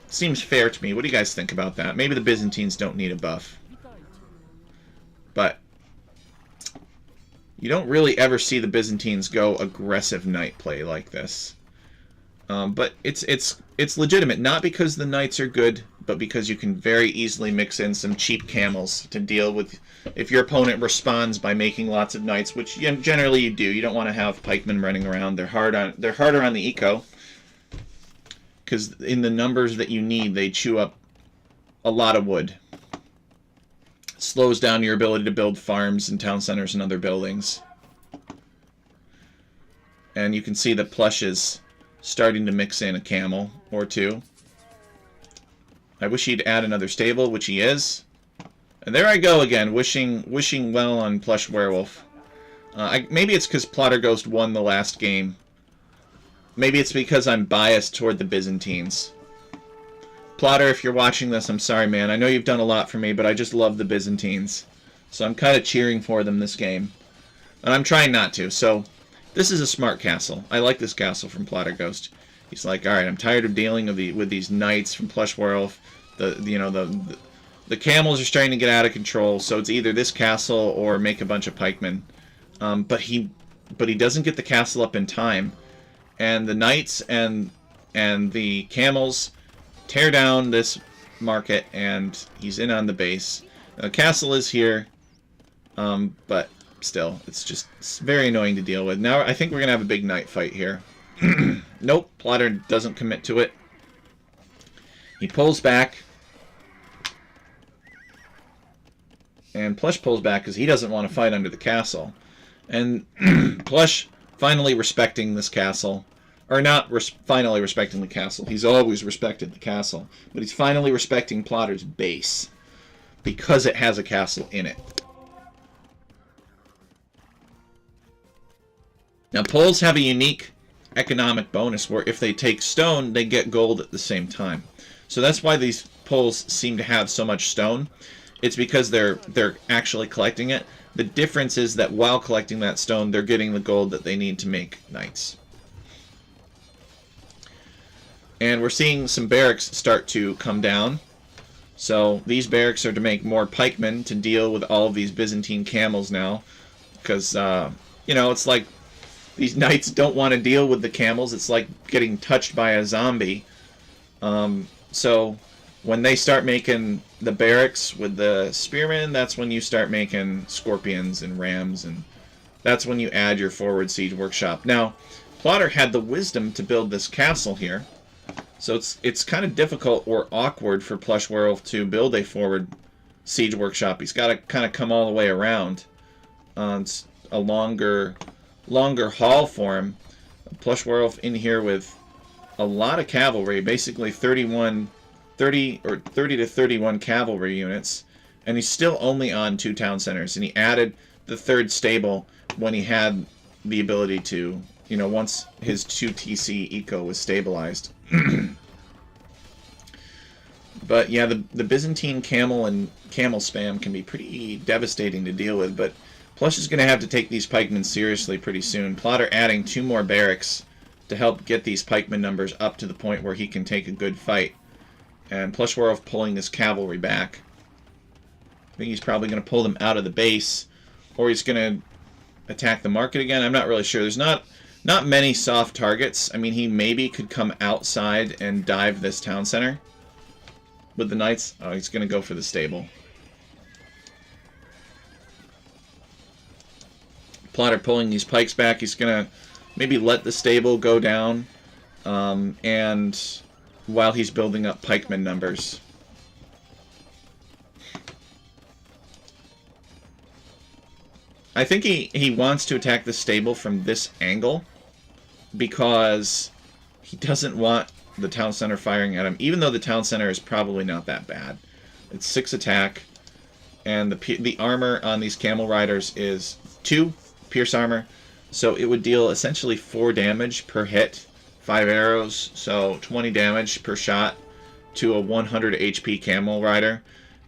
Seems fair to me. What do you guys think about that? Maybe the Byzantines don't need a buff. But you don't really ever see the Byzantines go aggressive knight play like this. But it's legitimate, not because the knights are good, but because you can very easily mix in some cheap camels to deal with if your opponent responds by making lots of knights, which generally you do. You don't want to have pikemen running around. They're harder on the eco. Because in the numbers that you need, they chew up a lot of wood. Slows down your ability to build farms and town centers and other buildings. And you can see that Plush is starting to mix in a camel or two. I wish he'd add another stable, which he is. And there I go again, wishing well on Plush Werewolf. Maybe it's because Plotterghost won the last game. Maybe it's because I'm biased toward the Byzantines. Plotter, if you're watching this, I'm sorry, man. I know you've done a lot for me, but I just love the Byzantines. So I'm kind of cheering for them this game. And I'm trying not to. So this is a smart castle. I like this castle from Plotterghost. He's like, all right, I'm tired of dealing with these knights from Plush Werewolf. The camels are starting to get out of control. So it's either this castle or make a bunch of pikemen. But he doesn't get the castle up in time. And the knights and the camels tear down this market, and he's in on the base. The castle is here, but still, it's very annoying to deal with. Now I think we're going to have a big knight fight here. Nope, Plotter doesn't commit to it. He pulls back. And Plush pulls back because he doesn't want to fight under the castle. And Plush finally respecting this castle. Or not finally respecting the castle. He's always respected the castle. But he's finally respecting Plotter's base. Because it has a castle in it. Now, Poles have a unique economic bonus where if they take stone, they get gold at the same time. So that's why these Poles seem to have so much stone. It's because they're actually collecting it. The difference is that while collecting that stone, they're getting the gold that they need to make knights. And we're seeing some barracks start to come down. So these barracks are to make more pikemen to deal with all of these Byzantine camels now. Because, it's like these knights don't want to deal with the camels. It's like getting touched by a zombie. So when they start making the barracks with the spearmen, that's when you start making scorpions and rams. And that's when you add your forward siege workshop. Now, Plotter had the wisdom to build this castle here. So it's kind of difficult or awkward for Plush Werewolf to build a forward siege workshop. He's got to kind of come all the way around. It's a longer haul for him. Plush Werewolf in here with a lot of cavalry, basically 30 to 31 cavalry units, and he's still only on 2 town centers. And he added the 3rd stable when he had the ability to, once his 2 TC eco was stabilized. But yeah, the Byzantine camel and camel spam can be pretty devastating to deal with, but Plush is going to have to take these pikemen seriously pretty soon. Plotter adding 2 more barracks to help get these pikemen numbers up to the point where he can take a good fight. And Plush Werewolf pulling his cavalry back. I think he's probably going to pull them out of the base, or he's going to attack the market again. I'm not really sure. There's not many soft targets. I mean, he maybe could come outside and dive this town center with the knights. Oh, he's going to go for the stable. Plotter pulling these pikes back. He's going to maybe let the stable go down, and while he's building up pikemen numbers. I think he wants to attack the stable from this angle because he doesn't want the town center firing at him, even though the town center is probably not that bad. It's 6 attack, and the armor on these camel riders is 2 pierce armor, so it would deal essentially 4 damage per hit, 5 arrows, so 20 damage per shot to a 100 HP camel rider,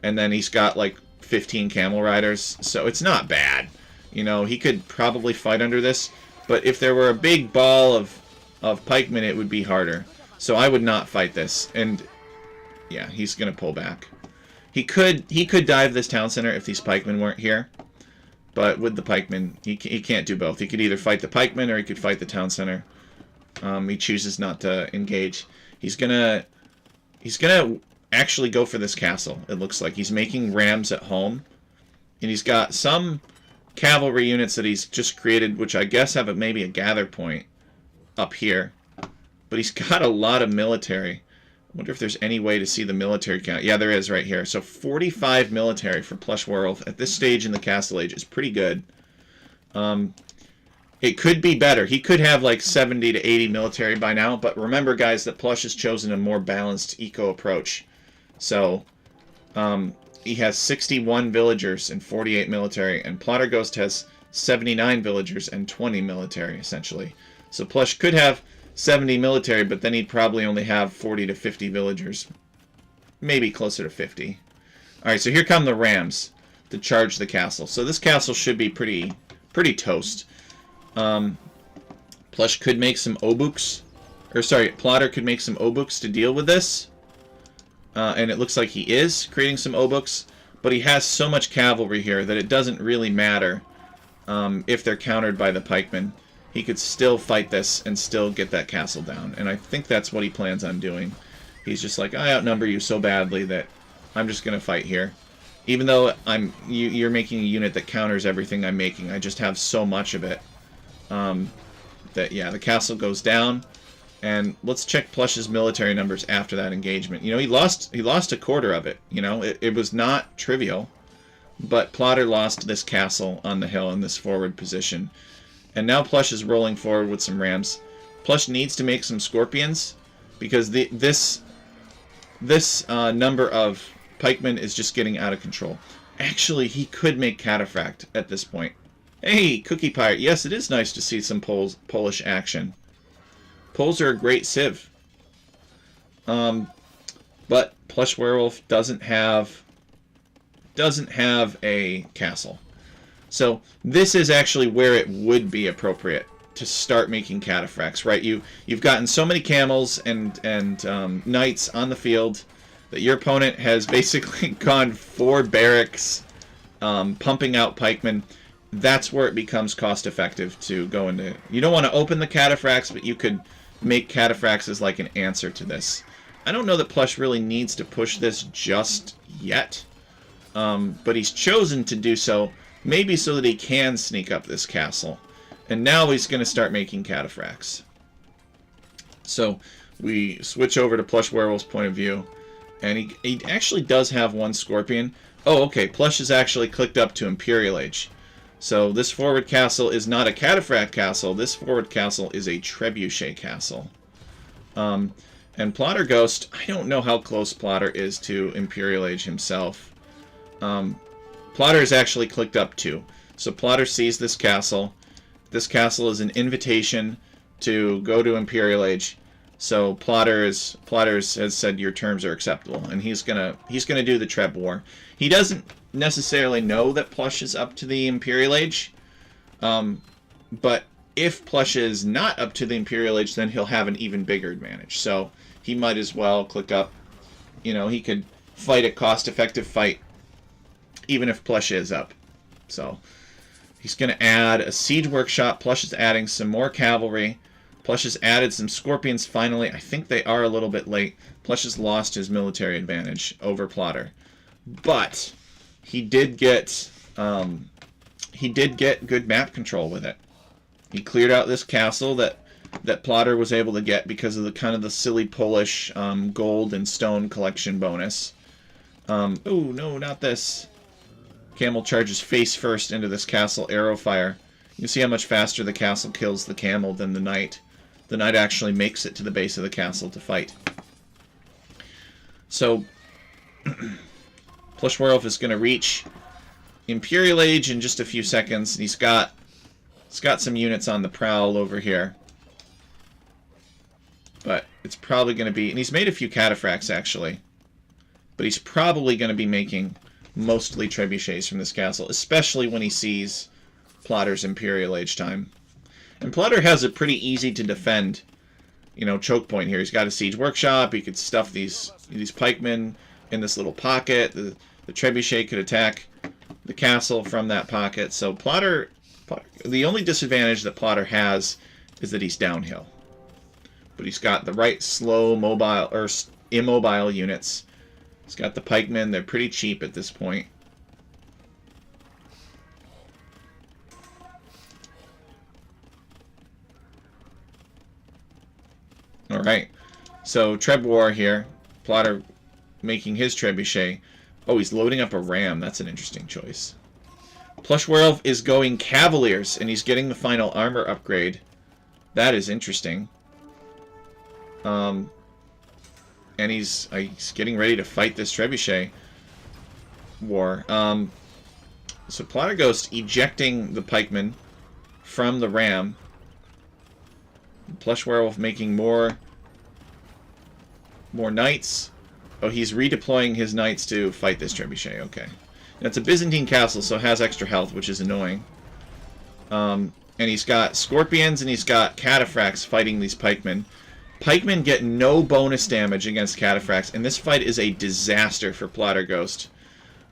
and then he's got like 15 camel riders, so it's not bad. He could probably fight under this, but if there were a big ball of pikemen, it would be harder. So I would not fight this, and yeah, he's gonna pull back. He could dive this town center if these pikemen weren't here, but with the pikemen, he can't do both. He could either fight the pikemen or he could fight the town center. He chooses not to engage. He's gonna actually go for this castle. It looks like he's making rams at home, and he's got some cavalry units that he's just created, which I guess have maybe a gather point up here. But he's got a lot of military. I wonder if there's any way to see the military count. Yeah, there is right here. So 45 military for Plush Werewolf at this stage in the Castle Age is pretty good. It could be better. He could have like 70 to 80 military by now, but remember, guys, that Plush has chosen a more balanced eco approach. So he has 61 villagers and 48 military, and Plotter Ghost has 79 villagers and 20 military, essentially. So Plush could have 70 military, but then he'd probably only have 40 to 50 villagers. Maybe closer to 50. Alright, so here come the Rams to charge the castle. So this castle should be pretty toast. Plush could make some obuks. Or sorry, Plotter could make some obuks to deal with this. And it looks like he is creating some obuks. But he has so much cavalry here that it doesn't really matter if they're countered by the pikemen. He could still fight this and still get that castle down. And I think that's what he plans on doing. He's just like, I outnumber you so badly that I'm just going to fight here. Even though you're making a unit that counters everything I'm making. I just have so much of it. That, yeah, the castle goes down. And let's check Plush's military numbers after that engagement. You know, he lost a quarter of it. You know, it was not trivial. But Plotter lost this castle on the hill in this forward position. And now Plush is rolling forward with some rams. Plush needs to make some scorpions, because this number of pikemen is just getting out of control. Actually, he could make cataphract at this point. Hey, Cookie Pirate. Yes, it is nice to see some Polish action. Poles are a great civ. But Plush Werewolf doesn't have a castle. So this is actually where it would be appropriate to start making cataphracts, right? You've gotten so many camels and knights on the field that your opponent has basically gone 4 barracks, pumping out pikemen. That's where it becomes cost effective to go into. You don't want to open the cataphracts, but you could make cataphracts as like an answer to this. I don't know that Plush really needs to push this just yet, but he's chosen to do so. Maybe so that he can sneak up this castle. And now he's going to start making cataphracts. So we switch over to Plush Werewolf's point of view. And he actually does have 1 scorpion. Oh, okay. Plush is actually clicked up to Imperial Age. So this forward castle is not a cataphract castle. This forward castle is a trebuchet castle. And Plotter Ghost, I don't know how close Plotter is to Imperial Age himself. Plotter is actually clicked up too. So Plotter sees this castle. This castle is an invitation to go to Imperial Age. So Plotter has said your terms are acceptable, and he's gonna do the Treb War. He doesn't necessarily know that Plush is up to the Imperial Age, but if Plush is not up to the Imperial Age, then he'll have an even bigger advantage. So he might as well click up. You know, he could fight a cost-effective fight even if Plush is up. So he's going to add a siege workshop. Plush is adding some more cavalry. Plush has added some scorpions finally. I think they are a little bit late. Plush has lost his military advantage over Plotter. But he did get good map control with it. He cleared out this castle that Plotter was able to get because of the kind of the silly Polish gold and stone collection bonus. Oh no, not this. Camel charges face first into this castle, arrow fire. You can see how much faster the castle kills the camel than the knight. The knight actually makes it to the base of the castle to fight. So, Plush Werewolf is going to reach Imperial Age in just a few seconds. And he's got some units on the prowl over here. But it's probably going to be... And he's made a few cataphracts, actually. But he's probably going to be making mostly trebuchets from this castle, especially when he sees Plotter's Imperial Age time. And Plotter has a pretty easy to defend, you know, choke point here. He's got a siege workshop. He could stuff these pikemen in this little pocket. The trebuchet could attack the castle from that pocket. So Plotter, the only disadvantage that Plotter has is that he's downhill. But he's got the right slow, mobile, or immobile units. He's got the pikemen. They're pretty cheap at this point. Alright. So, Treb War here. Plotter making his trebuchet. Oh, he's loading up a ram. That's an interesting choice. Plush Werewolf is going Cavaliers, and he's getting the final armor upgrade. That is interesting. and he's getting ready to fight this trebuchet war. So Plotter Ghost ejecting the pikeman from the ram. Plush Werewolf making more knights. Oh, he's redeploying his knights to fight this trebuchet. Okay. And it's a Byzantine castle, so it has extra health, which is annoying. And he's got scorpions and he's got cataphracts fighting these pikemen. Pikemen get no bonus damage against cataphracts, and this fight is a disaster for Plotter Ghost.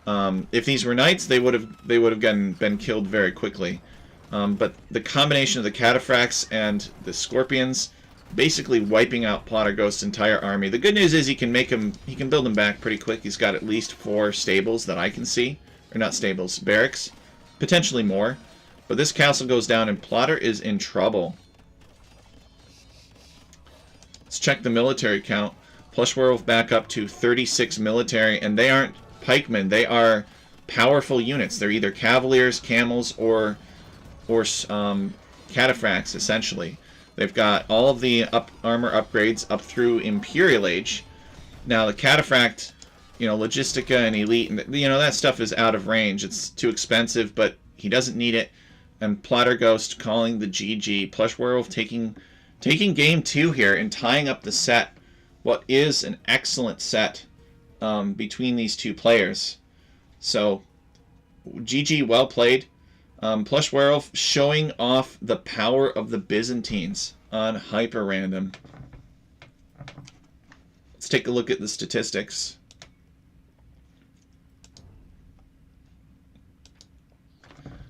If these were knights, they would have been killed very quickly. But the combination of the cataphracts and the scorpions basically wiping out Plotter Ghost's entire army. The good news is he can build them back pretty quick. He's got at least 4 stables that I can see. Or not stables, barracks. Potentially more. But this castle goes down and Plotter is in trouble. Let's check the military count. Plush Werewolf back up to 36 military, and they aren't pikemen. They are powerful units. They're either cavaliers, camels, or cataphracts, essentially. They've got all of the armor upgrades up through Imperial Age. Now, the cataphract, Logistica and Elite, that stuff is out of range. It's too expensive, but he doesn't need it. And Plotter Ghost calling the GG. Plush Werewolf taking game 2 here and tying up the set. What is an excellent set between these two players. So, GG, well played. Plush Werewolf showing off the power of the Byzantines on Hyperrandom. Let's take a look at the statistics.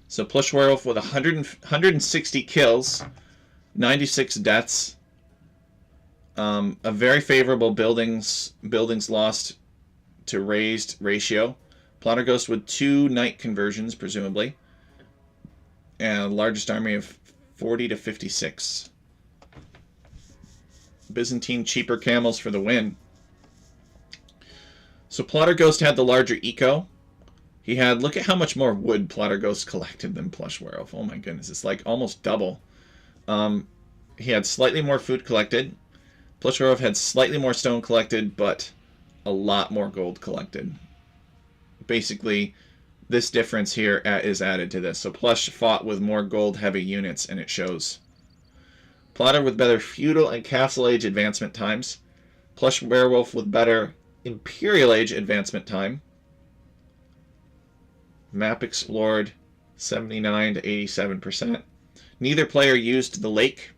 So Plush Werewolf with 160 kills, 96 deaths, a very favorable buildings lost to raised ratio. Plotter Ghost with 2 knight conversions, presumably. And largest army of 40 to 56. Byzantine cheaper camels for the win. So Plotter Ghost had the larger eco. He had, look at how much more wood Plotter Ghost collected than Plush Werewolf. Oh my goodness, it's like almost double. He had slightly more food collected. Plush Werewolf had slightly more stone collected, but a lot more gold collected. Basically, this difference here is added to this. So Plush fought with more gold-heavy units, and it shows. Plotter with better feudal and castle age advancement times. Plush Werewolf with better Imperial Age advancement time. Map explored 79 to 87%. Neither player used the lake,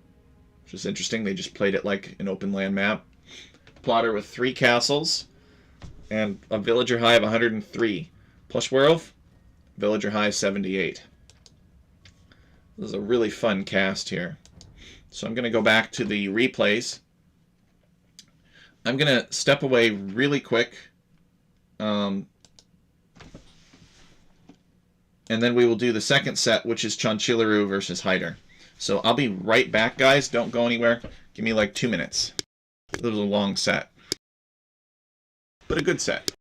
which is interesting. They just played it like an open land map. Plotter with 3 castles and a villager high of 103. Plush Werewolf, villager high 78. This is a really fun cast here. So I'm going to go back to the replays. I'm going to step away really quick. And then we will do the second set, which is Chonchilaru versus Hyder. So I'll be right back, guys. Don't go anywhere. Give me like 2 minutes. It was a long set, but a good set.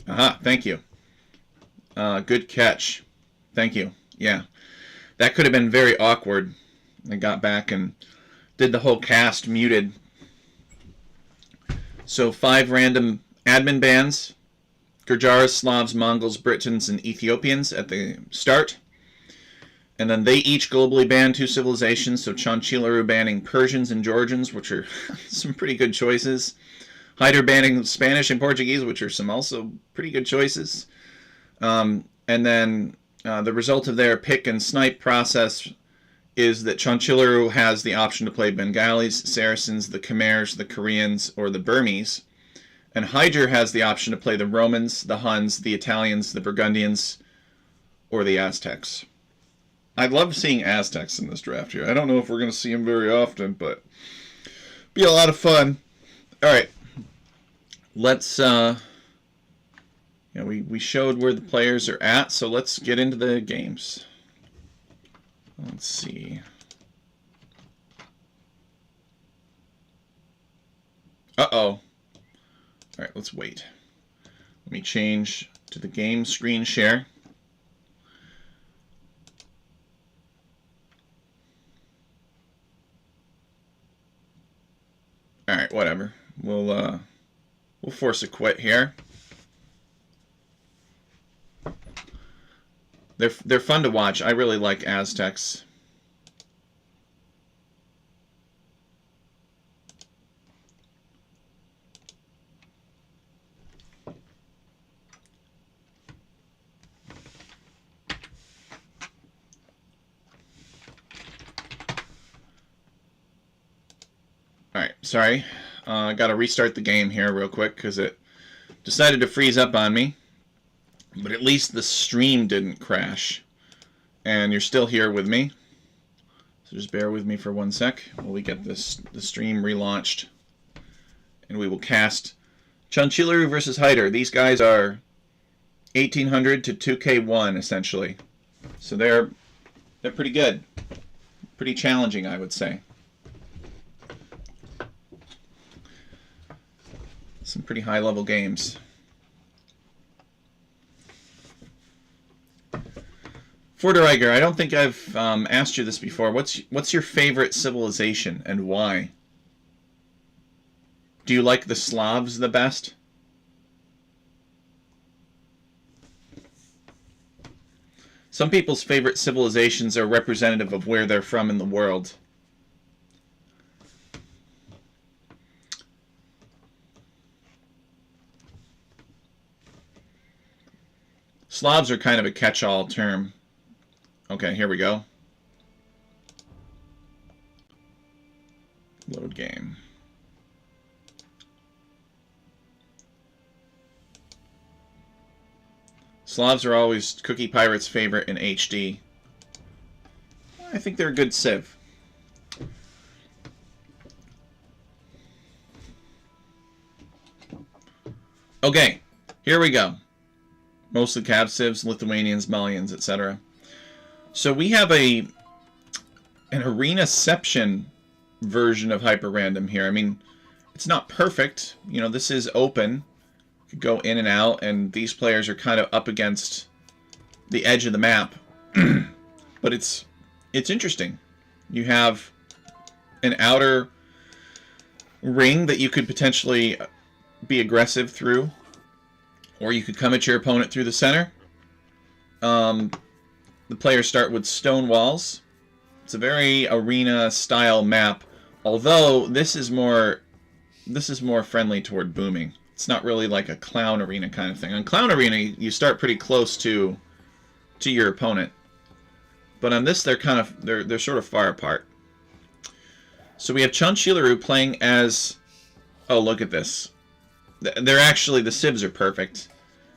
Aha, thank you. Good catch. Thank you. Yeah. That could have been very awkward. I got back and did the whole cast muted. So 5 random admin bands. Gurjaras, Slavs, Mongols, Britons, and Ethiopians at the start. And then they each globally ban 2 civilizations. So Chanchilaru banning Persians and Georgians, which are some pretty good choices. Hyder banning Spanish and Portuguese, which are some also pretty good choices. And then the result of their pick and snipe process is that Chanchilaru has the option to play Bengalis, Saracens, the Khmers, the Koreans, or the Burmese. And Hyder has the option to play the Romans, the Huns, the Italians, the Burgundians, or the Aztecs. I love seeing Aztecs in this draft here. I don't know if we're going to see them very often, but be a lot of fun. All right. Let's, we showed where the players are at, so let's get into the games. Let's see. Uh-oh. All right, let's wait. Let me change to the game screen share. All right, whatever. We'll force a quit here. They're fun to watch. I really like Aztecs. Alright, sorry. I got to restart the game here real quick because it decided to freeze up on me. But at least the stream didn't crash. And you're still here with me. So just bear with me for 1 sec while we get the stream relaunched. And we will cast Chanchilaru versus Hyder. These guys are 1800 to 2K1 essentially. So they're pretty good. Pretty challenging, I would say. Some pretty high level games. Fordereiger, I don't think I've asked you this before. What's your favorite civilization and why? Do you like the Slavs the best? Some people's favorite civilizations are representative of where they're from in the world. Slavs are kind of a catch-all term. Okay, here we go. Load game. Slavs are always Cookie Pirate's favorite in HD. I think they're a good civ. Okay, here we go. Mostly Cav civs, Lithuanians, Malians, etc. So we have an arenaception version of Hyperrandom here. I mean, it's not perfect. You know, this is open. You could go in and out, and these players are kind of up against the edge of the map. But it's interesting. You have an outer ring that you could potentially be aggressive through, or you could come at your opponent through the center. The players start with stone walls. It's a very arena-style map, although this is more friendly toward booming. It's not really like a clown arena kind of thing. On clown arena, you start pretty close to your opponent, but on this, they're sort of far apart. So we have Chanchilaru playing as. Oh, look at this. They're actually, the civs are perfect.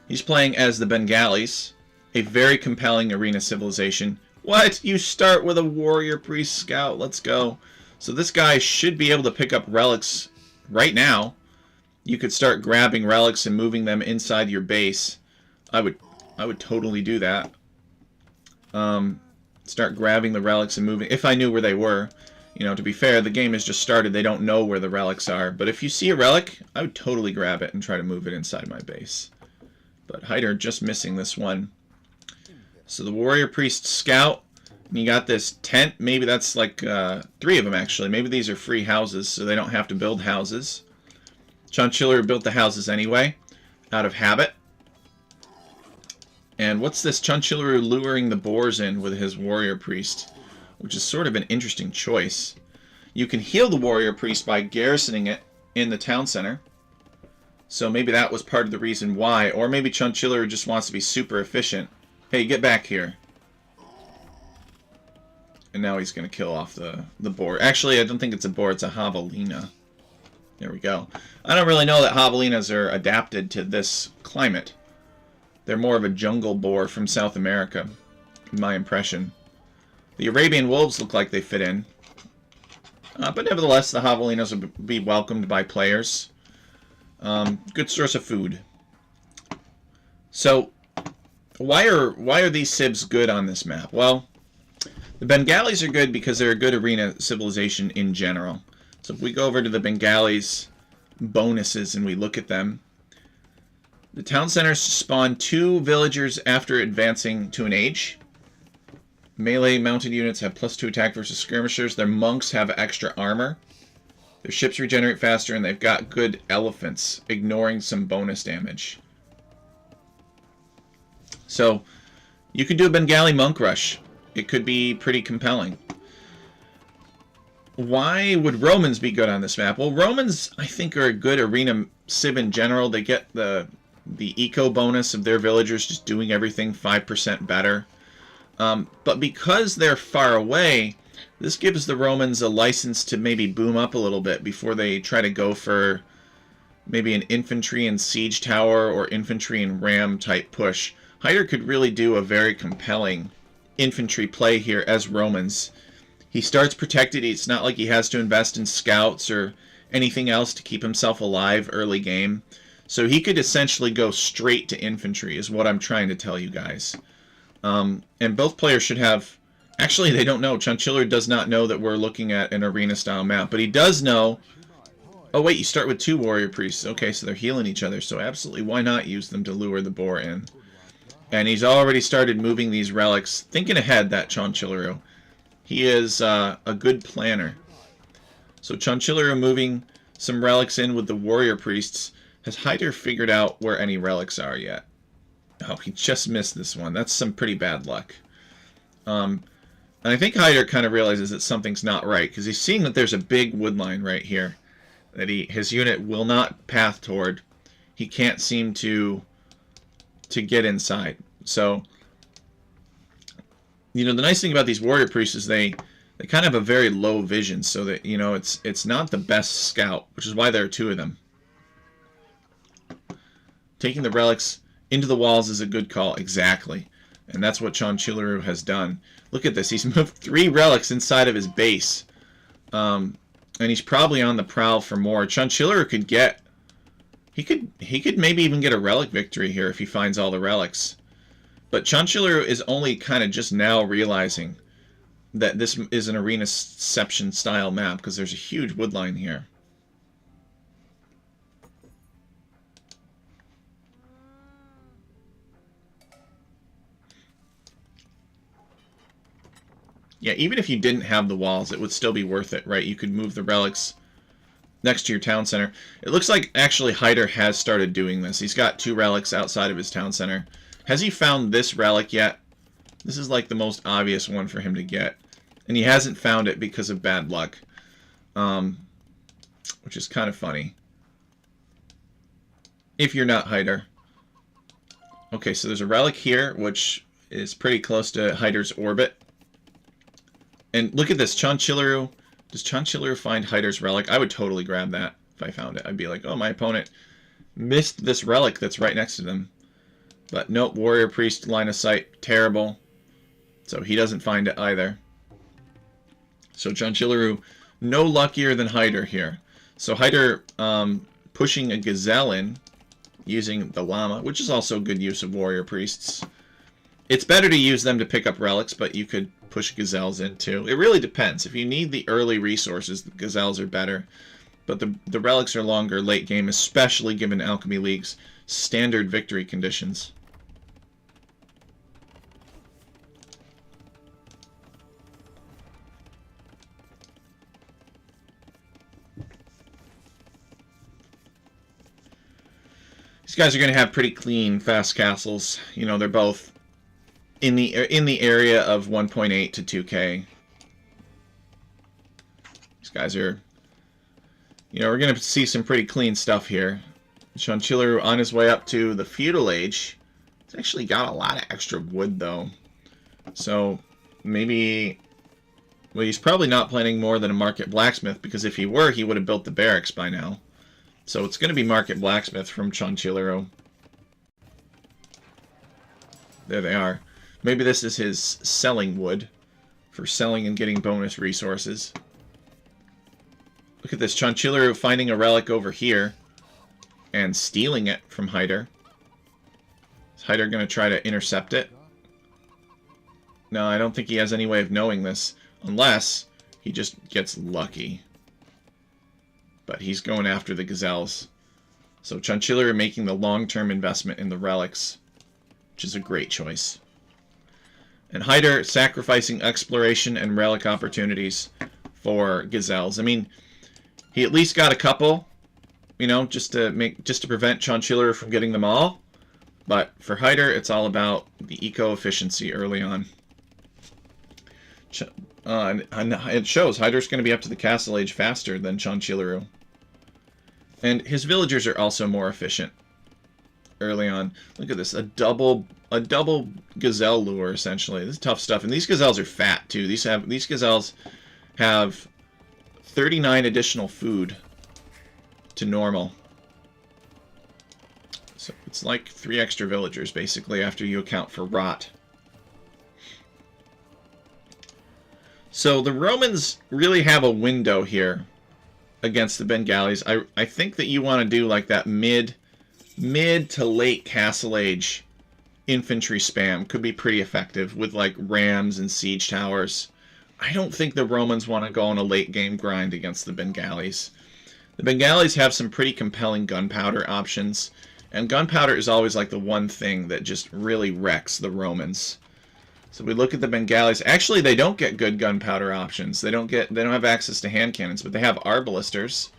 He's playing as the Bengalis. A very compelling arena civilization. What? You start with a warrior priest scout. Let's go. So this guy should be able to pick up relics right now. You could start grabbing relics and moving them inside your base. I would totally do that. Start grabbing the relics and moving. If I knew where they were. You know, to be fair, the game has just started. They don't know where the relics are. But if you see a relic, I would totally grab it and try to move it inside my base. But Hyder just missing this one. So the Warrior Priest Scout, and you got this tent. Maybe that's like 3 of them actually. Maybe these are free houses, so they don't have to build houses. Chonchiller built the houses anyway, out of habit. And what's this Chonchiller luring the boars in with his Warrior Priest, which is sort of an interesting choice. You can heal the Warrior Priest by garrisoning it in the town center. So maybe that was part of the reason why. Or maybe Chonchiller just wants to be super efficient. Hey, get back here. And now he's going to kill off the boar. Actually, I don't think it's a boar, it's a javelina. There we go. I don't really know that javelinas are adapted to this climate. They're more of a jungle boar from South America, in my impression. The Arabian wolves look like they fit in. But nevertheless, the javelinas will be welcomed by players. Good source of food. So, why are these civs good on this map? Well, the Bengalis are good because they're a good arena civilization in general. So if we go over to the Bengalis bonuses and we look at them, the town centers spawn 2 villagers after advancing to an age. Melee mounted units have +2 attack versus skirmishers. Their monks have extra armor. Their ships regenerate faster, and they've got good elephants, ignoring some bonus damage. So, you could do a Bengali monk rush. It could be pretty compelling. Why would Romans be good on this map? Well, Romans, I think, are a good arena civ in general. They get the eco bonus of their villagers just doing everything 5% better. But because they're far away, this gives the Romans a license to maybe boom up a little bit before they try to go for maybe an infantry and siege tower or infantry and ram type push. Hyder could really do a very compelling infantry play here as Romans. He starts protected. It's not like he has to invest in scouts or anything else to keep himself alive early game. So he could essentially go straight to infantry is what I'm trying to tell you guys. And both players should have... Actually, they don't know. Chonchiller does not know that we're looking at an arena-style map. But he does know... Oh, wait, you start with 2 warrior priests. Okay, so they're healing each other. So absolutely, why not use them to lure the boar in? And he's already started moving these relics. Thinking ahead, that Chonchiller. He is a good planner. So Chonchiller moving some relics in with the warrior priests. Has Hyder figured out where any relics are yet? Oh, he just missed this one. That's some pretty bad luck. And I think Hyder kind of realizes that something's not right, because he's seeing that there's a big wood line right here that his unit will not path toward. He can't seem to get inside. So, you know, the nice thing about these warrior priests is they kind of have a very low vision, so that, you know, it's not the best scout, which is why there are 2 of them. Taking the relics into the walls is a good call, exactly. And that's what Chonchiller has done. Look at this, he's moved 3 relics inside of his base. And he's probably on the prowl for more. Chonchiller could get... He could maybe even get a relic victory here if he finds all the relics. But Chonchiller is only kind of just now realizing that this is an arenaception style map, because there's a huge wood line here. Yeah, even if you didn't have the walls, it would still be worth it, right? You could move the relics next to your town center. It looks like actually Hyder has started doing this. He's got 2 relics outside of his town center. Has he found this relic yet? This is like the most obvious one for him to get. And he hasn't found it because of bad luck. Which is kind of funny. If you're not Hyder. Okay, so there's a relic here, which is pretty close to Hyder's orbit. And look at this, Chonchiller. Does Chonchiller find Hyder's relic? I would totally grab that if I found it. I'd be like, oh, my opponent missed this relic that's right next to them. But nope, warrior priest line of sight, terrible. So he doesn't find it either. So Chonchiller, no luckier than Hyder here. So Hyder pushing a gazelle in, using the llama, which is also good use of warrior priests. It's better to use them to pick up relics, but you could push gazelles in too. It really depends. If you need the early resources, the gazelles are better. But the relics are longer late game, especially given alchemy leagues. standard victory conditions. These guys are going to have pretty clean, fast castles. You know, they're both in the area of 1.8 to 2K. These guys are, you know, we're going to see some pretty clean stuff here. Chanchilleru on his way up to the feudal age. He's actually got a lot of extra wood, though. So maybe, well, he's probably not planning more than a market blacksmith, because if he were, he would have built the barracks by now. So it's going to be market blacksmith from Chanchilleru. There they are. Maybe this is his selling wood for selling and getting bonus resources. Look at this. Chanchilleru finding a relic over here and stealing it from Hyder. Is Hyder going to try to intercept it? No, I don't think he has any way of knowing this, unless he just gets lucky. But he's going after the gazelles. So Chanchilleru making the long-term investment in the relics, which is a great choice. And Hyder sacrificing exploration and relic opportunities for gazelles. I mean, he at least got a couple, you know, just to prevent Chanchilleru from getting them all. But for Hyder, it's all about the eco-efficiency early on. And it shows Hyder's going to be up to the castle age faster than Chanchilleru. And his villagers are also more efficient early on. Look at this, a double gazelle lure, essentially. This is tough stuff. And these gazelles are fat too. These gazelles have 39 additional food to normal. So it's like 3 extra villagers basically after you account for rot. So the Romans really have a window here against the Bengalis. I think that you want to do like that mid to late castle age infantry spam. Could be pretty effective with like rams and siege towers. I don't think the Romans want to go on a late game grind against the Bengalis. The Bengalis have some pretty compelling gunpowder options, and gunpowder is always like the one thing that just really wrecks the Romans. So we look at the Bengalis. Actually, they don't get good gunpowder options. They don't have access to hand cannons, but they have arbalisters.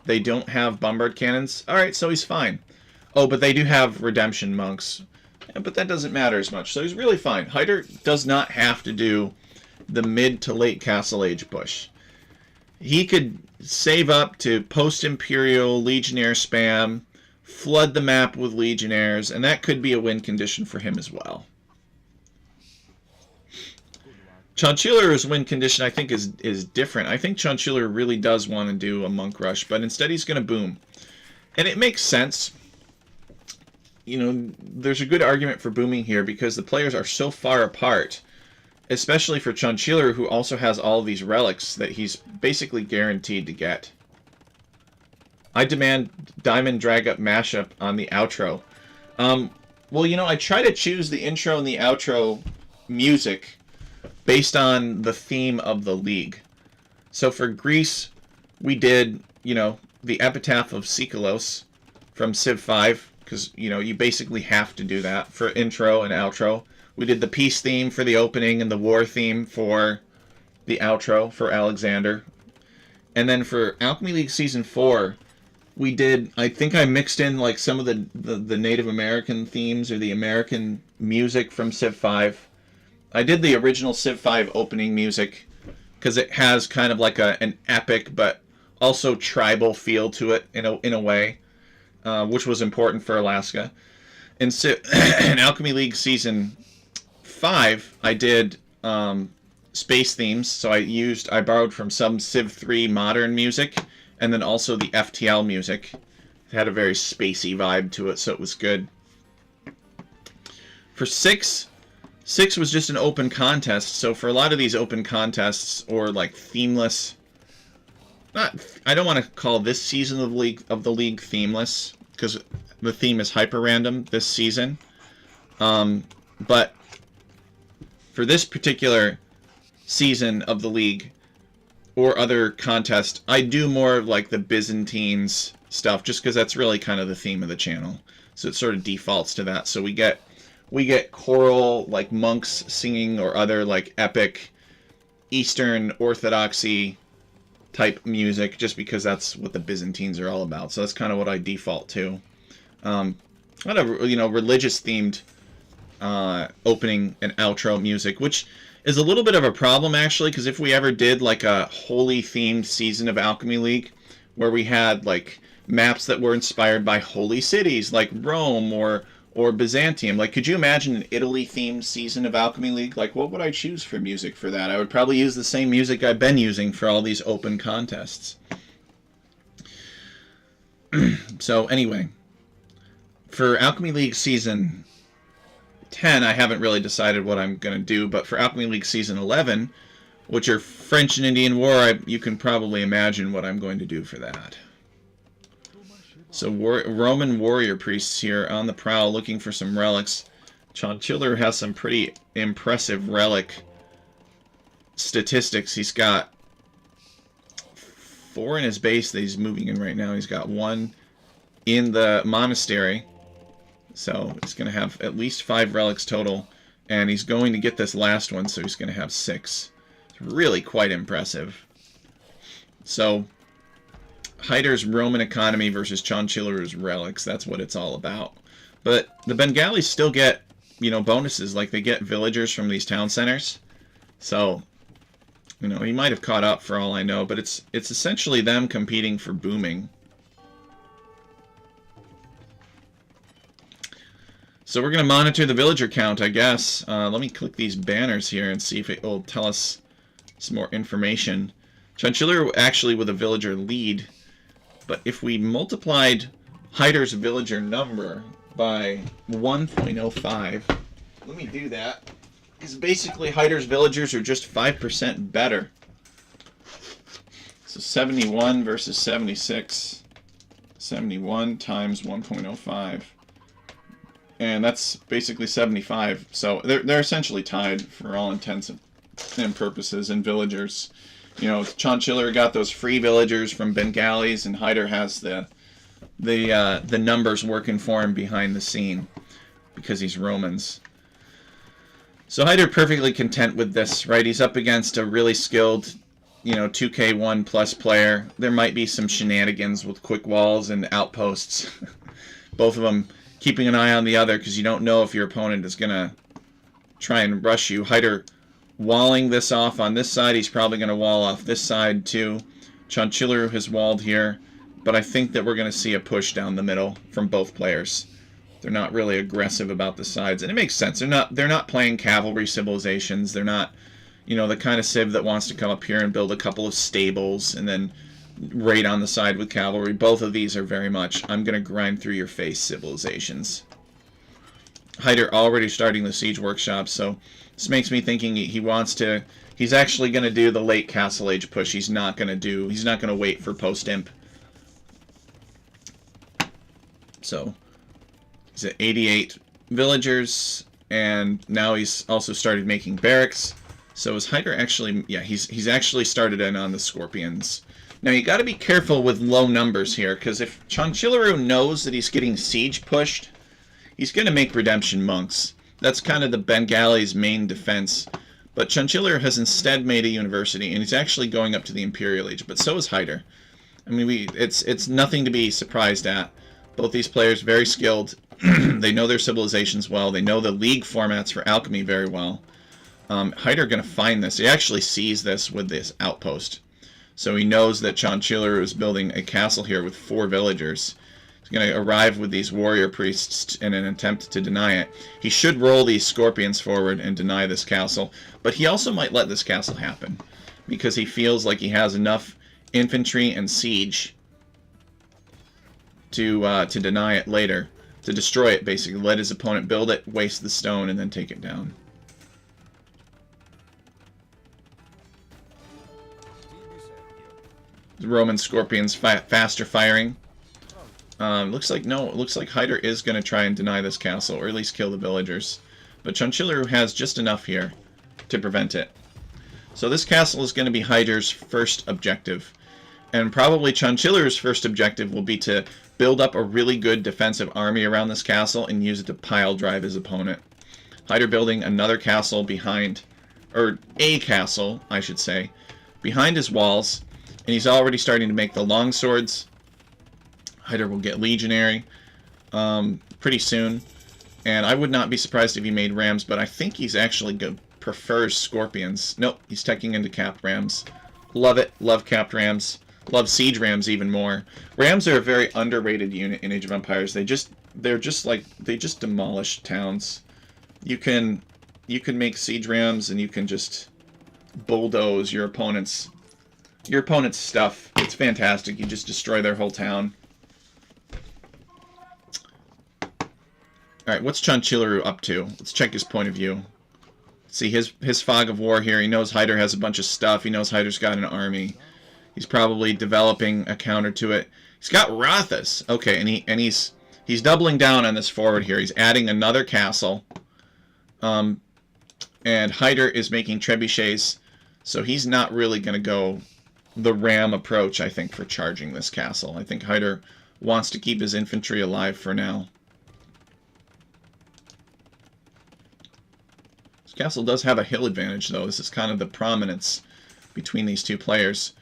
They don't have bombard cannons. All right, so he's fine. Oh, but they do have redemption monks. Yeah, but that doesn't matter as much. So he's really fine. Hyder does not have to do the mid to late castle age push. He could save up to post-imperial legionnaire spam, flood the map with legionnaires, and that could be a win condition for him as well. Chanchilleru's win condition, I think, is different. I think Chanchilleru really does want to do a monk rush, but instead he's going to boom. And it makes sense. You know, there's a good argument for booming here because the players are so far apart, especially for Chanchilleru, who also has all of these relics that he's basically guaranteed to get. I demand Diamond Drag Up mashup on the outro. Well, you know, I try to choose the intro and the outro music based on the theme of the league. So for Greece, we did, you know, the Epitaph of Sikolos from Civ 5, because, you know, you basically have to do that for intro and outro. We did the peace theme for the opening and the war theme for the outro for Alexander. And then for Alchemy League Season 4, we did, I think I mixed in like some of the Native American themes or the American music from Civ 5. I did the original Civ 5 opening music because it has kind of like an epic but also tribal feel to it in a way, which was important for Alaska. In Alchemy League Season 5, I did space themes, so I borrowed from some Civ 3 modern music, and then also the FTL music. It had a very spacey vibe to it, so it was good. For 6 was just an open contest, so for a lot of these open contests, or like themeless, I don't want to call this season of the league themeless, because the theme is Hyperrandom this season. But for this particular season of the league, or other contest, I do more of like the Byzantines stuff, just because that's really kind of the theme of the channel. so it sort of defaults to that. So we get choral, like monks singing, or other like epic Eastern Orthodoxy type music, just because that's what the Byzantines are all about. So that's kind of what I default to. Kind of, religious themed opening and outro music, which is a little bit of a problem actually, because if we ever did like a holy themed season of Alchemy League where we had like maps that were inspired by holy cities like Rome or Byzantium, like could you imagine an Italy themed season of Alchemy League? Like what would I choose for music for that? I would probably use the same music I've been using for all these open contests. So anyway, for Alchemy League season 10, I haven't really decided what I'm going to do, but for Alchemy League season 11, which are French and Indian War, you can probably imagine what I'm going to do for that. So Roman warrior priests here on the prowl looking for some relics. Chancellor has some pretty impressive relic statistics. He's got 4 in his base that he's moving in right now. He's got 1 in the monastery. So he's going to have at least 5 relics total. And he's going to get this last one, so he's going to have 6. It's really quite impressive. So Hyder's Roman economy versus Chancellor's relics, that's what it's all about. But the Bengalis still get, bonuses, like they get villagers from these town centers. So, he might have caught up for all I know, but it's essentially them competing for booming. So we're going to monitor the villager count, I guess. Let me click these banners here and see if it will tell us some more information. Chancellor actually with a villager lead. But if we multiplied Hyder's villager number by 1.05, let me do that. Because basically Hyder's villagers are just 5% better. So 71 versus 76. 71 times 1.05. And that's basically 75. So they're essentially tied for all intents and purposes in villagers. Chancellor got those free villagers from Bengalis, and Hyder has the numbers working for him behind the scene because he's Romans. So Hyder perfectly content with this, right? He's up against a really skilled, 2K1 plus player. There might be some shenanigans with quick walls and outposts. Both of them keeping an eye on the other because you don't know if your opponent is going to try and rush you. Hyder walling this off on this side. He's probably going to wall off this side too. Chancellor has walled here, but I think that we're going to see a push down the middle from both players. They're not really aggressive about the sides, and it makes sense. They're not playing cavalry civilizations. They're not, the kind of civ that wants to come up here and build a couple of stables and then raid on the side with cavalry. Both of these are very much, I'm going to grind through your face civilizations. Hyder already starting the siege workshop, so this makes me thinking he's actually going to do the late Castle Age push. He's not going to wait for post-imp. So he's at 88 villagers, and now he's also started making barracks. So is Hyder actually, yeah, he's actually started in on the Scorpions. Now you got to be careful with low numbers here, because if Chancellor knows that he's getting siege pushed, he's going to make redemption monks. That's kind of the Bengalis' main defense. But Chancellor has instead made a university, and he's actually going up to the Imperial Age. But so is Hyder. I mean, it's nothing to be surprised at. Both these players very skilled. They know their civilizations well. They know the league formats for alchemy very well. Hyder going to find this. He actually sees this with this outpost. So he knows that Chancellor is building a castle here with 4 villagers. He's going to arrive with these warrior priests in an attempt to deny it. He should roll these scorpions forward and deny this castle, but he also might let this castle happen because he feels like he has enough infantry and siege to deny it later, to destroy it basically. Let his opponent build it, waste the stone, and then take it down. The Roman scorpions faster firing. Looks like Hyder is going to try and deny this castle, or at least kill the villagers. But Chancellor has just enough here to prevent it. So this castle is going to be Hyder's first objective. And probably Chanchiller's first objective will be to build up a really good defensive army around this castle and use it to pile drive his opponent. Hyder building another castle behind, or a castle, I should say, behind his walls. And he's already starting to make the longswords. Hyder will get legionary pretty soon. And I would not be surprised if he made rams, but I think he's actually prefers scorpions. Nope, he's teching into capped rams. Love it. Love capped rams. Love siege rams even more. Rams are a very underrated unit in Age of Empires. They just demolish towns. You can make siege rams and you can just bulldoze your opponent's stuff. It's fantastic. You just destroy their whole town. All right, what's Chanchillaru up to? Let's check his point of view. See his fog of war here. He knows Hyder has a bunch of stuff. He knows Hyder's got an army. He's probably developing a counter to it. He's got Rothas. Okay, and he's doubling down on this forward here. He's adding another castle. And Hyder is making trebuchets, so he's not really going to go the ram approach, I think, for charging this castle. I think Hyder wants to keep his infantry alive for now. This castle does have a hill advantage, though. This is kind of the prominence between these two players.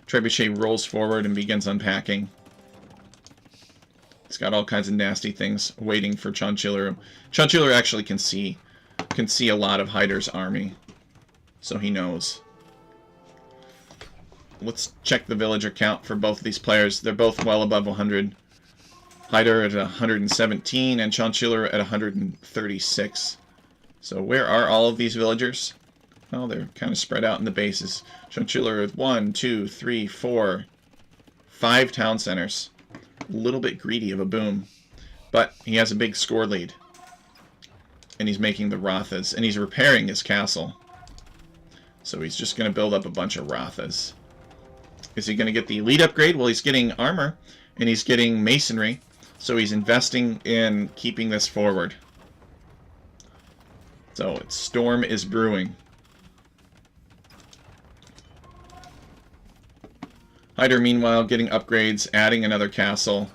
Trebuchet rolls forward and begins unpacking. He's got all kinds of nasty things waiting for Chanchillaru. Chanchillaru actually can see a lot of Hyder's army, so he knows. Let's check the villager count for both of these players. They're both well above 100. Hyder at 117 and Chanchillaru at 136. So where are all of these villagers? Well, they're kind of spread out in the bases. Chanchillaru with 1, 2, 3, 4, 5 town centers. A little bit greedy of a boom. But he has a big score lead. And he's making the Rothas. And he's repairing his castle. So he's just going to build up a bunch of Rothas. Is he going to get the elite upgrade? Well, he's getting armor. And he's getting masonry. So he's investing in keeping this forward. So storm is brewing. Hyder, meanwhile, getting upgrades, adding another castle,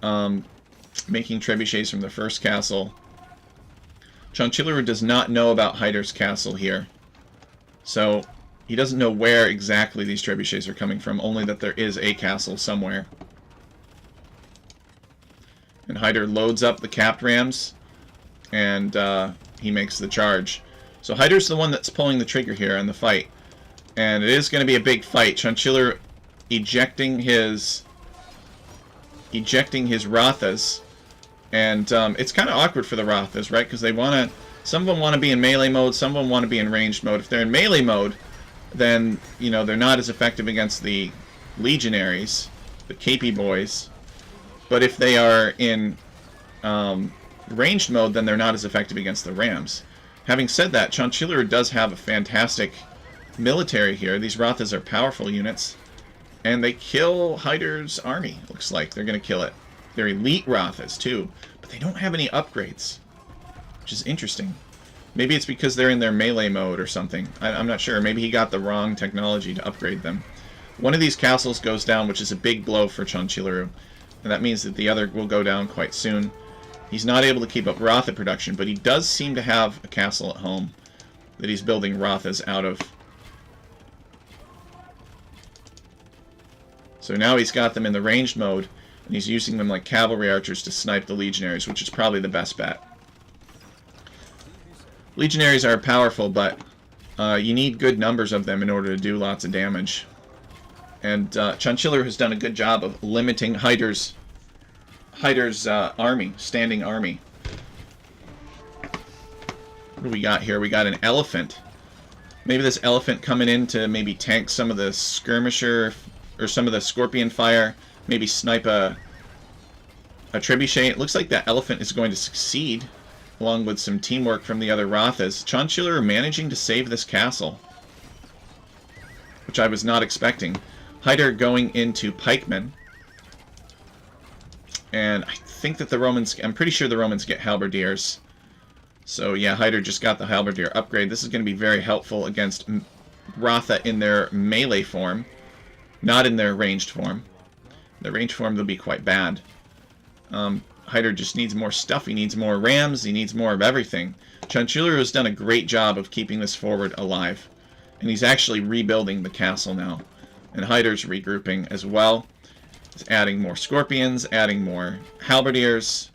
making trebuchets from the first castle. Chanchillaru does not know about Hyder's castle here. So he doesn't know where exactly these trebuchets are coming from, only that there is a castle somewhere. And Hyder loads up the capped rams, and he makes the charge. So Hyder's the one that's pulling the trigger here on the fight. And it is going to be a big fight. Chanchillaru ejecting his Rothas, and it's kind of awkward for the Rothas, right? Because some of them want to be in melee mode, some of them want to be in ranged mode. If they're in melee mode, then they're not as effective against the legionaries, the KP boys. But if they are in ranged mode, then they're not as effective against the rams. Having said that, Chanchillaru does have a fantastic military here. These Rothas are powerful units. And they kill Hyder's army, looks like. They're going to kill it. They're elite Rothas, too. But they don't have any upgrades, which is interesting. Maybe it's because they're in their melee mode or something. I'm not sure. Maybe he got the wrong technology to upgrade them. One of these castles goes down, which is a big blow for Chanchillaru. And that means that the other will go down quite soon. He's not able to keep up Rotha production, but he does seem to have a castle at home that he's building Rothas out of. So now he's got them in the ranged mode, and he's using them like cavalry archers to snipe the legionaries, which is probably the best bet. Legionaries are powerful, but you need good numbers of them in order to do lots of damage. And Chanchillaru has done a good job of limiting Hyder's army, standing army. What do we got here? We got an elephant. Maybe this elephant coming in to maybe tank some of the skirmisher or some of the scorpion fire, maybe snipe a trebuchet. It looks like that elephant is going to succeed, along with some teamwork from the other Rothas. Chanchillaru managing to save this castle, which I was not expecting. Hyder going into pikemen. And I think that the Romans, I'm pretty sure the Romans get halberdiers. So yeah, Hyder just got the halberdier upgrade. This is going to be very helpful against Rotha in their melee form. Not in their ranged form. The ranged form, they'll be quite bad. Hyder just needs more stuff. He needs more rams. He needs more of everything. Chanchulero has done a great job of keeping this forward alive. And he's actually rebuilding the castle now. And Hyder's regrouping as well. He's adding more scorpions, adding more halberdiers.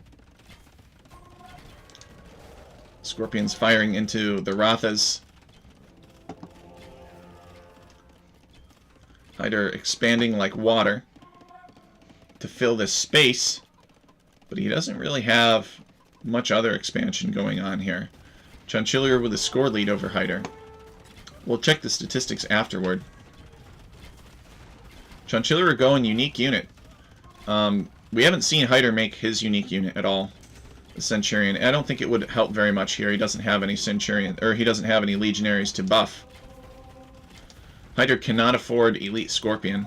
Scorpions firing into the Rathas. Hyder expanding like water to fill this space. But he doesn't really have much other expansion going on here. Chanchulero with a score lead over Hyder. We'll check the statistics afterward. Chanchulero going unique unit. We haven't seen Hyder make his unique unit at all. The Centurion. I don't think it would help very much here. He doesn't have any Centurion, or he doesn't have any Legionaries to buff. Hyder cannot afford Elite Scorpion.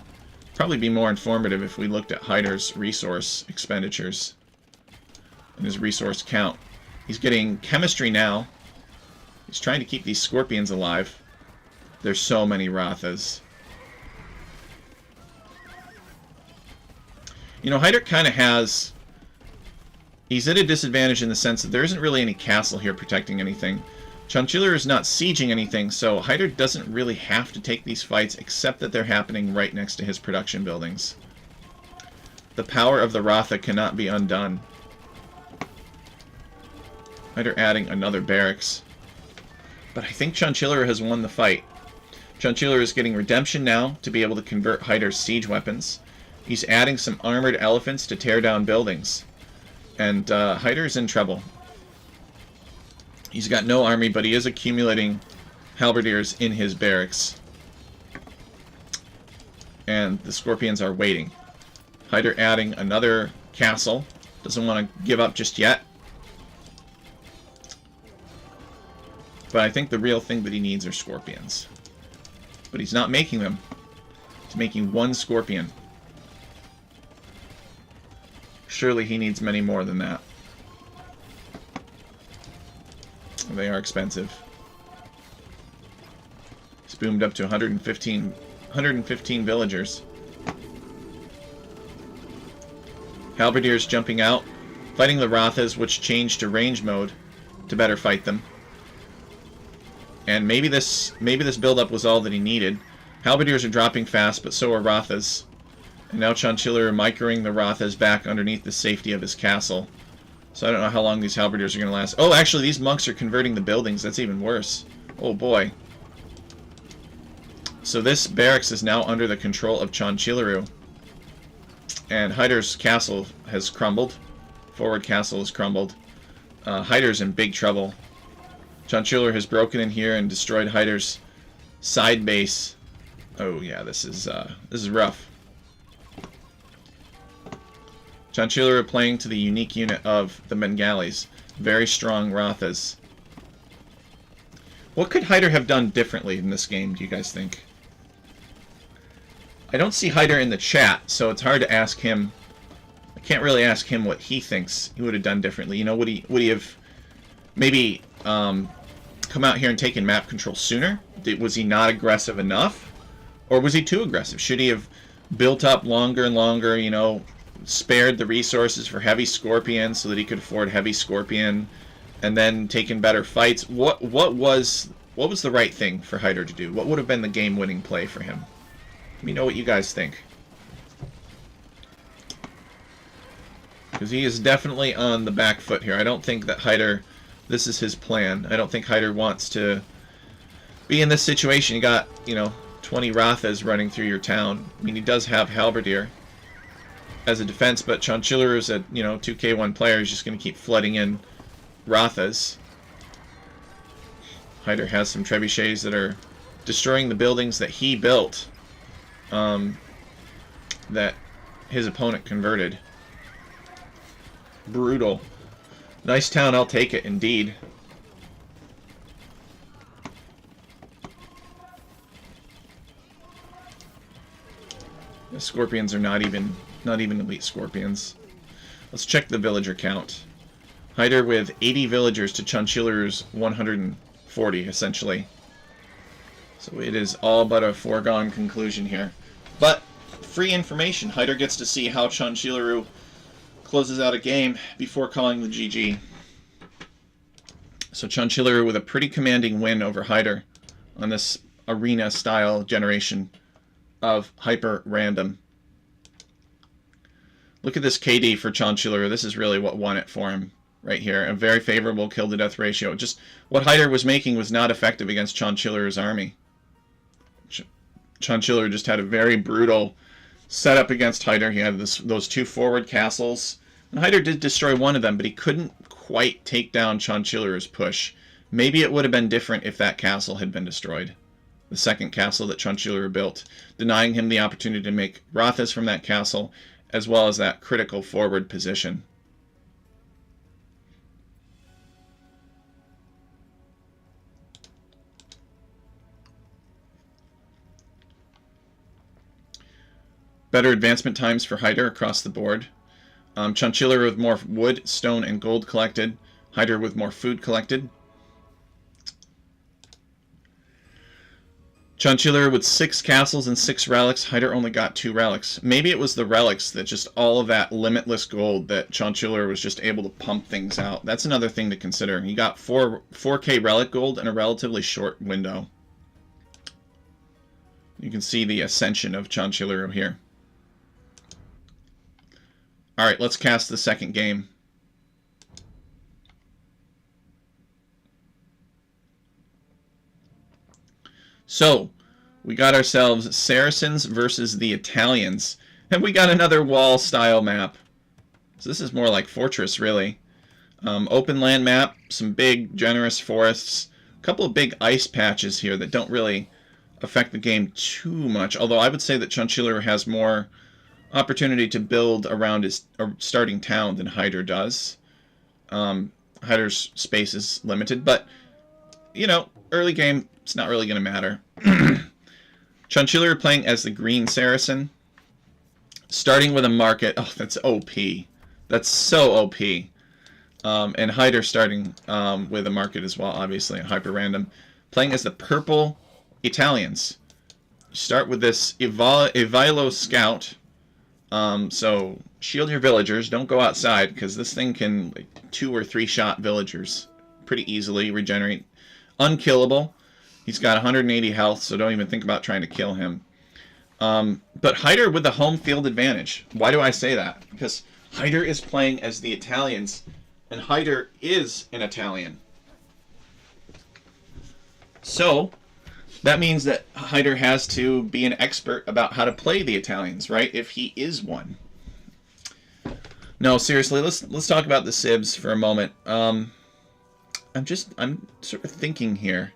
Probably be more informative if we looked at Hyder's resource expenditures and his resource count. He's getting chemistry now. He's trying to keep these Scorpions alive. There's so many Rathas. You know, Hyder kind of has... He's at a disadvantage in the sense that there isn't really any castle here protecting anything. Chanchulero is not sieging anything, so Hyder doesn't really have to take these fights except that they're happening right next to his production buildings. The power of the Ratha cannot be undone. Hyder adding another barracks. But I think Chanchulero has won the fight. Chanchulero is getting redemption now to be able to convert Hyder's siege weapons. He's adding some armored elephants to tear down buildings. And Hyder's in trouble. He's got no army, but he is accumulating halberdiers in his barracks. And the Scorpions are waiting. Hyder adding another castle. Doesn't want to give up just yet. But I think the real thing that he needs are Scorpions. But he's not making them. He's making one Scorpion. Surely he needs many more than that. They are expensive. He's boomed up to 115 villagers. Halberdiers jumping out, fighting the Rathas, which changed to range mode to better fight them. And maybe this build-up was all that he needed. Halberdiers are dropping fast, but so are Rathas. And now Chanchulero microing the Rathas back underneath the safety of his castle. So I don't know how long these halberdiers are going to last. Oh, actually, these monks are converting the buildings. That's even worse. Oh, boy. So this barracks is now under the control of Chanchulero. And Hyder's castle has crumbled. Forward castle has crumbled. Hyder's in big trouble. Chanchulero has broken in here and destroyed Hyder's side base. Oh, yeah, this is rough. Chanchulero playing to the unique unit of the Bengalis. Very strong Rathas. What could Hyder have done differently in this game, do you guys think? I don't see Hyder in the chat, so it's hard to ask him. I can't really ask him what he thinks he would have done differently. You know, would he have maybe come out here and taken map control sooner? Was he not aggressive enough? Or was he too aggressive? Should he have built up longer and longer, you know, spared the resources for heavy Scorpion so that he could afford heavy Scorpion, and then taken better fights? What was the right thing for Hyder to do? What would have been the game-winning play for him? Let me know what you guys think. Because he is definitely on the back foot here. I don't think that Hyder, this is his plan. I don't think Hyder wants to be in this situation. You got, you know, 20 Rathas running through your town. I mean, he does have Halberdier as a defense, but Chanchulero is a, you know, 2k1 player. Is just going to keep flooding in Rathas. Hyder has some trebuchets that are destroying the buildings that he built, that his opponent converted. Brutal. Nice town, I'll take it, indeed. The Scorpions are not even elite Scorpions. Let's check the villager count. Hyder with 80 villagers to Chanchulero's 140, essentially. So it is all but a foregone conclusion here. But free information. Hyder gets to see how Chanchileru closes out a game before calling the GG. So Chanchileru with a pretty commanding win over Hyder on this arena-style generation of Hyperrandom. Look at this KD for Chanchileru. This is really what won it for him right here. A very favorable kill-to-death ratio. Just what Hyder was making was not effective against Chanchileru's army. Chanchileru just had a very brutal setup against Hyder. He had those 2 forward castles. And Hyder did destroy one of them, but he couldn't quite take down Chanchileru's push. Maybe it would have been different if that castle had been destroyed. The second castle that Chanchileru built, denying him the opportunity to make Rothas from that castle, as well as that critical forward position. Better advancement times for Hyder across the board. Chanchileru with more wood, stone, and gold collected. Hyder with more food collected. Chanchileru with 6 castles and 6 relics. Hyder only got 2 relics. Maybe it was the relics that just all of that limitless gold that Chanchileru was just able to pump things out. That's another thing to consider. He got 4K relic gold in a relatively short window. You can see the ascension of Chanchileru here. Alright, let's cast the second game. So, we got ourselves Saracens versus the Italians. And we got another wall-style map. So this is more like Fortress, really. Open land map, some big, generous forests. A couple of big ice patches here that don't really affect the game too much. Although I would say that Chanchileru has more opportunity to build around his starting town than Hyder does. Hyder's space is limited, but, you know, early game, it's not really going to matter. Chanchileru playing as the Green Saracen, starting with a market. Oh, that's OP. That's so OP. And Hyder starting with a market as well, obviously, a Hyperrandom. Playing as the Purple Italians. Start with this Ivilo Scout. So shield your villagers. Don't go outside because this thing can 2 or 3 shot villagers pretty easily. Regenerate. Unkillable. He's got 180 health, so don't even think about trying to kill him. But Hyder with the home field advantage. Why do I say that? Because Hyder is playing as the Italians, and Hyder is an Italian. So that means that Hyder has to be an expert about how to play the Italians, right? If he is one. No, seriously, let's talk about the Civs for a moment. I'm sort of thinking here.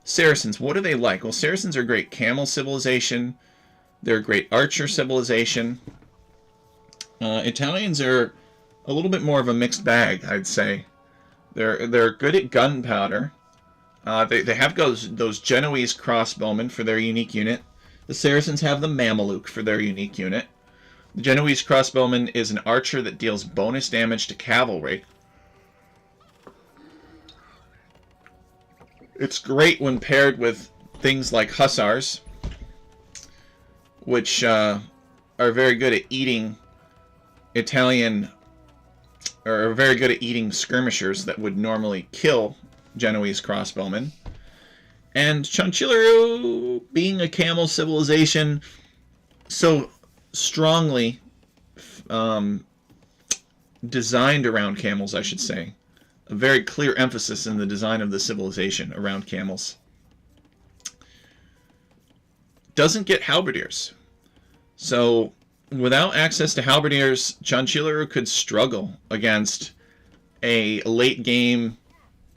Saracens, what are they like? Well, Saracens are great camel civilization. They're a great archer civilization. Italians are a little bit more of a mixed bag, I'd say. They're good at gunpowder. They have those Genoese crossbowmen for their unique unit. The Saracens have the Mameluke for their unique unit. The Genoese crossbowman is an archer that deals bonus damage to cavalry. It's great when paired with things like hussars, which are very good at eating Italian, or are very good at eating skirmishers that would normally kill Genoese crossbowmen. And Chanchileru, being a camel civilization, so strongly designed around camels, I should say. A very clear emphasis in the design of the civilization around camels. Doesn't get halberdiers. So without access to halberdiers, Chanchileru could struggle against a late game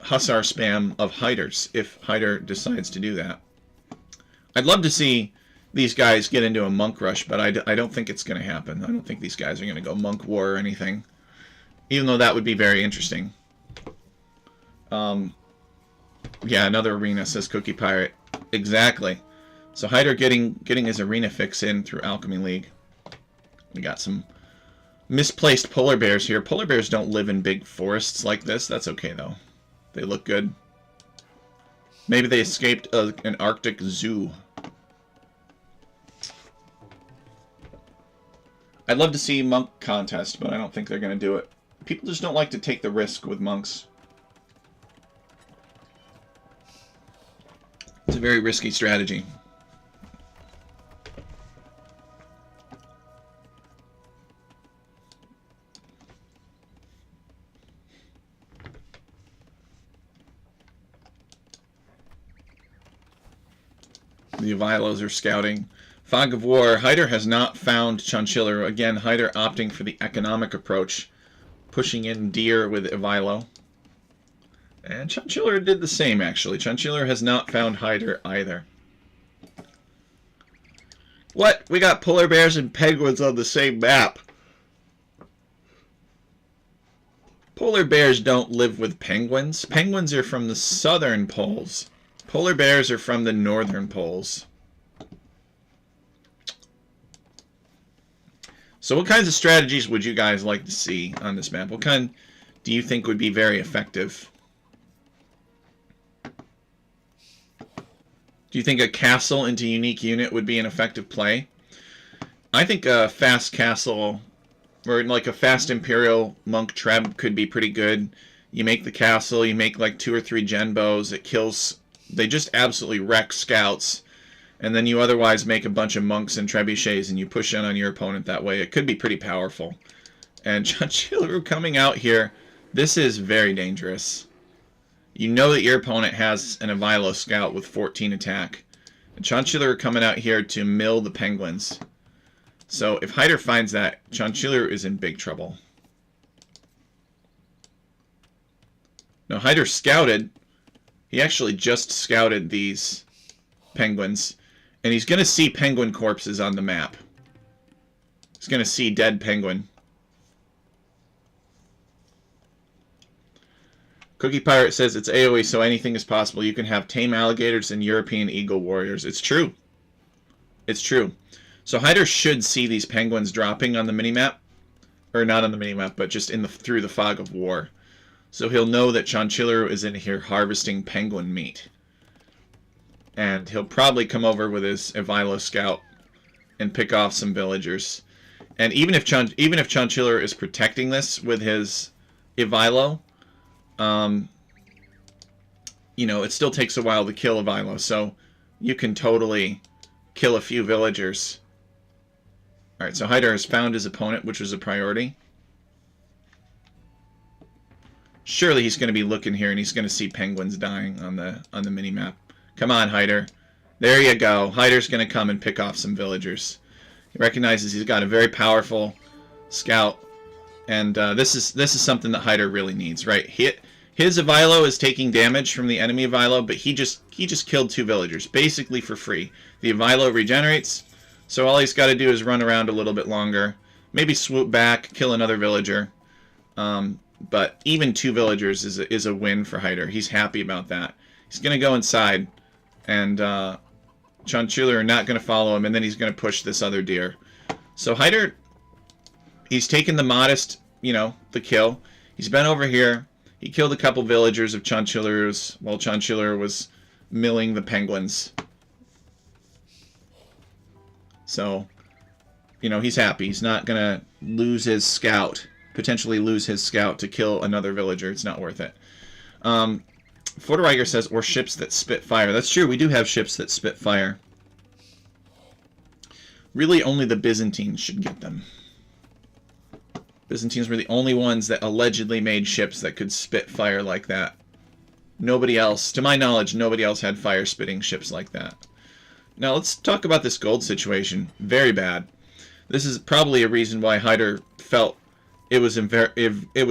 hussar spam of Hyders if Hyder decides to do that. I'd love to see these guys get into a monk rush, but I don't think it's going to happen. I don't think these guys are going to go monk war or anything, even though that would be very interesting. Yeah, another arena, says Cookie Pirate. Exactly. So Hyder getting his arena fix in through Alchemy League. We got some misplaced polar bears here. Polar bears don't live in big forests like this. That's okay, though. They look good. Maybe they escaped an Arctic zoo. I'd love to see monk contest, but I don't think they're going to do it. People just don't like to take the risk with monks. It's a very risky strategy. The Avilos are scouting. Fog of War. Hyder has not found Chanchiller. Again, Hyder opting for the economic approach, pushing in deer with Avilo. And Chanchiller did the same, actually. Chanchiller has not found Hyder either. What? We got polar bears and penguins on the same map. Polar bears don't live with penguins. Penguins are from the southern poles. Polar bears are from the northern poles. So what kinds of strategies would you guys like to see on this map? What kind do you think would be very effective? Do you think a castle into unique unit would be an effective play? I think a fast castle, or like a fast imperial monk treb could be pretty good. You make the castle, you make like 2 or 3 genbos, it kills, they just absolutely wreck scouts. And then you otherwise make a bunch of monks and trebuchets and you push in on your opponent that way. It could be pretty powerful. And Chanchiller coming out here, this is very dangerous. You know that your opponent has an Avilo scout with 14 attack. And Chanchiller coming out here to mill the penguins. So if Hyder finds that, Chanchiller is in big trouble. Now Hyder scouted. He actually just scouted these penguins. And he's going to see penguin corpses on the map. He's going to see dead penguin. Cookie Pirate says it's AoE, so anything is possible. You can have tame alligators and European eagle warriors. It's true. It's true. So Hyder should see these penguins dropping on the minimap. Or not on the minimap, but just in the through the fog of war. So he'll know that Chanchiller is in here harvesting penguin meat. And he'll probably come over with his Avilo scout and pick off some villagers. And even if Chanchiller is protecting this with his Avilo, you know, it still takes a while to kill Avilo. So you can totally kill a few villagers. All right, so Hyder has found his opponent, which was a priority. Surely he's going to be looking here, and he's going to see penguins dying on the mini map. Come on, Hyder. There you go. Hyder's going to come and pick off some villagers. He recognizes he's got a very powerful scout, and this is something that Hyder really needs, right? His Avilo is taking damage from the enemy Avilo, but he just killed 2 villagers, basically for free. The Avilo regenerates, so all he's got to do is run around a little bit longer, maybe swoop back, kill another villager. But even 2 villagers is a win for Hyder. He's happy about that. He's going to go inside, and Chanchiller are not going to follow him, and then he's going to push this other deer. So Hyder, he's taken the modest, you know, the kill. He's been over here. He killed a couple villagers of Chanchiller's while Chanchiller was milling the penguins. So, you know, he's happy. He's not going to lose his scout, potentially lose his scout to kill another villager. It's not worth it. Forteriger says, or ships that spit fire. That's true, we do have ships that spit fire. Really, only the Byzantines should get them. Byzantines were the only ones that allegedly made ships that could spit fire like that. Nobody else, to my knowledge, nobody else had fire-spitting ships like that. Now, let's talk about this gold situation. Very bad. This is probably a reason why Hyder felt it was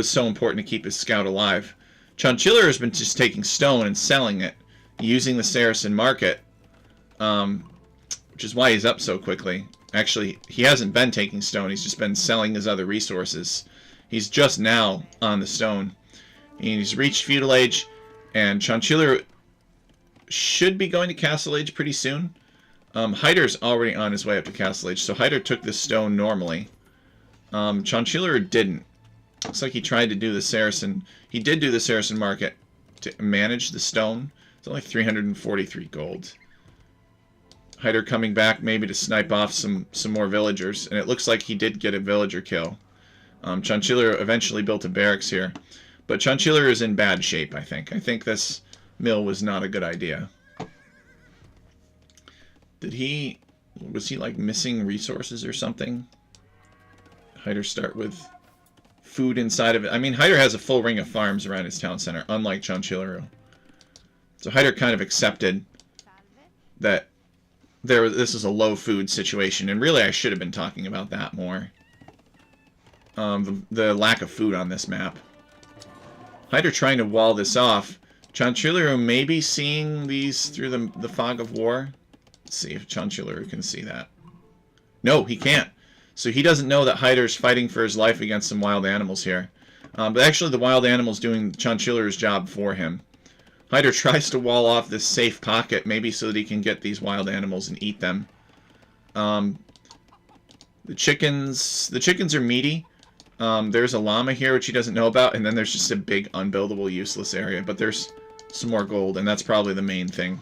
so important to keep his scout alive. Chanchiller has been just taking stone and selling it, using the Saracen market, which is why he's up so quickly. Actually, he hasn't been taking stone, he's just been selling his other resources. He's just now on the stone. He's reached Feudal Age, and Chanchiller should be going to Castle Age pretty soon. Hyder's already on his way up to Castle Age, so Hyder took this stone normally. Chanchiller didn't. Looks like he tried to do the Saracen. He did do the Saracen market to manage the stone. It's only 343 gold. Hyder coming back maybe to snipe off some more villagers, and it looks like he did get a villager kill. Chanchiller eventually built a barracks here, but Chanchiller is in bad shape, I think. I think this mill was not a good idea. Was he like missing resources or something? Hyder start with food inside of it. I mean, Hyder has a full ring of farms around his town center, unlike Chanchilleru. So Hyder kind of accepted that this is a low food situation, and really I should have been talking about that more. The lack of food on this map. Hyder trying to wall this off. Chanchilleru may be seeing these through the fog of war. Let's see if Chanchilleru can see that. No, he can't. So he doesn't know that Hyder's fighting for his life against some wild animals here. But actually the wild animal's doing Chanchilleru's job for him. Hyder tries to wall off this safe pocket, maybe so that he can get these wild animals and eat them. The chickens are meaty. There's a llama here, which he doesn't know about, and then there's just a big unbuildable useless area. But there's some more gold, and that's probably the main thing.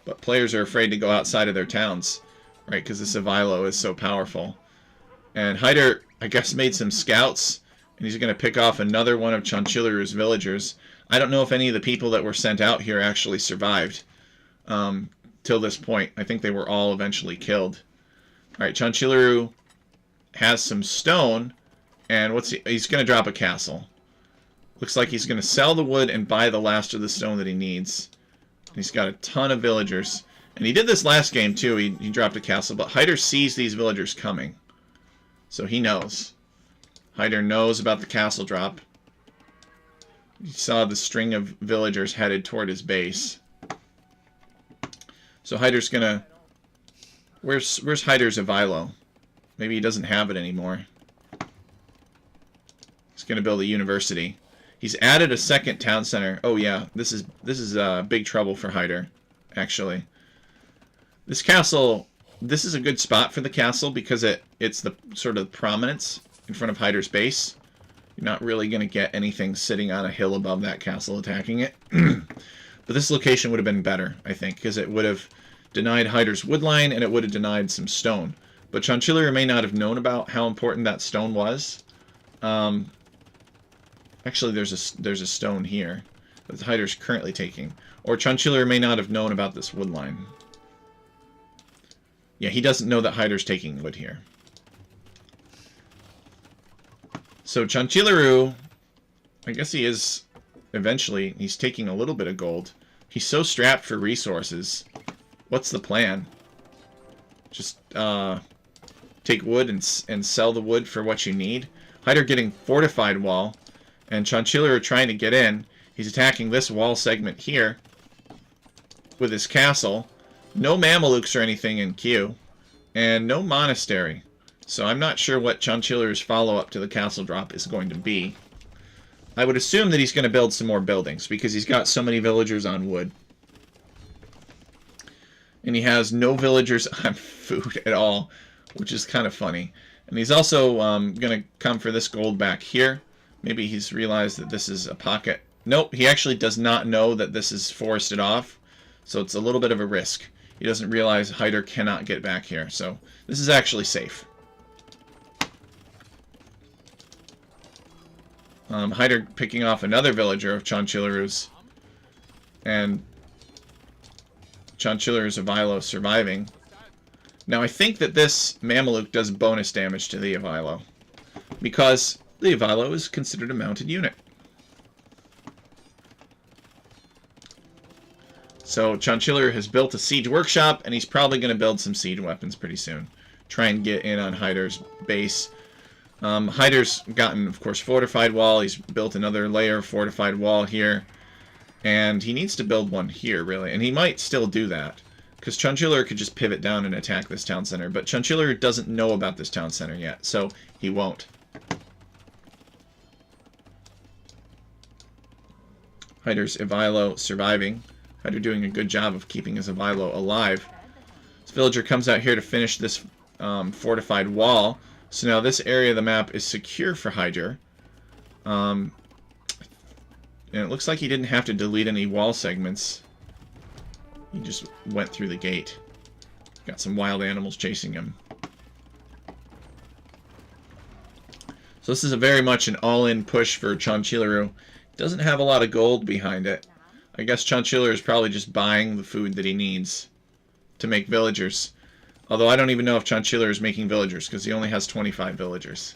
But players are afraid to go outside of their towns, right? Because this Avilo is so powerful. And Hyder, I guess, made some scouts, and he's going to pick off another one of Chanchilleru's villagers. I don't know if any of the people that were sent out here actually survived till this point. I think they were all eventually killed. All right, Chanchilleru has some stone, and he's going to drop a castle. Looks like he's going to sell the wood and buy the last of the stone that he needs. He's got a ton of villagers. And he did this last game, too. He dropped a castle, but Hyder sees these villagers coming. So he knows. Hyder knows about the castle drop. He saw the string of villagers headed toward his base. So Hyder's gonna... Where's Hyder's Avilo? Maybe he doesn't have it anymore. He's gonna build a university. He's added a second town center. Oh yeah, this is big trouble for Hyder, actually. This castle... This is a good spot for the castle because it's the sort of prominence in front of Hyder's base. You're not really going to get anything sitting on a hill above that castle attacking it. But this location would have been better, I think, because it would have denied Hyder's woodline and it would have denied some stone. But Chanchilleru may not have known about how important that stone was. Actually, there's a stone here that Hyder's currently taking. Or Chanchilleru may not have known about this woodline. Yeah, he doesn't know that Hyder's taking wood here. So Chanchilleru, I guess he is, eventually, he's taking a little bit of gold. He's so strapped for resources. What's the plan? Just take wood and sell the wood for what you need. Hyder getting fortified wall, and Chanchilleru trying to get in. He's attacking this wall segment here with his castle. No Mamelukes or anything in queue, and no monastery. So I'm not sure what Chanchilleru's follow-up to the castle drop is going to be. I would assume that he's going to build some more buildings, because he's got so many villagers on wood. And he has no villagers on food at all, which is kind of funny. And he's also going to come for this gold back here. Maybe he's realized that this is a pocket. Nope, he actually does not know that this is forested off, so it's a little bit of a risk. He doesn't realize Hyder cannot get back here, so this is actually safe. Hyder picking off another villager of Chanchilleru's, and Chanchilleru's Avilo surviving. Now I think that this Mameluke does bonus damage to the Avilo, because the Avilo is considered a mounted unit. So Chanchilleru has built a siege workshop, and he's probably going to build some siege weapons pretty soon. Try and get in on Hyder's base. Hyder's gotten, of course, fortified wall. He's built another layer of fortified wall here. And he needs to build one here, really. And he might still do that, because Chanchilleru could just pivot down and attack this town center. But Chanchilleru doesn't know about this town center yet, so he won't. Hyder's Avilo surviving. Hyder doing a good job of keeping his Avilo alive. This villager comes out here to finish this fortified wall. So now this area of the map is secure for Hyder. And it looks like he didn't have to delete any wall segments. He just went through the gate. Got some wild animals chasing him. So this is a very much an all-in push for Chanchileru. Doesn't have a lot of gold behind it. I guess Chanchileru is probably just buying the food that he needs to make villagers. Although I don't even know if Chanchileru is making villagers, because he only has 25 villagers.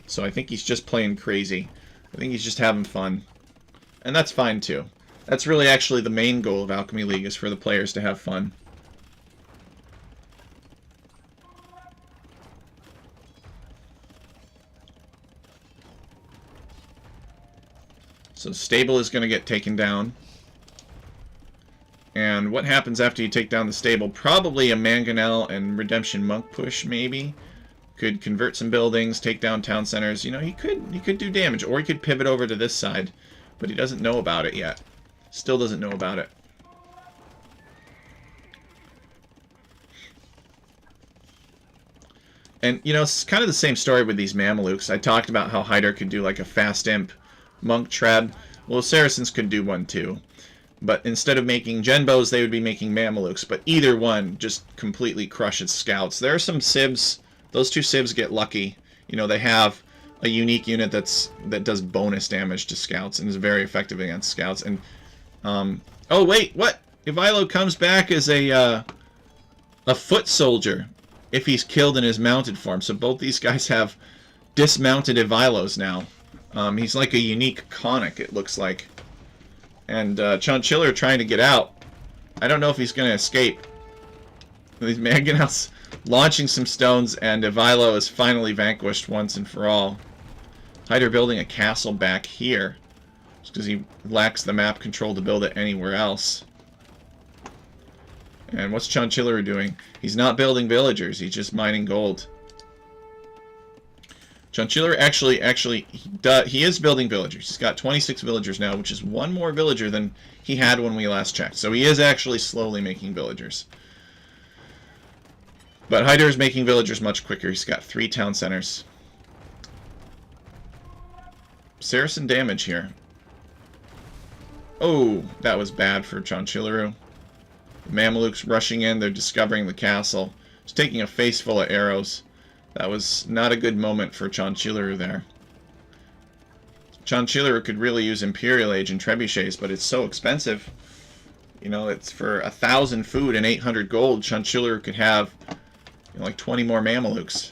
So I think he's just playing crazy. I think he's just having fun. And that's fine too. That's really actually the main goal of Alchemy League, is for the players to have fun. So stable is going to get taken down. And what happens after you take down the stable? Probably a Mangonel and Redemption Monk push, maybe. Could convert some buildings, take down town centers. You know, he could do damage, or he could pivot over to this side, but he doesn't know about it yet. Still doesn't know about it. And, you know, it's kind of the same story with these Mamelukes. I talked about how Hyder could do like a fast imp monk trad. Well, Saracens could do one too. But instead of making Genbos, they would be making Mamelukes. But either one just completely crushes scouts. There are some civs. Those two civs get lucky. You know, they have a unique unit that does bonus damage to scouts and is very effective against scouts. And oh wait, what? Ivilo comes back as a foot soldier if he's killed in his mounted form. So both these guys have dismounted Ivilos now. He's like a unique conic, it looks like. And Chanchileru trying to get out. I don't know if he's going to escape. These Mangonels launching some stones, and Ivilo is finally vanquished once and for all. Hyder building a castle back here, just because he lacks the map control to build it anywhere else. And what's Chanchileru doing? He's not building villagers, he's just mining gold. Chanchileru actually he is building villagers. He's got 26 villagers now, which is one more villager than he had when we last checked. So he is actually slowly making villagers. But Hyder is making villagers much quicker. He's got 3 town centers. Saracen damage here. Oh, that was bad for Chanchileru. The Mamelukes rushing in. They're discovering the castle. He's taking a face full of arrows. That was not a good moment for Chanchileru there. Chanchileru could really use Imperial Age and Trebuchets, but it's so expensive. You know, it's for 1,000 food and 800 gold. Chanchileru could have, you know, like 20 more Mamelukes.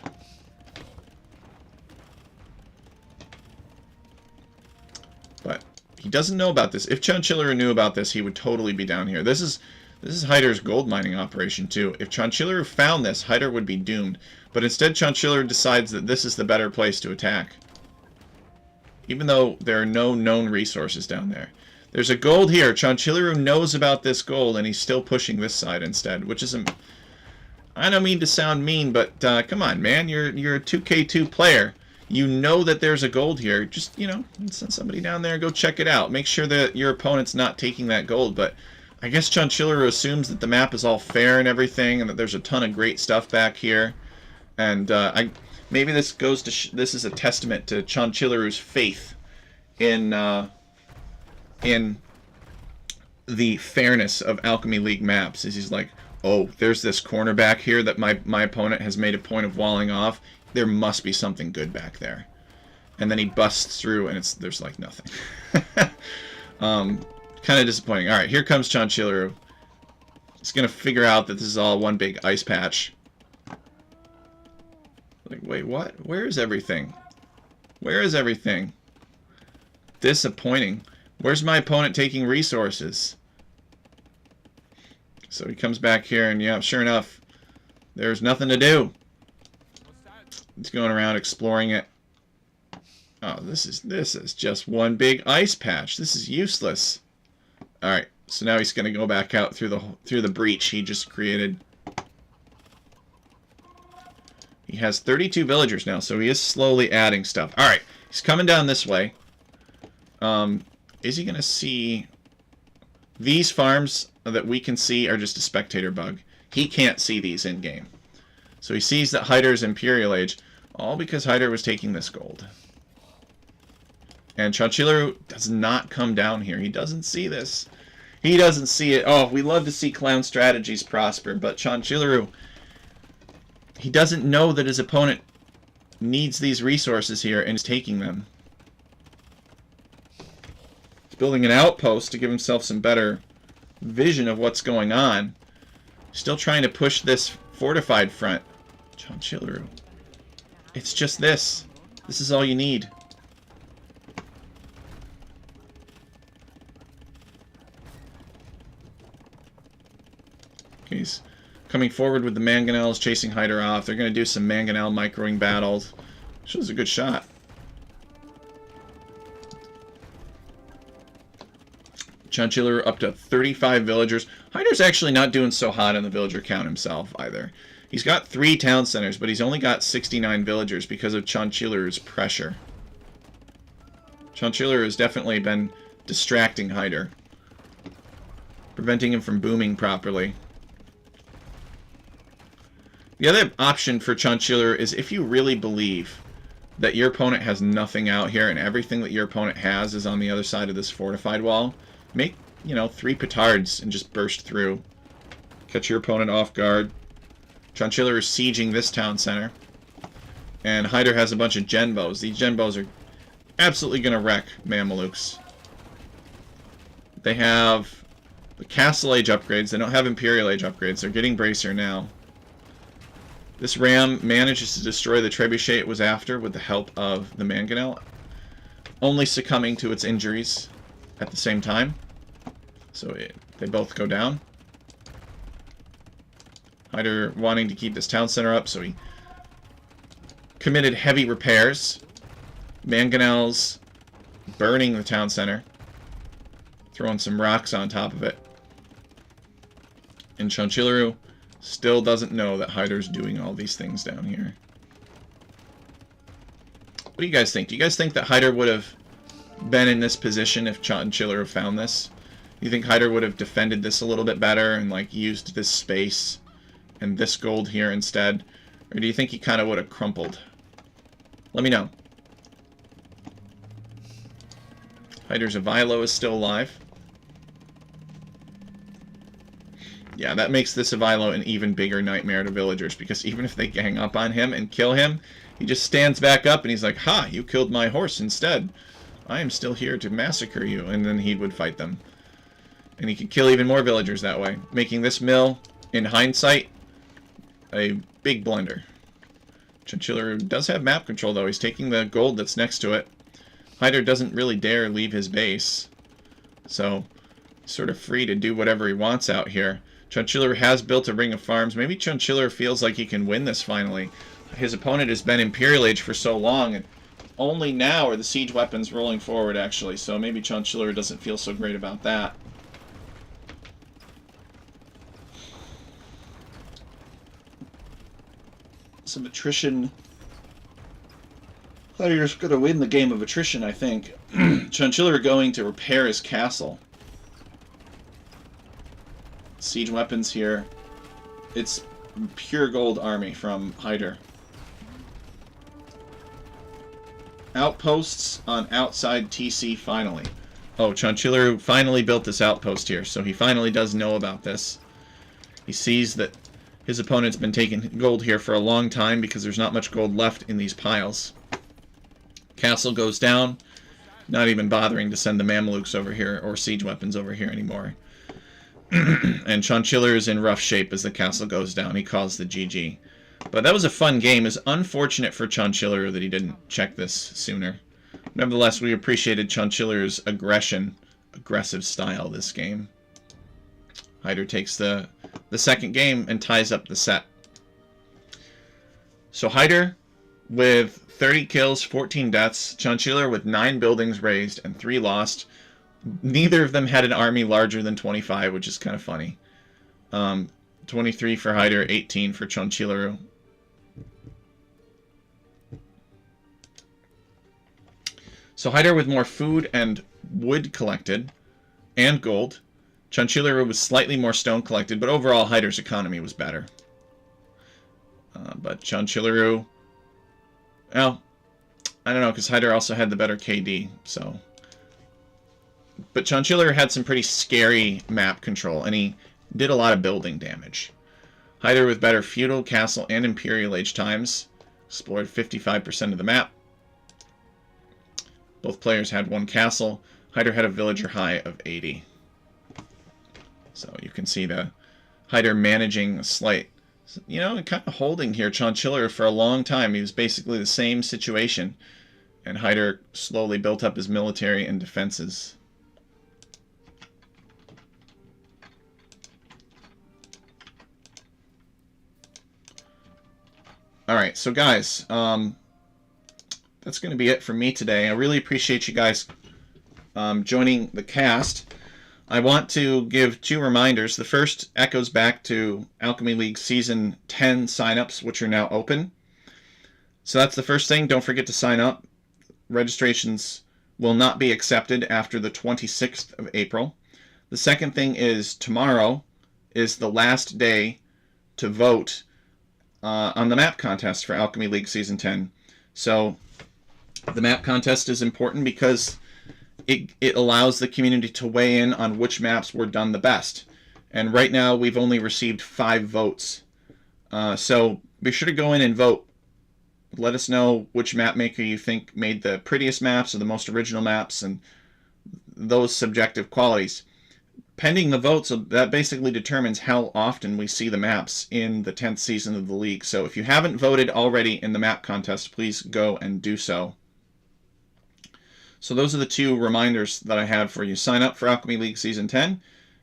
But he doesn't know about this. If Chanchileru knew about this, he would totally be down here. This is Hyder's gold mining operation too. If Chanchileru found this, Hyder would be doomed. But instead, Chanchileru decides that this is the better place to attack. Even though there are no known resources down there. There's a gold here. Chanchileru knows about this gold, and he's still pushing this side instead, which is I don't mean to sound mean, but come on, man. You're a 2K2 player. You know that there's a gold here. Just, you know, send somebody down there and go check it out. Make sure that your opponent's not taking that gold. But I guess Chanchileru assumes that the map is all fair and everything, and that there's a ton of great stuff back here. And maybe this goes to this is a testament to Chanchileru's faith in the fairness of Alchemy League maps. Is he's like, oh, there's this corner back here that my opponent has made a point of walling off. There must be something good back there. And then he busts through, and there's like nothing. Kind of disappointing. All right, here comes Chanchileru. He's gonna figure out that this is all one big ice patch. Like, wait, what? Where is everything? Where is everything? Disappointing. Where's my opponent taking resources? So he comes back here, and yeah, sure enough, there's nothing to do. He's going around exploring it. Oh, this is just one big ice patch. This is useless. All right, so now he's going to go back out through the breach he just created. He has 32 villagers now, so he is slowly adding stuff. All right, he's coming down this way. Is he going to see... These farms that we can see are just a spectator bug. He can't see these in-game. So he sees that Hyder's Imperial Age, all because Hyder was taking this gold. And Chanchileru does not come down here. He doesn't see this. He doesn't see it. Oh, we love to see clown strategies prosper, but Chanchileru, he doesn't know that his opponent needs these resources here and is taking them. He's building an outpost to give himself some better vision of what's going on. Still trying to push this fortified front. Chanchileru. It's just this. This is all you need. Okay, he's coming forward with the mangonels, chasing Hyder off. They're going to do some mangonel microing battles. Which was a good shot. Chanchileru up to 35 villagers. Hyder's actually not doing so hot on the villager count himself either. He's got 3 town centers, but he's only got 69 villagers because of Chanchileru's pressure. Chanchileru has definitely been distracting Hyder, preventing him from booming properly. The other option for Chanchileru is if you really believe that your opponent has nothing out here and everything that your opponent has is on the other side of this fortified wall, make, 3 petards and just burst through. Catch your opponent off guard. Chanchileru is sieging this town center. And Hyder has a bunch of genbows. These genbows are absolutely going to wreck Mamelukes. They have the Castle Age upgrades. They don't have Imperial Age upgrades. They're getting Bracer now. This ram manages to destroy the trebuchet it was after with the help of the mangonel, only succumbing to its injuries at the same time. So they both go down. Hyder wanting to keep this town center up, so he committed heavy repairs. Mangonels burning the town center, throwing some rocks on top of it. And Chanchileru still doesn't know that Hyder's doing all these things down here. What do you guys think? Do you guys think that Hyder would have been in this position if Chanchileru found this? Do you think Hyder would have defended this a little bit better and used this space and this gold here instead? Or do you think he kind of would have crumpled? Let me know. Hyder's Avilo is still alive. Yeah, that makes this Avilo an even bigger nightmare to villagers, because even if they gang up on him and kill him, he just stands back up and he's like, "Ha, you killed my horse instead. I am still here to massacre you," and then he would fight them. And he could kill even more villagers that way, making this mill, in hindsight, a big blunder. Chanchileru does have map control, though. He's taking the gold that's next to it. Hyder doesn't really dare leave his base, so he's sort of free to do whatever he wants out here. Chanchileru has built a ring of farms. Maybe Chanchileru feels like he can win this finally. His opponent has been Imperial Age for so long, and only now are the siege weapons rolling forward, actually, so maybe Chanchileru doesn't feel so great about that. Some attrition. Hyder's going to win the game of attrition, I think. Chanchileru going to repair his castle. Siege weapons here. It's pure gold army from Hyder. Outposts on outside TC finally. Oh, Chanchileru finally built this outpost here, so he finally does know about this. He sees that his opponent's been taking gold here for a long time because there's not much gold left in these piles. Castle goes down, not even bothering to send the Mamelukes over here or siege weapons over here anymore. And Chanchileru is in rough shape as the castle goes down. He calls the GG. But that was a fun game. It's unfortunate for Chanchileru that he didn't check this sooner. Nevertheless, we appreciated Chanchileru's aggressive style this game. Hyder takes the second game and ties up the set. So Hyder with 30 kills, 14 deaths. Chanchileru with 9 buildings razed and 3 lost. Neither of them had an army larger than 25, which is kind of funny. 23 for Hyder, 18 for Chanchileru. So Hyder with more food and wood collected, and gold. Chanchileru was slightly more stone collected, but overall Hyder's economy was better. But Chanchileru, well, I don't know, because Hyder also had the better KD, so But Chonchiller had some pretty scary map control, and he did a lot of building damage. Hyder with better feudal, castle, and imperial age times explored 55% of the map. Both players had one castle. Hyder had a villager high of 80. So you can see the Hyder managing a slight, kind of holding here Chonchiller for a long time. He was basically the same situation, and Hyder slowly built up his military and defenses. Alright, so guys, that's going to be it for me today. I really appreciate you guys joining the cast. I want to give 2 reminders. The first echoes back to Alchemy League Season 10 signups, which are now open. So that's the first thing. Don't forget to sign up. Registrations will not be accepted after the 26th of April. The second thing is tomorrow is the last day to vote on the map contest for Alchemy League Season 10. So the map contest is important because it allows the community to weigh in on which maps were done the best. And right now we've only received 5 votes. So be sure to go in and vote. Let us know which map maker you think made the prettiest maps or the most original maps and those subjective qualities. Pending the votes, that basically determines how often we see the maps in the 10th season of the league. So if you haven't voted already in the map contest, please go and do so. So those are the 2 reminders that I have for you. Sign up for Alchemy League Season 10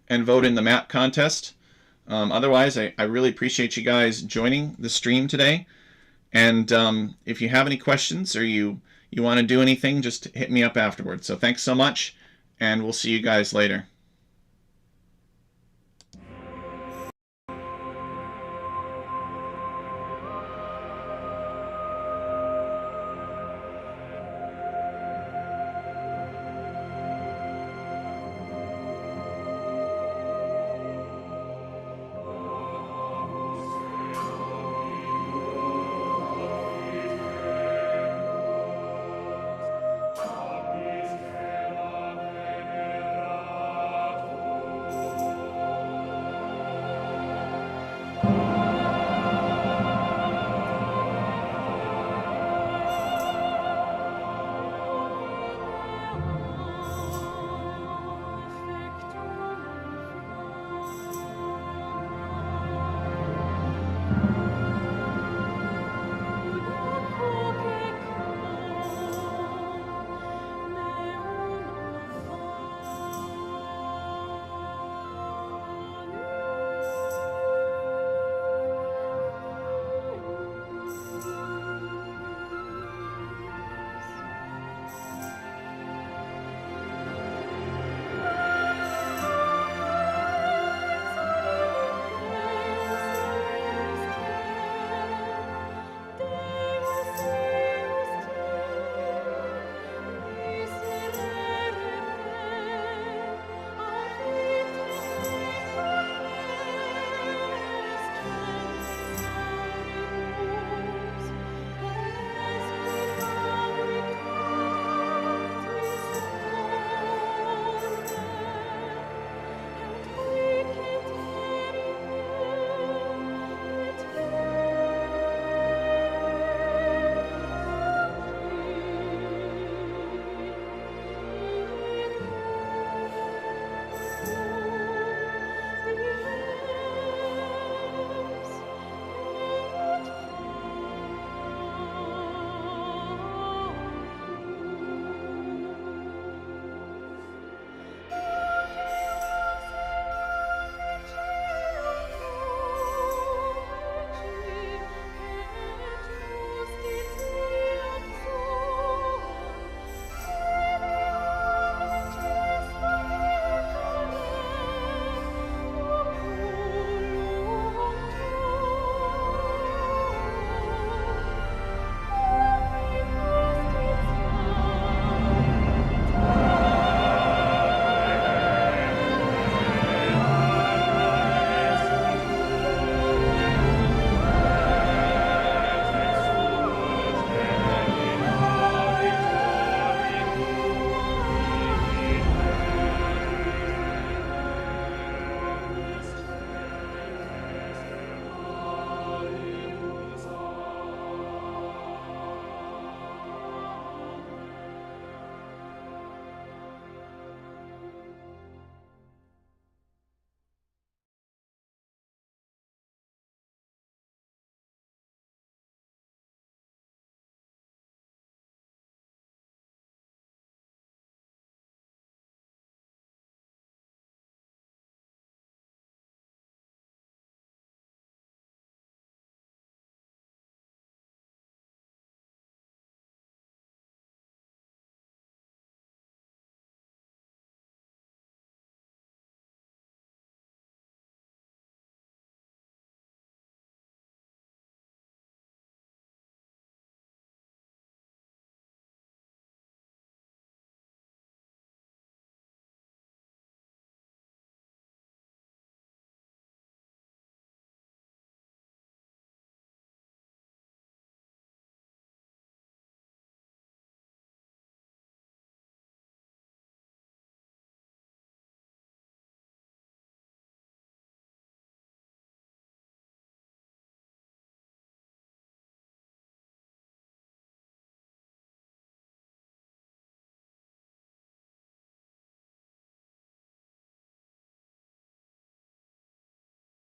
and vote in the map contest. Otherwise, I really appreciate you guys joining the stream today. And if you have any questions or you want to do anything, just hit me up afterwards. So thanks so much, and we'll see you guys later.